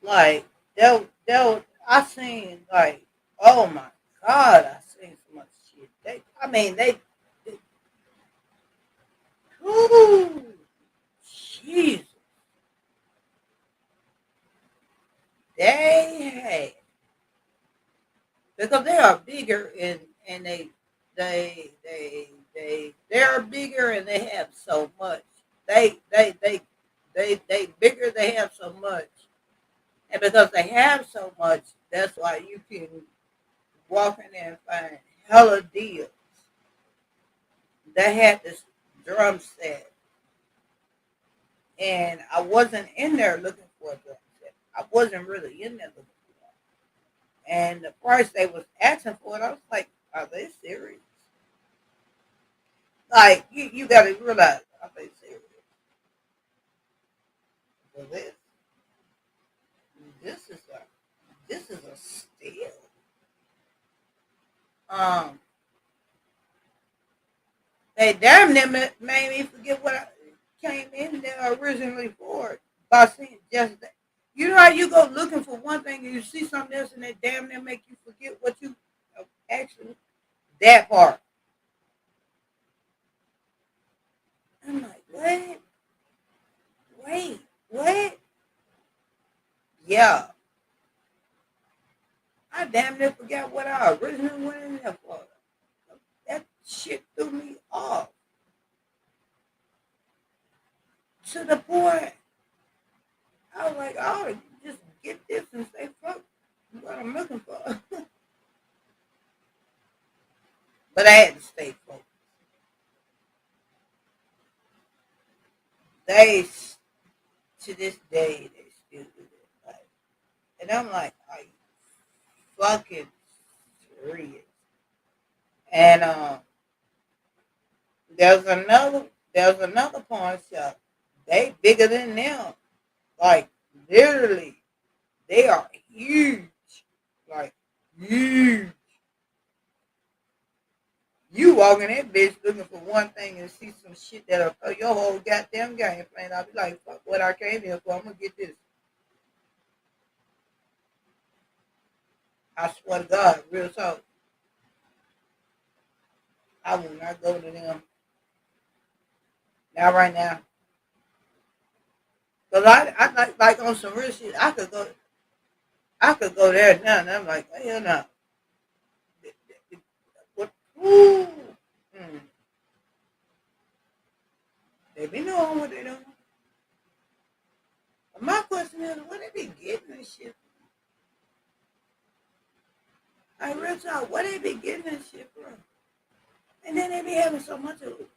Like I seen like, oh my god, I seen so much shit. They ooh, Jesus, they had because they are bigger and they are bigger and they have so much. They bigger. They have so much, and because they have so much, that's why you can walk in there and find hella deals. They had this drum set, and I wasn't in there looking for a drum set. I wasn't really in there looking for one. And the price they was asking for it, I was like, are they serious? Like you got to realize, are they serious? Well, this is a this is a steal. Um, they damn near made me forget what I came in there originally for by seeing just that. You know how you go looking for one thing and you see something else and they damn near make you forget what you actually that part. I'm like, what? Wait, what? Yeah, I damn near forgot what I originally went in there for. That shit threw me off to the point I was like, I ought to just get this and say, fuck what I'm looking for. But I had to stay focused. They, to this day, they still do that. Like, and I'm like, are you fucking serious? And there's another, there's another pawn shop. They bigger than them. Like, literally, they are huge. Like, huge. You walk in that bitch looking for one thing and see some shit that'll throw your whole goddamn game plan. I'll be like, fuck what I came here for. I'm gonna get this. I swear to God, real talk. I will not go to them. Not right now. Cause I like on some real shit. I could go there now, and I'm like, hell no. What? Ooh. Mm. They be knowing what they doing. talk, where they be getting this shit from? And then they be having so much of it.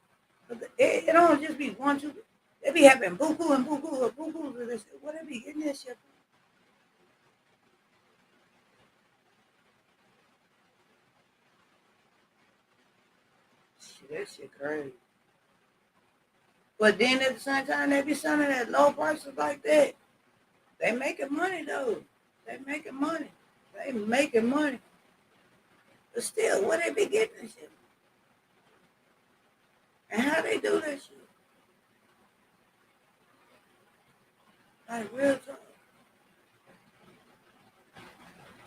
It don't just be one, two. They be having boo-boo and boo-boo and boo-boo and this shit. Where they be getting this shit from? Shit, that shit crazy. But then at the same time, they be selling at low prices like that. They making money though. They making money. They making money. But still, where they be getting this shit? And how they do that shit? Like real talk.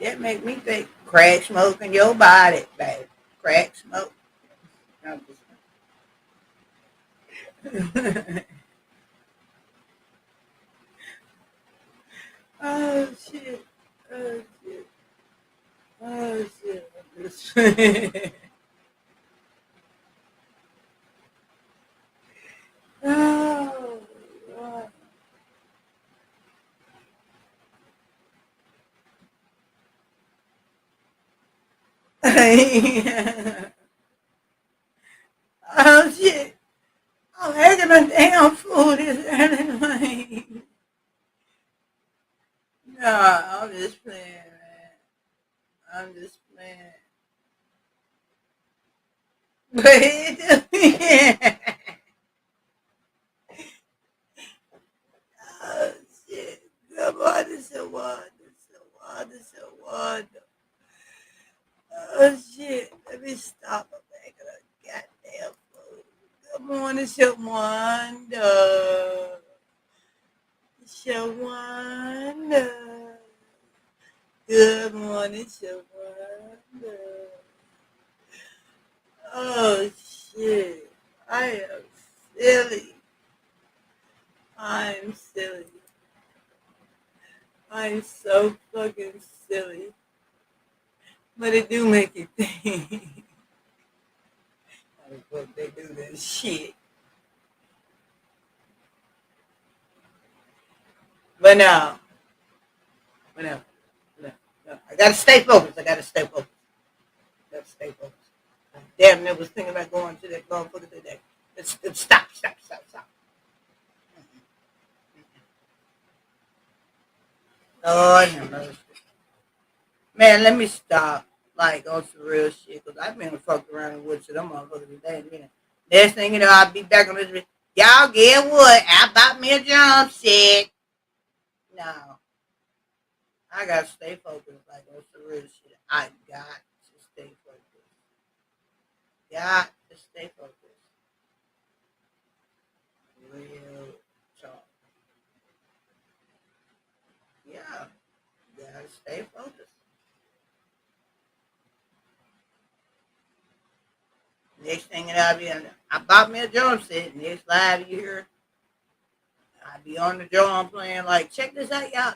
That make me think crack smoking your body, baby. Crack smoke. I'm just oh shit. Oh shit. Oh shit. Oh God. Oh shit. I'm making a damn fool this anyway. Nah, I'm just playing, man. I'm just playing. But it oh shit. Come on, this is one. This is one. Oh shit. Let me stop. I'm making a goddamn fool. Good morning, Shawanda. Shawanda. Good morning, Shawanda. Oh shit. I am silly. I'm silly. I'm so fucking silly. But it do make you think. How the fuck they do this shit? But no. But no. No. No. I gotta stay focused. I gotta stay focused. I gotta stay focused. I damn near was thinking about going to that motherfucker today. Stop. Lord have mercy. Man, let me stop. Like, on some real shit. Because I've been fucked around and with them motherfuckers today. Next thing you know, I'll be back on this. Y'all get what? I bought me a jump set. No. I gotta stay focused. Like, on some real shit. I got to stay focused. Got to stay focused. Real talk. Yeah. Gotta stay focused. Next thing you know, I bought me a drum set. Next live you hear, I be on the drum playing like, check this out, y'all.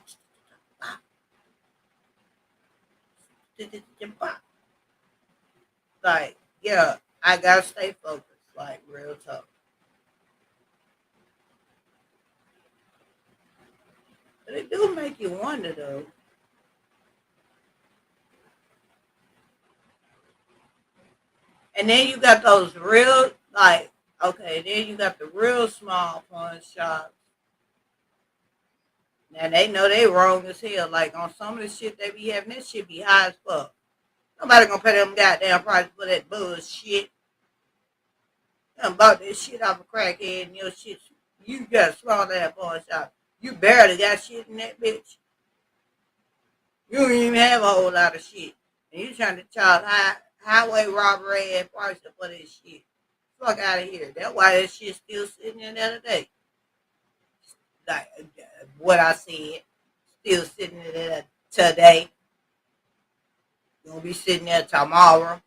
Like, yeah, I gotta stay focused. Like, real talk. But it do make you wonder, though. And then you got those real, like, okay, then you got the real small pawn shops. Now, they know they wrong as hell. Like, on some of the shit they be having, this shit be high as fuck. Nobody gonna pay them goddamn price for that bullshit. You done bought this shit off a crackhead and your shit, you got a small damn pawn shop. You barely got shit in that bitch. You don't even have a whole lot of shit. And you trying to charge highway robbery and price for this shit. Fuck out of here. That's why that shit still sitting in there today. Like what I said, still sitting in there today. Gonna be sitting there tomorrow,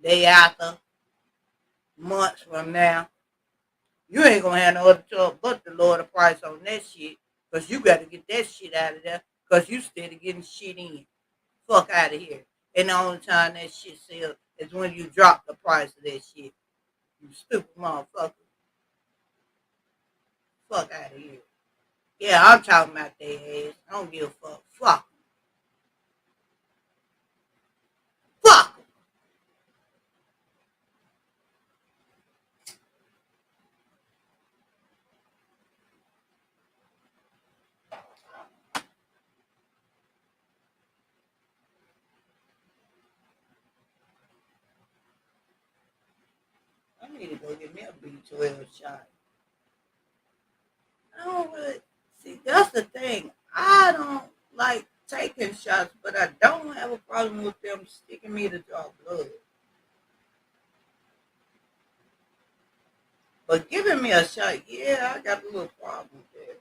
day after, months from now. You ain't gonna have no other choice but to lower the price on that shit. Cause you gotta get that shit out of there. Cause you still getting shit in. Fuck out of here. And the only time that shit sells is when you drop the price of that shit. You stupid motherfucker. Fuck out of here. Yeah, I'm talking about their ass. I don't give a fuck. Fuck. Fuck 'em. I need to go get me a B12 shot. I don't really see. That's the thing. I don't like taking shots, but I don't have a problem with them sticking me to draw blood. But giving me a shot, yeah, I got a little problem with that.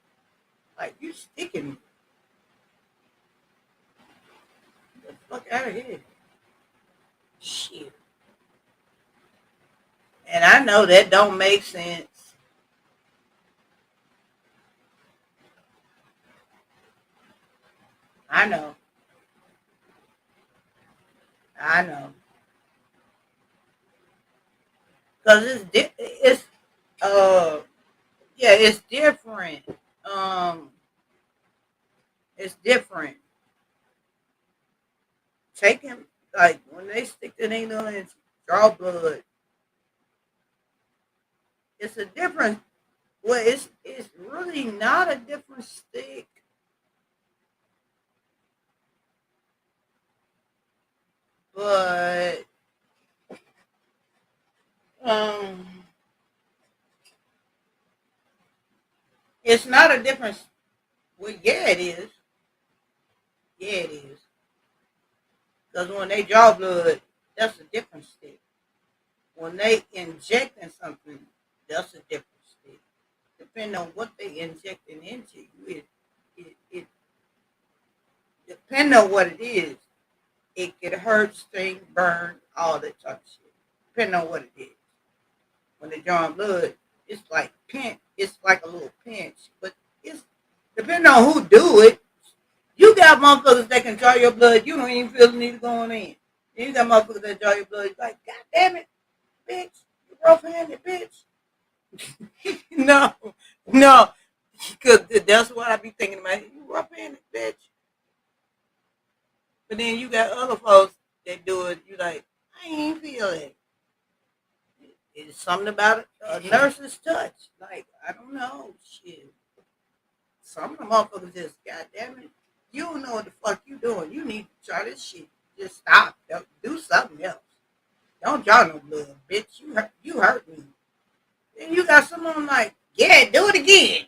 Like you sticking me. Get the fuck out of here. Shit. And I know that don't make sense. I know. I know. Cause it's uh yeah, it's different. Um, it's different. Taking like when they stick the needle and draw blood, it's a different. Well, it's really not a different stick, but um, it's not a different. Well, yeah, it is. Yeah, it is. Because when they draw blood, that's a different stick. When they injecting something, that's a different stick. Depending on what they injecting into you, it depending on what it is, it could hurt, sting, burn, all that type of shit. Depending on what it is. When they drawing blood, it's like pinch. It's like a little pinch, but it's depending on who do it. You got motherfuckers that can draw your blood. You don't even feel the need going in. Then you got motherfuckers that draw your blood. It's like, God damn it, bitch, you rough-handed bitch. No, no, because that's what I be thinking about. You rough-handed bitch. But then you got other folks that do it. You like, I ain't feel it. It's something about a nurse's touch. Like, I don't know. Shit. Some of the motherfuckers just, goddamn it, you don't know what the fuck you doing. You need to try this shit. Just stop. Don't do something else. Don't draw no blood, bitch. You hurt me. Then you got someone like, yeah, do it again.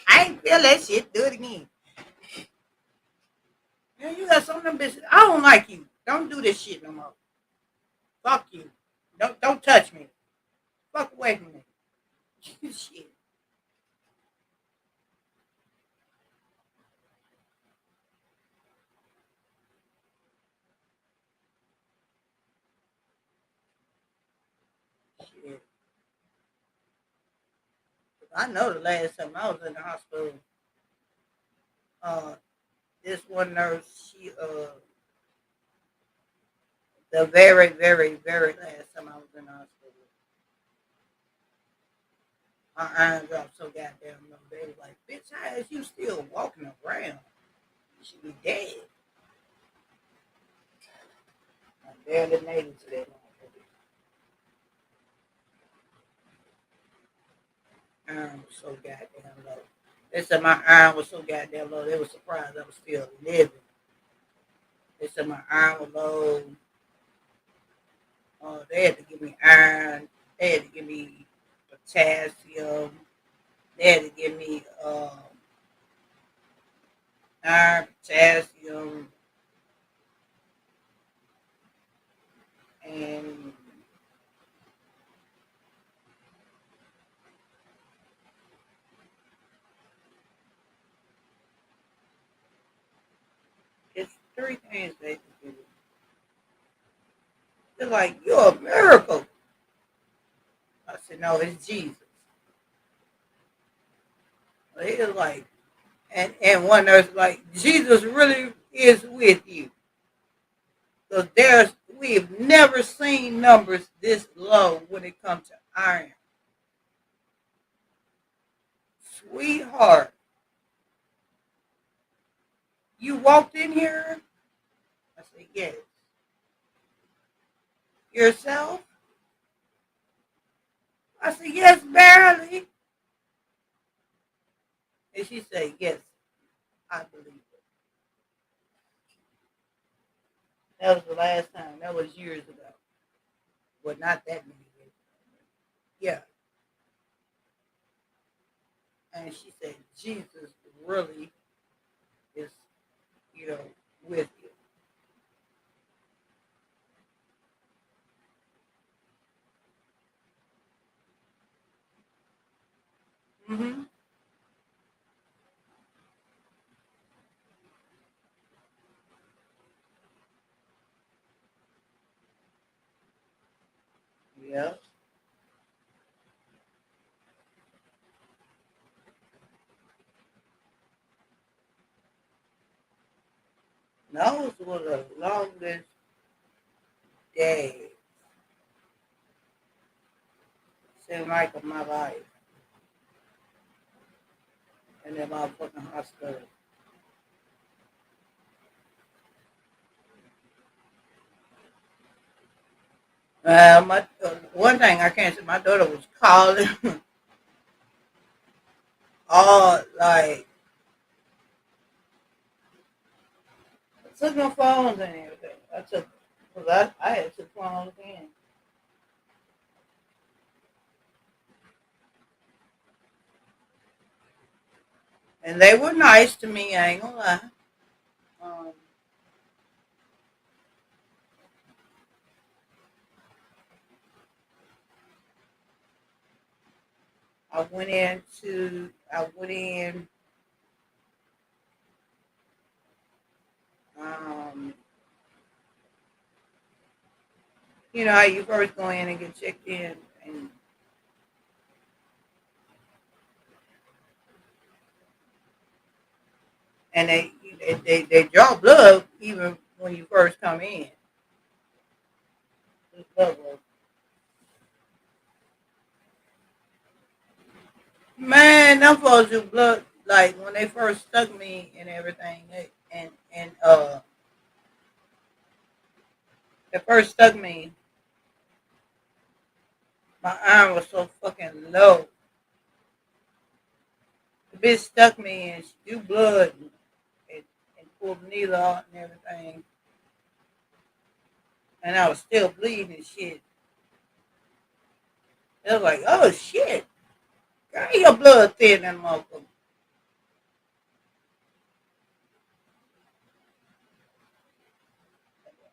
I ain't feel that shit. Do it again. Then you got some of them bitches. I don't like you. Don't do this shit no more. Fuck you. Don't touch me. Fuck away from me. Shit. Shit. I know the last time I was in the hospital, uh, this one nurse, the very, very, very last time I was in the hospital, my iron dropped so goddamn low. They was like, bitch, how is you still walking around? You should be dead. I barely made it to that motherfucker. Iron was so goddamn low. They said my iron was so goddamn low, they were surprised I was still living. They said my iron was low. They had to give me iron. They had to give me potassium. They had to give me iron, potassium, and it's three things they can do. They're like, you're a miracle. I said, no, it's Jesus. They was like, and one nurse was like, Jesus really is with you. Because we've never seen numbers this low when it comes to iron. Sweetheart, you walked in here I said, yes. Yourself? I said, yes, barely. And she said, yes, I believe it. That was the last time. That was years ago. Well, not that many years ago. Yeah. And she said, Jesus really is, you know, with you. Mm-hmm. Yeah. Those were the longest days, seemed like, of my life in that motherfucking hospital. My one thing I can't say, my daughter was calling all like I took my phones and everything. I took because I had to phones in, and they were nice to me. I ain't gonna lie. Um, I went in. Um, you know how you first go in and get checked in, and and they draw blood even when you first come in. Blood work. Man, them folks do blood like when they first stuck me and everything. They first stuck me. My arm was so fucking low. The bitch stuck me and she drew blood and pulled the needle out and everything. And I was still bleeding and shit. They was like, oh shit, girl, your blood thin and motherfucker.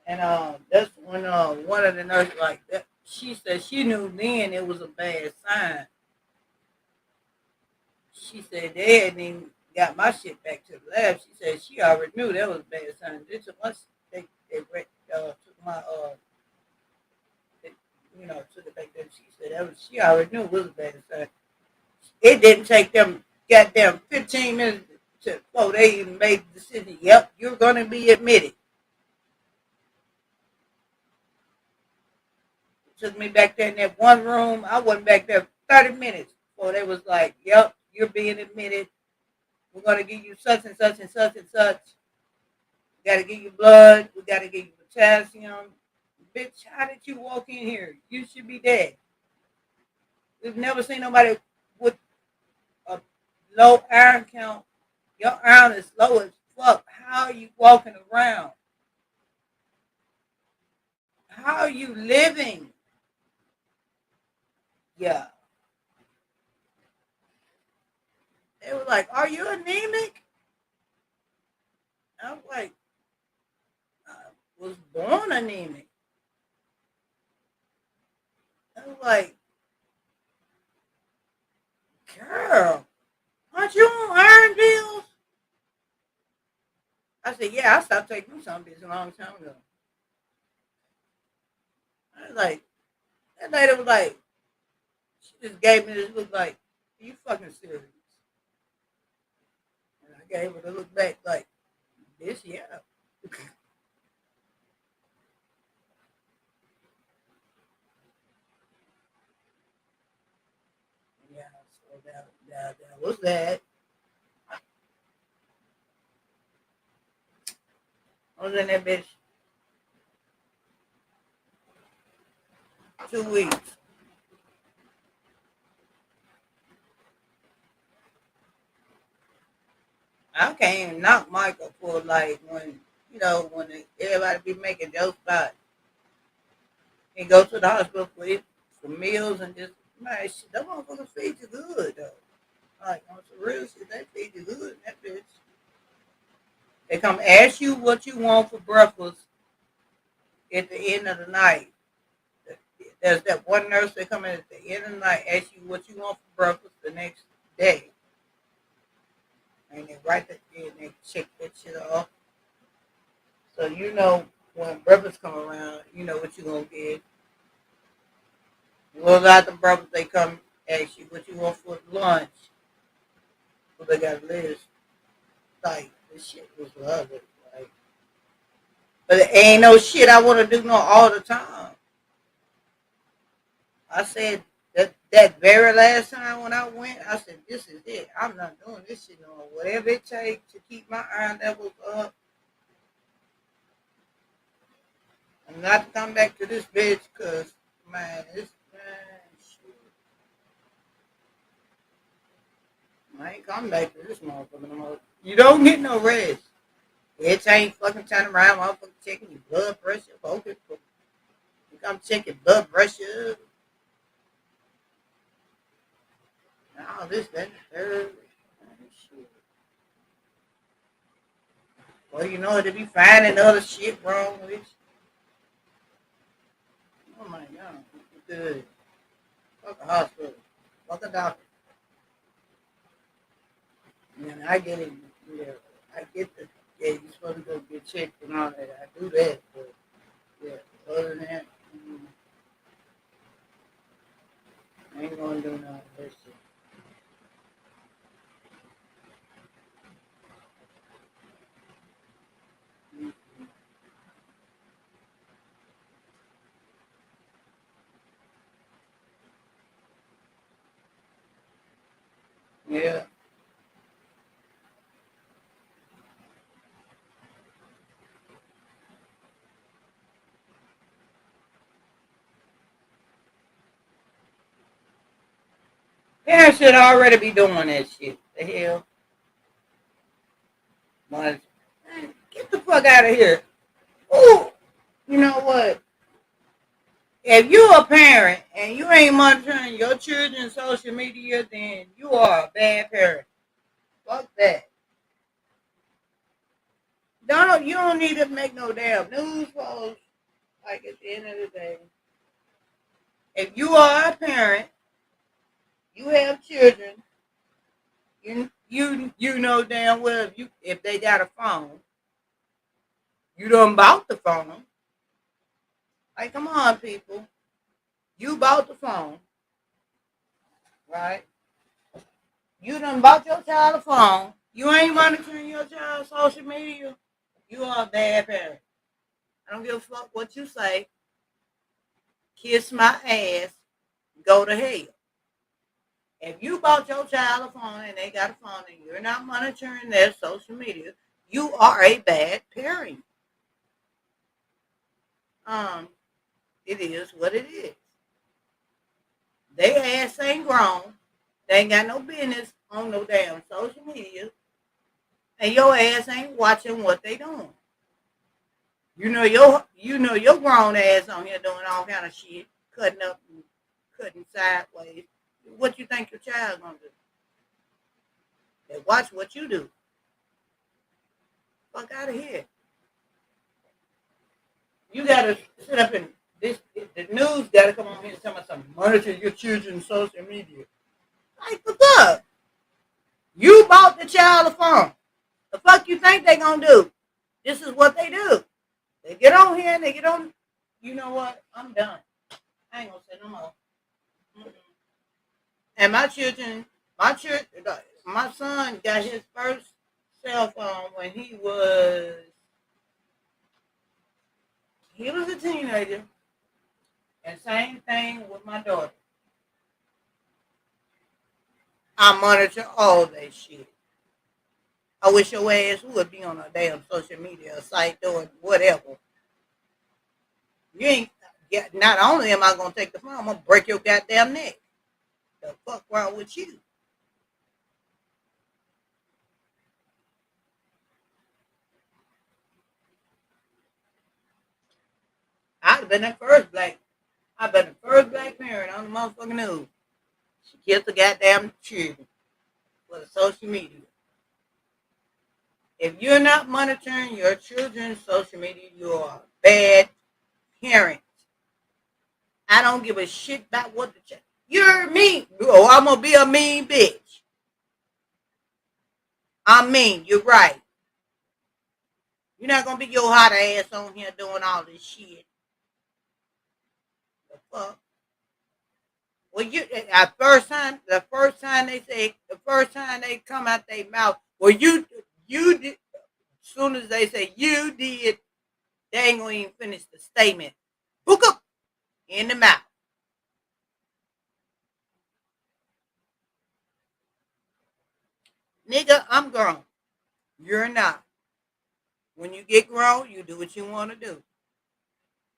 And that's when one of the nurses like that. She said she knew then it was a bad sign. She said they hadn't even got my shit back to the lab. She said she already knew that was a bad sign. They took my took my they, took it back there. She said she already knew it was a bad sign. It didn't take them goddamn 15 minutes before they even made the decision. Yep, you're gonna be admitted. Took me back there in that one room. I wasn't back there 30 minutes before they was like, yep, you're being admitted. We're gonna give you such and such and such and such. We gotta give you blood. We gotta give you potassium. Bitch, how did you walk in here? You should be dead. We've never seen nobody with a low iron count. Your iron is low as fuck. How are you walking around? How are you living? Yeah. They were like, are you anemic? I was like, I was born anemic. I was like, girl, aren't you on iron pills? I said, yeah, I stopped taking some pills a long time ago. I was like, that lady was like, she just gave me this look like, are you fucking serious? And I gave her the look back like, this, yeah. Yeah, so that was that. I was in that bitch. 2 weeks. I can't even knock Michael for like when everybody be making jokes about he go to the hospital for meals and just man shit, that motherfucker feed you good though. Like on some real shit, they feed you good in that bitch. They come ask you what you want for breakfast at the end of the night. There's that one nurse that come in at the end of the night, ask you what you want for breakfast the next day. And they write that and they check that shit off. So you know when breakfast come around, you know what you're gonna get. Well after breakfast they come ask you what you want for lunch. So they got a list. Like this shit was lovely. Like but it ain't no shit I wanna do no all the time. I said that very last time when I went, I said, this is it. I'm not doing this shit no more. Whatever it takes to keep my iron levels up. I'm not to come back to this bitch because, man, shit. I ain't coming back to this motherfucker no more. You don't get no rest. It ain't fucking turning around, motherfucker checking your blood pressure. Focus. You come check your blood pressure. All this, that, and the third. Well, you know, they be finding other shit wrong with you. Oh my God. Good. Fuck a hospital. Fuck a doctor. And I get it. Yeah, I get the, yeah, you're supposed to go get checked and all that. I do that. But, yeah, other than that, I ain't going to do none of that shit. Yeah. Parents should already be doing that shit. The hell? Man, get the fuck out of here. Ooh, you know what? If you're a parent and you ain't monitoring your children's social media, then you are a bad parent. Fuck that. You don't need to make no damn news post. Like at the end of the day, if you are a parent, you have children. You know damn well if they got a phone, you done bought the phone. Like come on, people, you bought the phone, right? You done bought your child a phone. You ain't monitoring your child's social media. You are a bad parent. I don't give a fuck what you say. Kiss my ass. Go to hell. If you bought your child a phone and they got a phone and you're not monitoring their social media, you are a bad parent. It is what it is. They ass ain't grown. They ain't got no business on no damn social media. And your ass ain't watching what they doing. You know your grown ass on here doing all kind of shit, cutting up and cutting sideways. What you think your child gonna do? They watch what you do. Fuck out of here. You gotta sit up and this the news gotta come on here and tell me something. Monitor your children's social media. Like the fuck? You bought the child a phone. The fuck you think they gonna do? This is what they do. They get on here and they get on. You know what? I'm done. I ain't gonna say no more. Mm-mm. And my son got his first cell phone when he was a teenager. And same thing with my daughter. I monitor all that shit. I wish your ass would be on a damn social media site doing whatever. You ain't Yeah, not only am I gonna take the phone, I'm gonna break your goddamn neck. The fuck wrong with you? I'd have been the first black. I've been the first black parent on the motherfucking news. She killed the goddamn children for the social media. If you're not monitoring your children's social media, you are a bad parent. I don't give a shit about what the you're mean. Oh, I'm gonna be a mean bitch. I'm mean. You're right. You're not gonna be your hot ass on here doing all this shit. The fuck? Well, you the first time they say, the first time they come out their mouth, well, you did. As soon as they say you did, they ain't gonna even finish the statement. Book up in the mouth, nigga. I'm grown. You're not. When you get grown, you do what you want to do.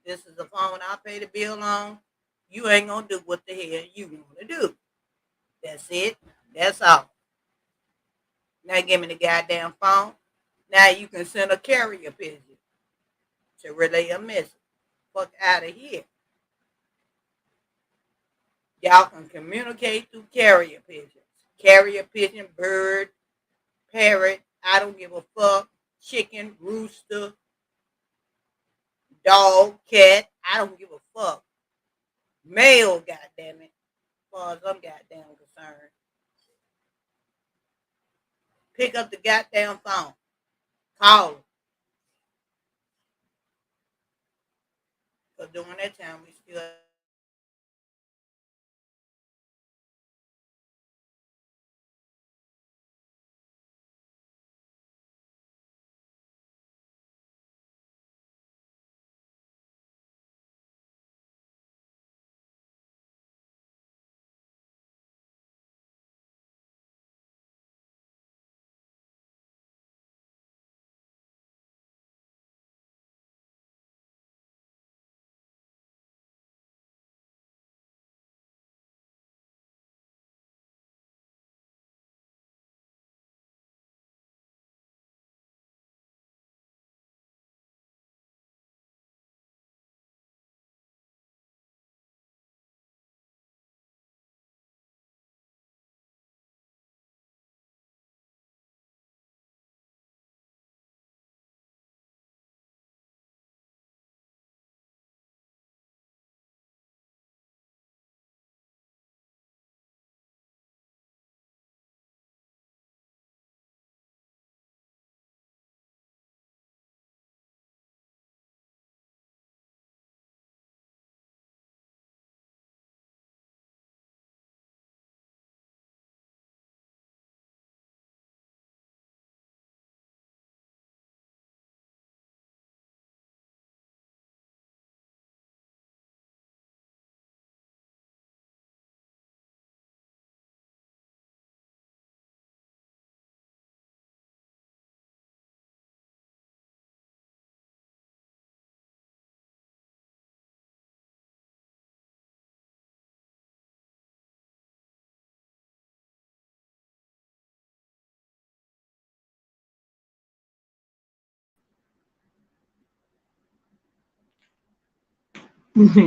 This is the phone I pay the bill on. You ain't gonna do what the hell you want to do. That's it. That's all. Now give me the goddamn phone. Now you can send a carrier pigeon to relay a message. Fuck out of here. Y'all can communicate through carrier pigeons. Carrier pigeon, bird, parrot, I don't give a fuck. Chicken, rooster, dog, cat, I don't give a fuck. Mail, goddamn it. As far as I'm goddamn concerned. Pick up the goddamn phone. Call them. Because during that time, we still.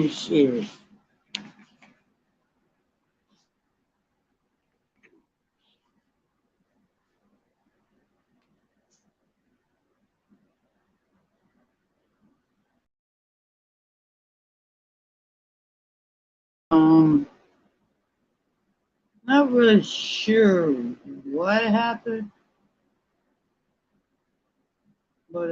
Shit. Um, Not really sure what happened, but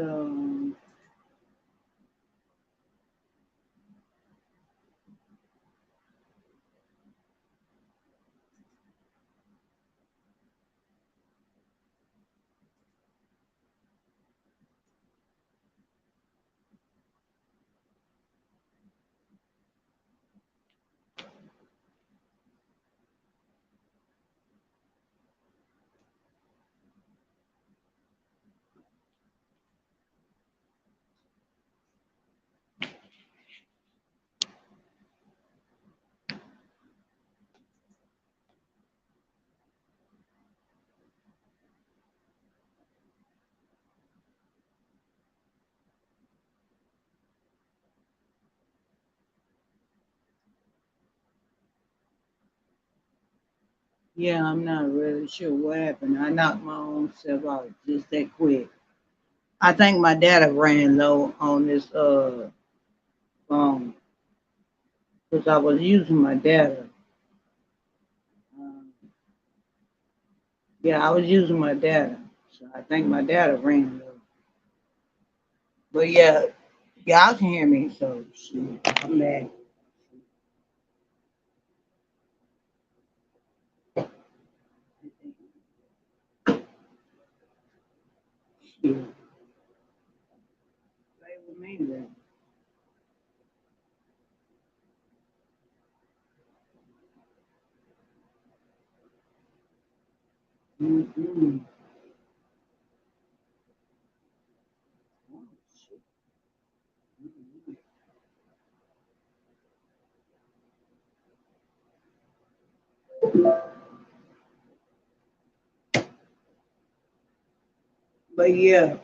Yeah, I'm not really sure what happened. I knocked my own self out just that quick. I think my data ran low on this phone because I was using my data. Um, yeah, I was using my data, so I think my data ran low. But yeah, y'all can hear me, so shit, I'm back. Shit, play with me then. Mm-mm. Oh, shit. Mm-mm. But yeah,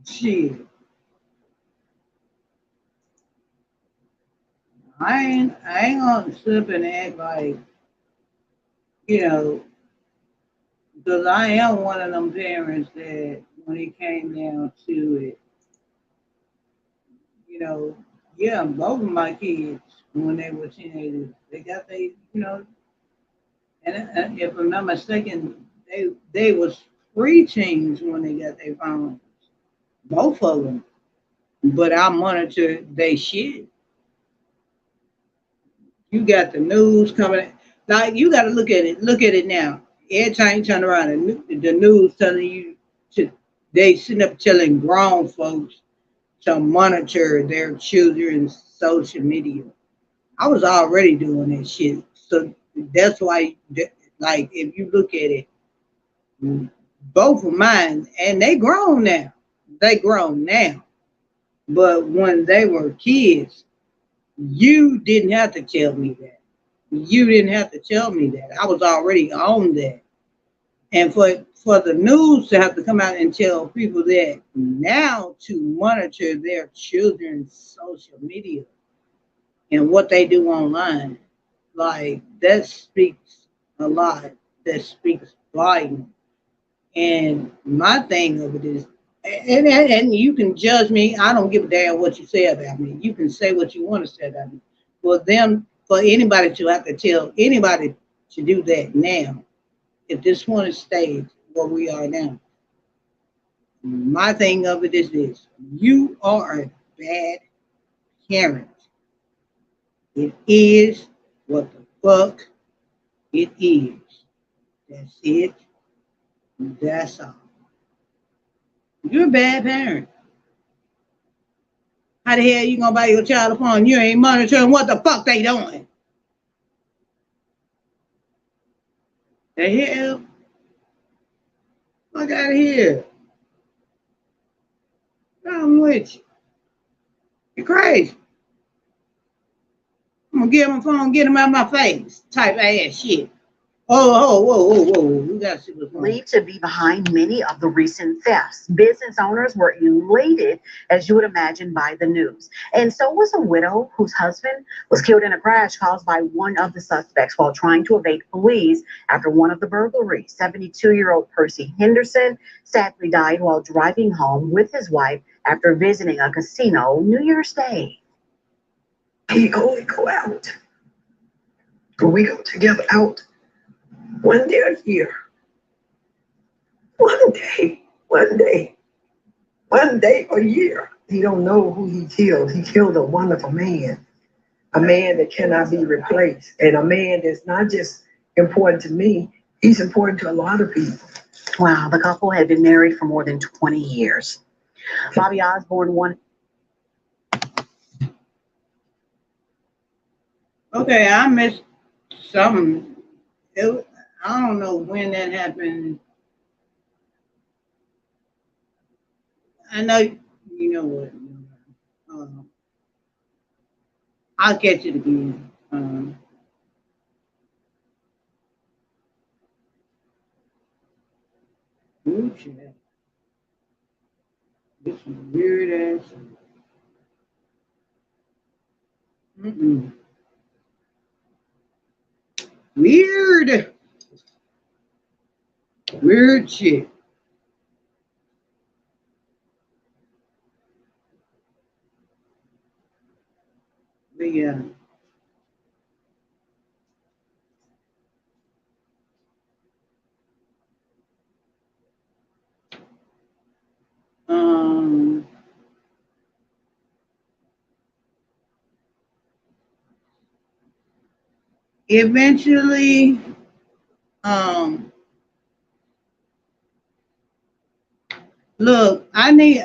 shit, I ain't gonna slip and act like you know, because I am one of them parents that when it came down to it, you know, yeah, both of my kids when they were teenagers, they got and if I'm not mistaken, they was preteens when they got their phones, both of them. But I monitor they shit. You got the news coming. Like you got to look at it. Look at it now. Every time you turn around, the news telling you to. They sitting up telling grown folks to monitor their children's social media. I was already doing that shit, so that's why. Like if you look at it, both of mine, and they grown now. They grown now. But when they were kids, you didn't have to tell me that. You didn't have to tell me that. I was already on that. And for the news to have to come out and tell people that now to monitor their children's social media and what they do online, like that speaks a lot. That speaks volume. And my thing of it is, and you can judge me. I don't give a damn what you say about me. You can say what you want to say about me. For anybody to have to tell anybody to do that now, if this one is stayed where we are now, my thing of it is this: you are a bad parent. It is what the fuck it is. That's it. That's all. You're a bad parent. How the hell you gonna buy your child a phone? You ain't monitoring what the fuck they doing. The hell? Fuck out of here. I'm with you. You're crazy. I'm gonna give him a phone, get him out of my face. Type ass shit. Oh, whoa. We gotta see what's going on. Believed to be behind many of the recent thefts. Business owners were elated, as you would imagine, by the news. And so was a widow whose husband was killed in a crash caused by one of the suspects while trying to evade police after one of the burglaries. 72-year-old Percy Henderson sadly died while driving home with his wife after visiting a casino New Year's Day. He only go out. We go together out one day a year. One day, one day a year. He don't know who he killed. He killed a wonderful man, a man that cannot be replaced, and a man that's not just important to me, he's important to a lot of people. Wow, the couple had been married for more than 20 years. Bobby Osborne won. Okay, I missed something. I don't know when that happened. I know you know what. Um, I'll catch it again. Ooh, shit. This is weird ass. Mm-mm. Weird. Weird shit. But yeah. Um, eventually, um, look, I need,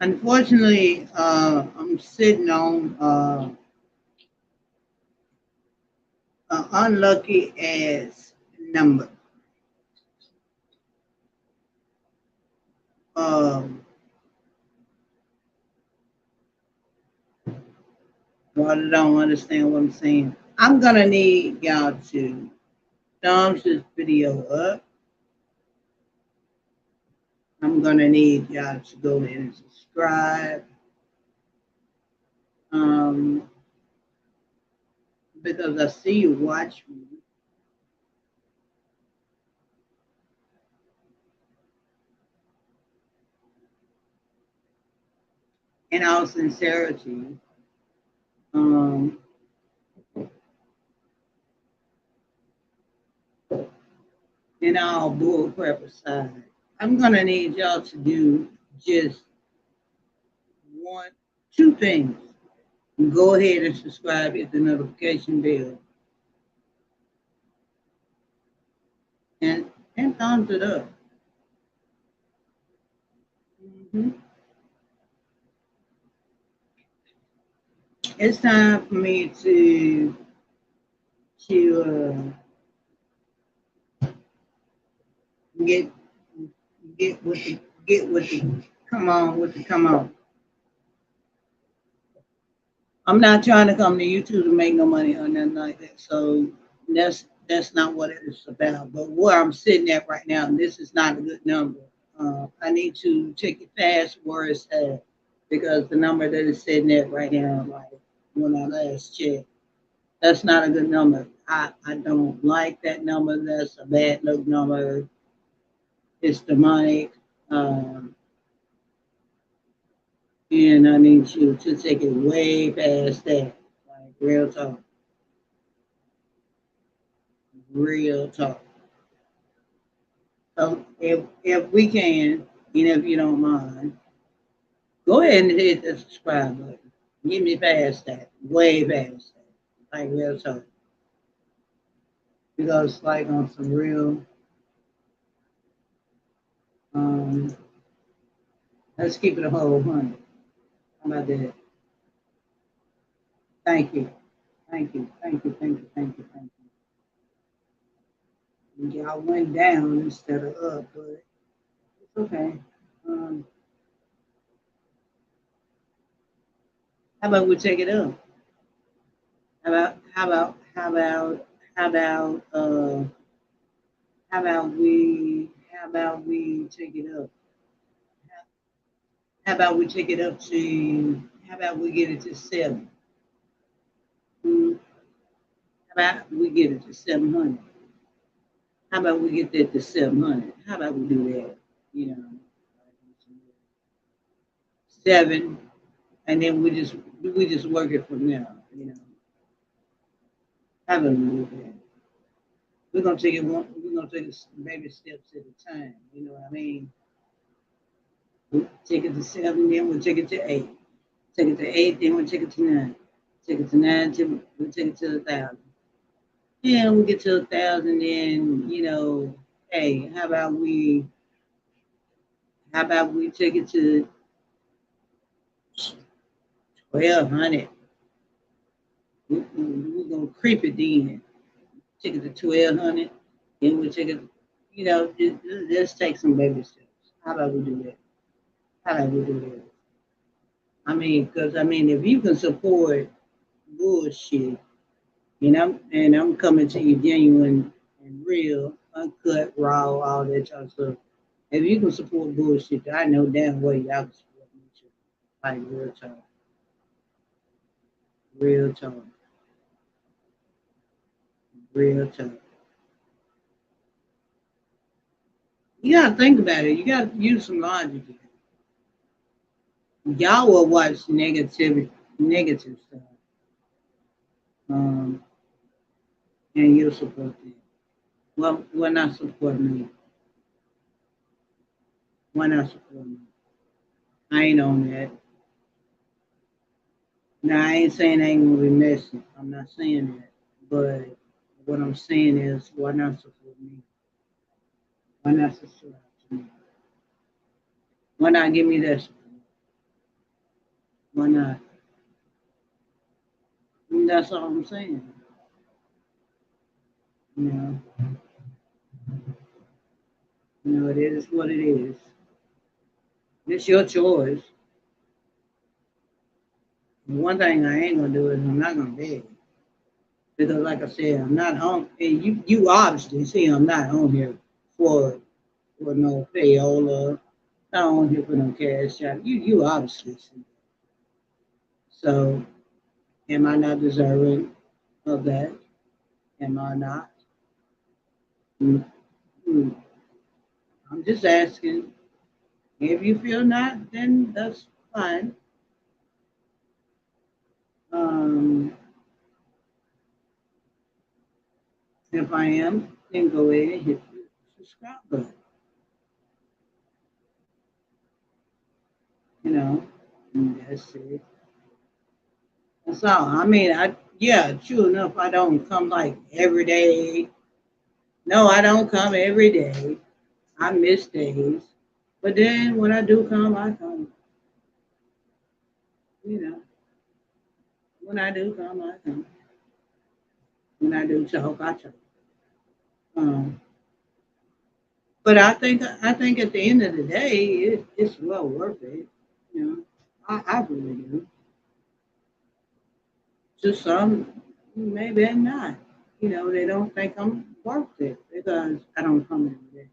unfortunately, I'm sitting on an unlucky ass number. Um, well, I don't understand what I'm saying. I'm gonna need y'all to thumbs this video up. I'm gonna need y'all to go in and subscribe. Um, because I see you watch me. In all sincerity, um, in all bullcrap aside, I'm gonna need y'all to do just one, two things. Go ahead and subscribe, hit the notification bell, and thumbs it up. Mhm. It's time for me to get get with the get with the come on. I'm not trying to come to YouTube to make no money or nothing like that. So that's not what it's about. But where I'm sitting at right now, this is not a good number. I need to take it fast where it's at because the number that is sitting at right now, like when I last checked, that's not a good number. I don't like that number. That's a bad look number. It's demonic. Um, and I need you to take it way past that. Like real talk. Real talk. So if we can, and if you don't mind, go ahead and hit the subscribe button. Get me past that. Way past that. Like real talk. Because like on some real um let's keep it a whole hundred. How about that? Thank you. Thank you. Thank you. Thank you. Thank you. Thank you. Y'all went down instead of up, but it's okay. Um, how about we take it up? How about how about we take it up? How about we take it up to how about we get it to seven? Hmm, how about we get it to 700? How about we get that to 700? How about we do that? You know, seven, and then we just work it from there. You know, how about we do that? We're gonna take it one. We're gonna take it baby steps at a time. You know what I mean? We'll take it to seven, then we'll take it to eight. Take it to eight, then we'll take it to nine. Take it to nine, we'll take it to 1,000. Yeah, we get to 1,000, then hey, how about we take it to 1,200? We're gonna creep it then. Take it to 1,200, then we'll take it. You know, just take some baby steps. How about we do that? How about we do that? I mean, because I mean, if you can support bullshit, and I'm coming to you genuine and real, uncut, raw, all that type of stuff. If you can support bullshit, I know damn well y'all can support me too. Like real talk, real talk, real talk. You gotta think about it. You gotta use some logic. Y'all will watch negative stuff, um, and you'll support them. Well, why not support me? Why not support me? I ain't on that. Now I ain't saying I ain't gonna be messy. I'm not saying that. But what I'm saying is, why not support me? Why not subscribe to me? Why not give me that support? Why not? And that's all I'm saying. You know, it is what it is. It's your choice. One thing I ain't gonna do is I'm not gonna beg because, like I said, I'm not on. And you obviously see I'm not on here for no payola. Not on here for no cash out. You obviously see. So am I not deserving of that? Am I not? Mm, mm. I'm just asking. If you feel not, then that's fine. Um, if I am, then go ahead and hit the subscribe button. You know, and that's it. That's all. I mean, yeah, true enough. I don't come like every day. No, I don't come every day. I miss days, but then when I do come, I come. You know, when I do come, I come. When I do talk, I talk. Um, but I think at the end of the day, it's well worth it. You know, I really do. To some, maybe not. They don't think I'm worth it because I don't come every day.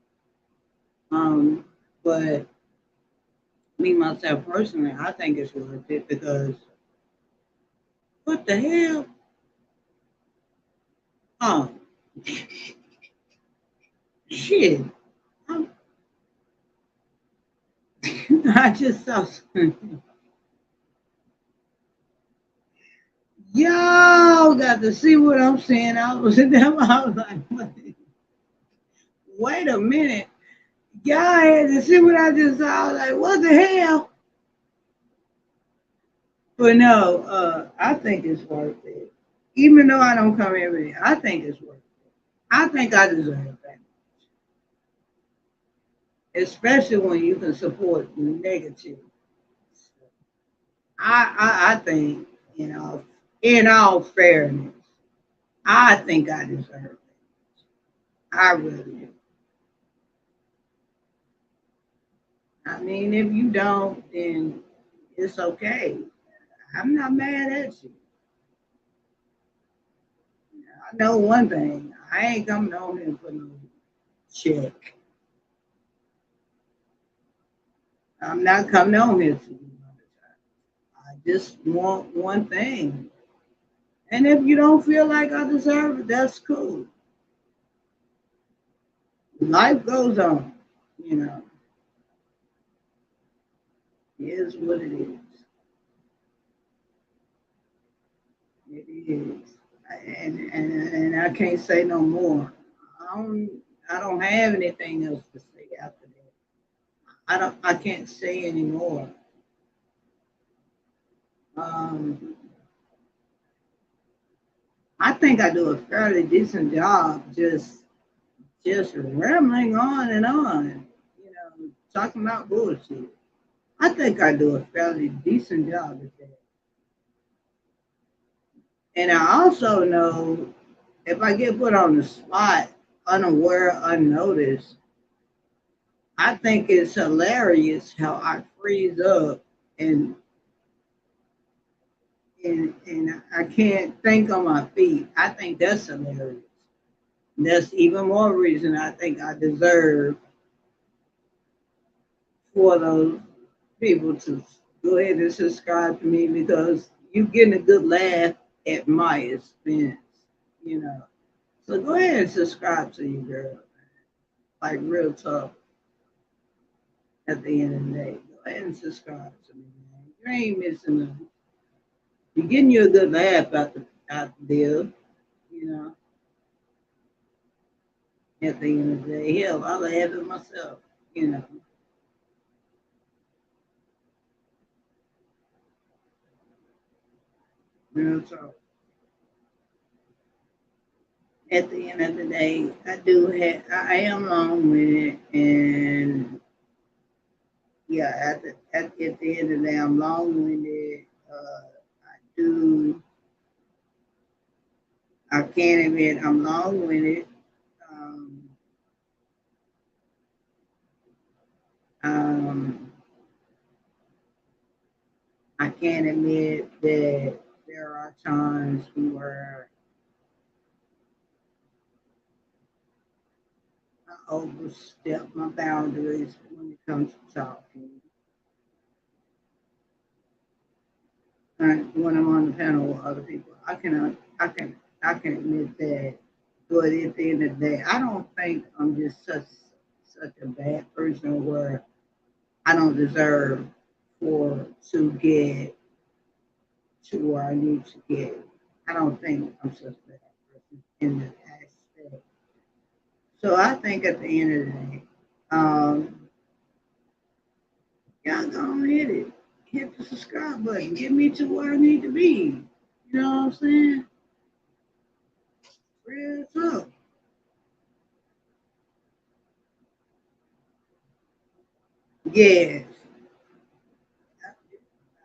Um, but me myself personally, I think it's worth it because what the hell? Oh, shit! I'm, I just saw. Y'all got to see what I'm saying. I was in them. I was like, wait a minute. Y'all had to see what I just saw. I was like, what the hell? But no, I think it's worth it. Even though I don't come every day, I think it's worth it. I think I deserve that. Especially when you can support negative. I think, in all fairness, I think I deserve it. I really do. I mean, if you don't, then it's okay. I'm not mad at you. I know one thing. I ain't coming home here for no check. I'm not coming home here for you. I just want one thing. And if you don't feel like I deserve it, that's cool. Life goes on. You know, it is what it is. It is. And I can't say no more. I don't have anything else to say after that. I can't say anymore. Um, I think I do a fairly decent job just rambling on and on, talking about bullshit. I think I do a fairly decent job at that. And I also know if I get put on the spot, unaware, unnoticed. I think it's hilarious how I freeze up and and I can't think on my feet. I think that's hilarious. That's even more reason I think I deserve for those people to go ahead and subscribe to me because you getting a good laugh at my expense, you know. So go ahead and subscribe to you, girl. Like real tough at the end of the day. Go ahead and subscribe to me, man. You ain't missing nothing. You're getting you a good laugh out the deal, you know, at the end of the day. Hell, I laugh at myself, you know. Real talk. At the end of the day, I am long winded, and yeah, at the end of the day, I'm long winded. I do, I can't admit I'm long winded. Um, um, I can't admit that there are times where I overstep my boundaries when it comes to talking. And when I'm on the panel with other people, I can admit that. But at the end of the day, I don't think I'm just such a bad person where I don't deserve for to get to where I need to get. I don't think I'm such a bad person in that aspect. So I think at the end of the day, um, y'all gonna hit it. Hit the subscribe button. Get me to where I need to be. You know what I'm saying? Real talk. Yes,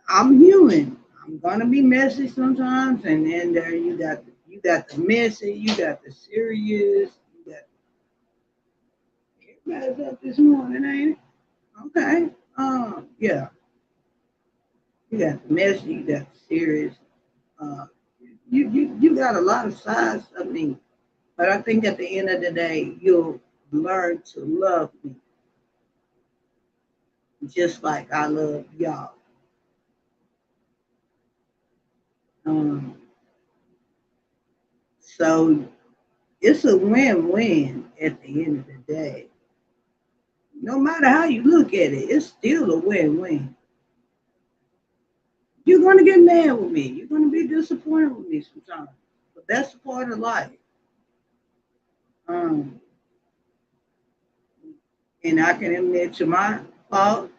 I'm human. I'm gonna be messy sometimes, and then there you got the messy, you got the serious, you got everybody's up this morning, ain't it? Okay. Yeah, you got the messy, you got the serious. Uh, you got a lot of sides of me, but I think at the end of the day, you'll learn to love me just like I love y'all. Um, so it's a win-win at the end of the day. No matter how you look at it, it's still a win-win. You're gonna get mad with me. You're gonna be disappointed with me sometimes, but that's a part of life. Um, and I can admit to my faults.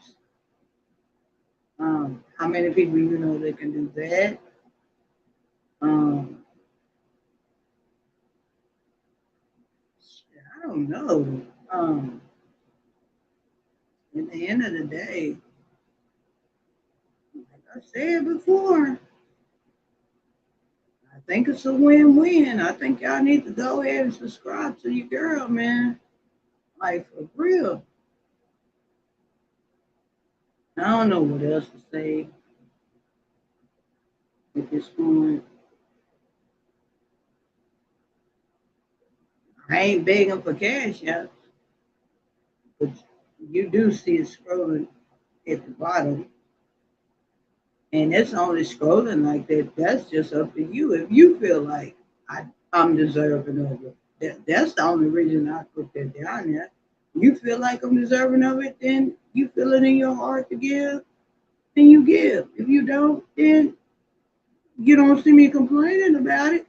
How many people you know that can do that? Um, I don't know. At the end of the day, like I said before, I think it's a win-win. I think y'all need to go ahead and subscribe to your girl, man. Like for real. I don't know what else to say at this point. I ain't begging for cash yet, but you do see it scrolling at the bottom. And it's only scrolling like that. That's just up to you. If you feel like I'm deserving of it, that's the only reason I put that down there. You feel like I'm deserving of it, then you feel it in your heart to give, then you give. If you don't, then you don't see me complaining about it.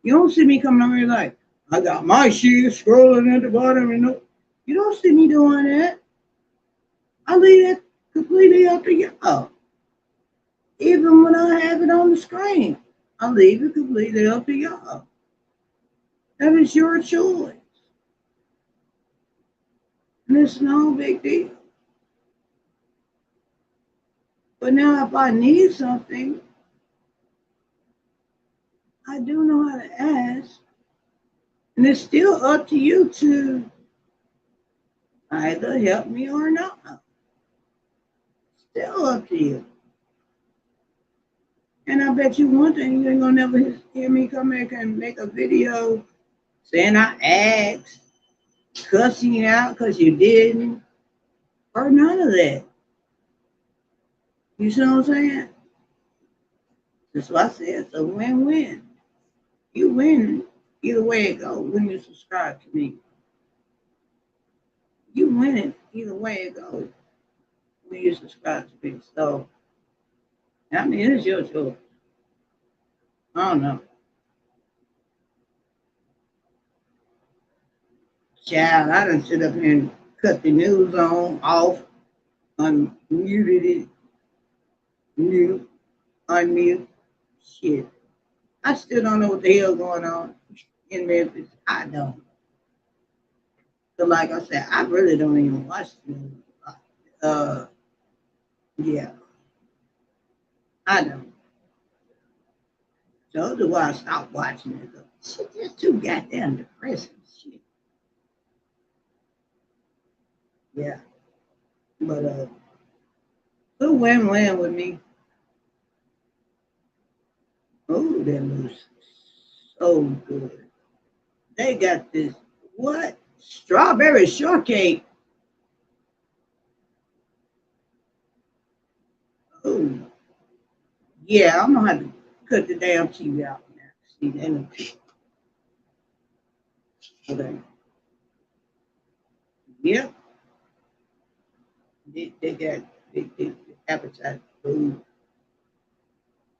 You don't see me coming over here like, I got my shit scrolling at the bottom. And no, you don't see me doing that. I leave that completely up to y'all. Even when I have it on the screen, I leave it completely up to y'all. That is your choice. And it's no big deal. But now if I need something, I do know how to ask. And it's still up to you to either help me or not. Still up to you. And I bet you one thing, you ain't gonna never hear me come back and make a video saying I asked, cussing you out because you didn't, or none of that. You see what I'm saying? That's why I said it's a win-win. You win either way it goes when you subscribe to me. You win it either way it goes when you subscribe to me. So, I mean, it's your choice. I don't know. Child, I done sit up here and cut the news on, off, unmuted it, mute, unmute. Shit. I still don't know what the hell going on in Memphis. I don't. So like I said, I really don't even watch the news. Uh, yeah, I don't. So that's why I stopped watching it. Shit, just too goddamn depressing. Shit. Yeah. But good win-win with me. Oh, that looks so good. They got this what? Strawberry shortcake. Oh, yeah, I'm gonna have to cut the damn TV out now. See, they look okay. Yep, they got they appetite food.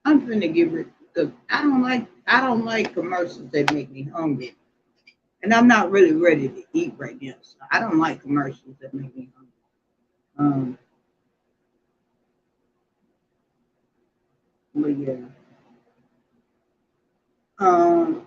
I'm finna get rid because I don't like commercials that make me hungry. And I'm not really ready to eat right now. So I don't like commercials that make me hungry. Um, but yeah. Um,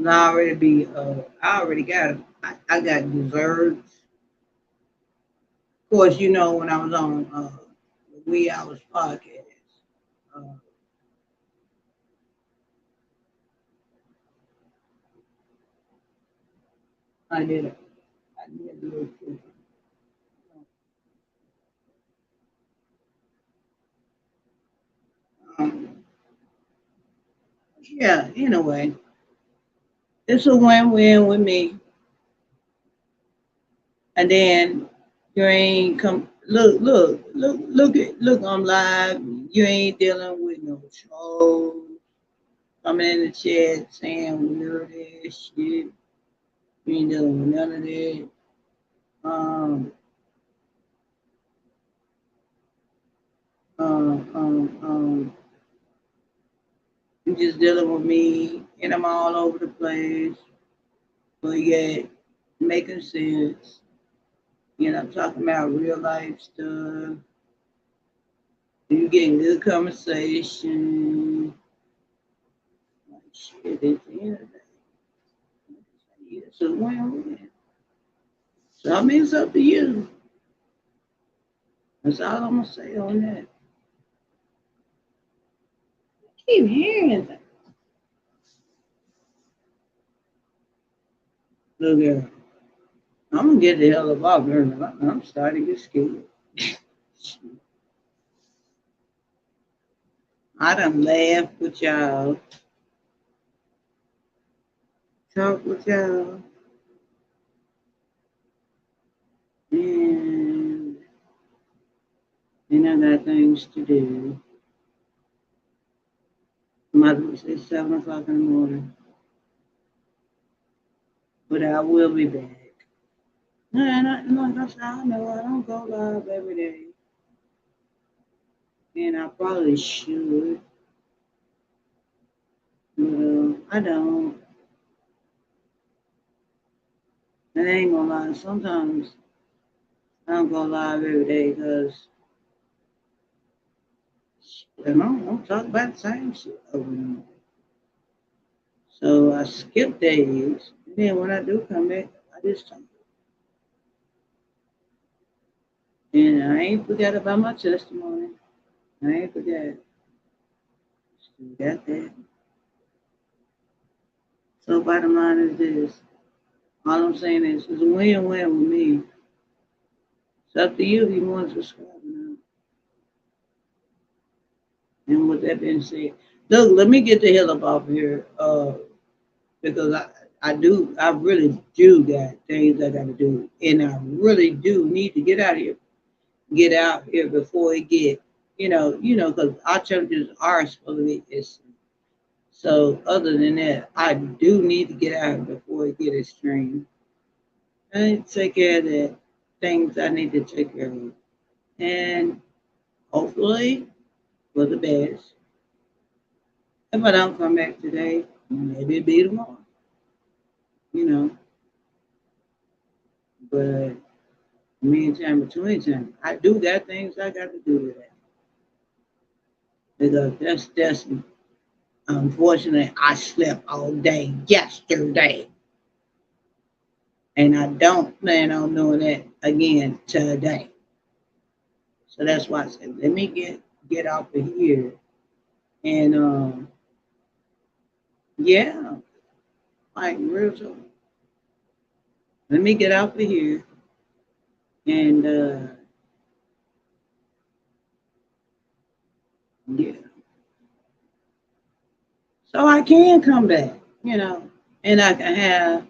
I already got I got desserts. Of course, you know when I was on the Wee Hours podcast, uh, I did it. I did a little cooking. Um, yeah. Anyway, it's a win-win with me. And then you ain't come. Look. I'm live. You ain't dealing with no trolls coming in the chat saying weird ass shit. You ain't dealing with none of that. Um, um, um, um, you just dealing with me, and I'm all over the place, but yet making sense. I'm talking about real life stuff. You getting good conversation. Like shit, at the end of the day, yeah, so win-win. So I mean, it's up to you. That's all I'm gonna say on that. I keep hearing that. Look here. I'm gonna get the hell up off here. I'm starting to get scared. I done laughed with y'all, talk with y'all, and then I got things to do. It's 7 o'clock in the morning, but I will be back. And like I said, I know I don't go live every day, and I probably should, but I don't. And I ain't gonna lie, sometimes I don't go live every day because I'm talking about the same shit over and over. So I skip days. And then when I do come back, I just talk. And I ain't forgot about my testimony. I ain't forgot. Still got that. So bottom line is this. All I'm saying is it's a win-win with me. It's up to you if you want to subscribe or not. And with that being said, look, let me get the hell up off here. Because I really do got things I gotta do. And I really do need to get out here before it get, because our churches are supposed to be extreme. So other than that, I do need to get out here before it get extreme. I need to take care of the things I need to take care of. And hopefully for the best. If I don't come back today, maybe it'll be tomorrow, you know. But meantime, between time, I do got things I got to do today. Because that's unfortunately I slept all day yesterday. And I don't plan on doing that again today. So that's why I said, let me get off of here. And yeah, like real talk. Let me get off of here and yeah. So I can come back, and I can have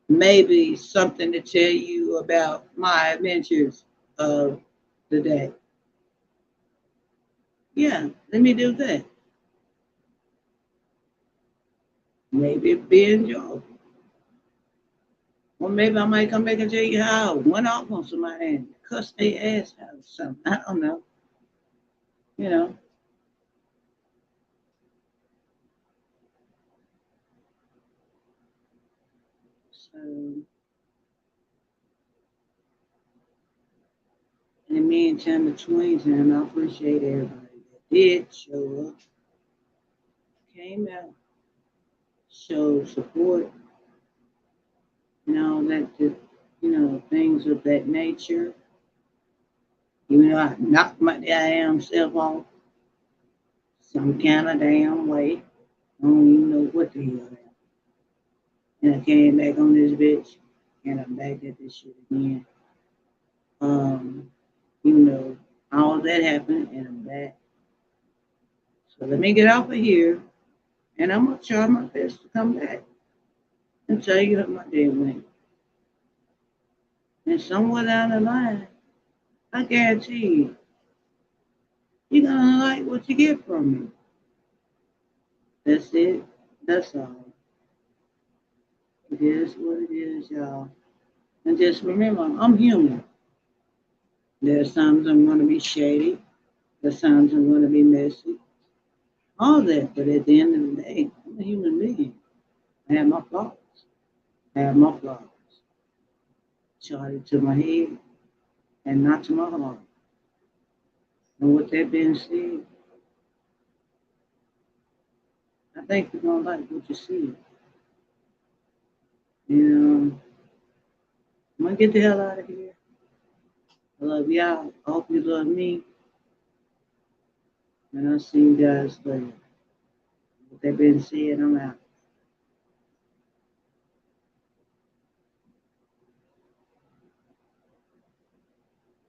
maybe something to tell you about my adventures of the day. Yeah, let me do that. Maybe it'll be enjoyable. Or maybe I might come back and tell you how I went off on somebody and cussed their ass out or something. I don't know. You know. So in the meantime, between time, I appreciate everybody that did show up, came out, showed support, things of that nature. Even though I knocked my damn self off some kind of damn way. I don't even know what the hell happened. And I came back on this bitch and I'm back at this shit again. Um, all that happened and I'm back. So let me get off of here and I'm gonna try my best to come back and tell you how my day went. And somewhere down the line, I guarantee you're gonna like what you get from me. That's it. That's all. It is what it is, y'all. And just remember, I'm human. There's times I'm going to be shady. There's times I'm going to be messy. All that. But at the end of the day, I'm a human being. I have my flaws. I have my flaws. Charted to my head and not to my heart. And with that being said, I think you're going to like what you see. And I'm going to get the hell out of here. I love y'all. I hope you love me. And I'll see you guys later. With that being said, I'm out.